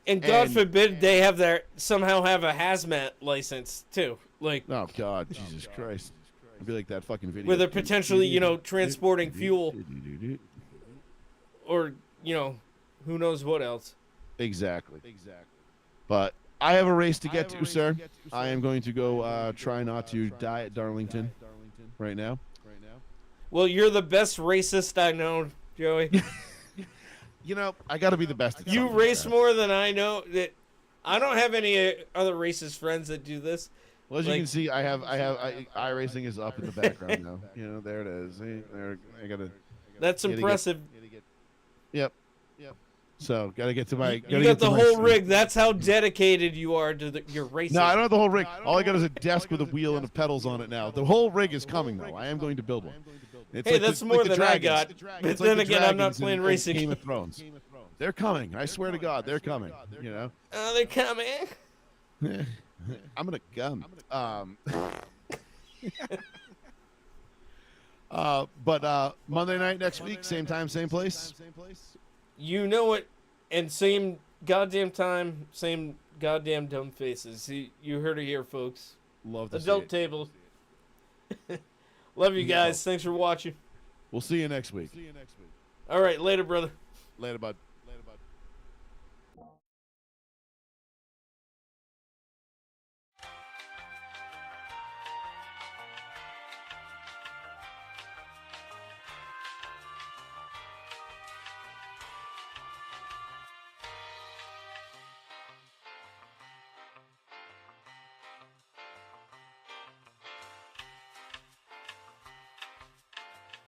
Speaker 1: and God
Speaker 2: And-
Speaker 1: forbid they have somehow have a hazmat license too. Like
Speaker 2: Oh God, Jesus Christ! It'd be like that fucking video
Speaker 1: where they're potentially, transporting fuel or, who knows what else.
Speaker 2: Exactly. But I have a race to get to, sir. I am going to go try not to die at Darlington right now.
Speaker 1: Well, you're the best racist I know, Joey.
Speaker 2: I got to be the best. At
Speaker 1: You
Speaker 2: something,
Speaker 1: race
Speaker 2: sir.
Speaker 1: more than I know. I don't have any other racist friends that do this.
Speaker 2: Well, as you
Speaker 1: like-
Speaker 2: can see, iRacing is up in the background now. There it is. See? There, I gotta.
Speaker 1: That's
Speaker 2: gotta get-
Speaker 1: impressive.
Speaker 2: Yep. So gotta get to my.
Speaker 1: You
Speaker 2: gotta
Speaker 1: got
Speaker 2: get to
Speaker 1: the
Speaker 2: my
Speaker 1: whole
Speaker 2: seat.
Speaker 1: rig. That's how dedicated you are to your racing.
Speaker 2: No, I don't have the whole rig. All I got is a desk with a wheel and the pedals on it now. The whole rig is coming though. I am going to build one. It's
Speaker 1: Hey,
Speaker 2: like
Speaker 1: that's
Speaker 2: the,
Speaker 1: more
Speaker 2: like the
Speaker 1: than I
Speaker 2: dragons.
Speaker 1: got. But
Speaker 2: It's like
Speaker 1: then
Speaker 2: the
Speaker 1: again, I'm not
Speaker 2: dragons
Speaker 1: playing
Speaker 2: in
Speaker 1: racing.
Speaker 2: Game of Thrones. They're coming. I swear to God, they're coming.
Speaker 1: Oh, they're coming.
Speaker 2: I'm gonna come. But Monday night next week, same time, same place.
Speaker 1: You know it. And same goddamn time, same goddamn dumb faces. You heard it here, folks.
Speaker 2: Love to
Speaker 1: Adult
Speaker 2: see it.
Speaker 1: table. Love you guys. Thanks for watching.
Speaker 2: We'll see you next week.
Speaker 1: All right, later, brother.
Speaker 2: Later, bud.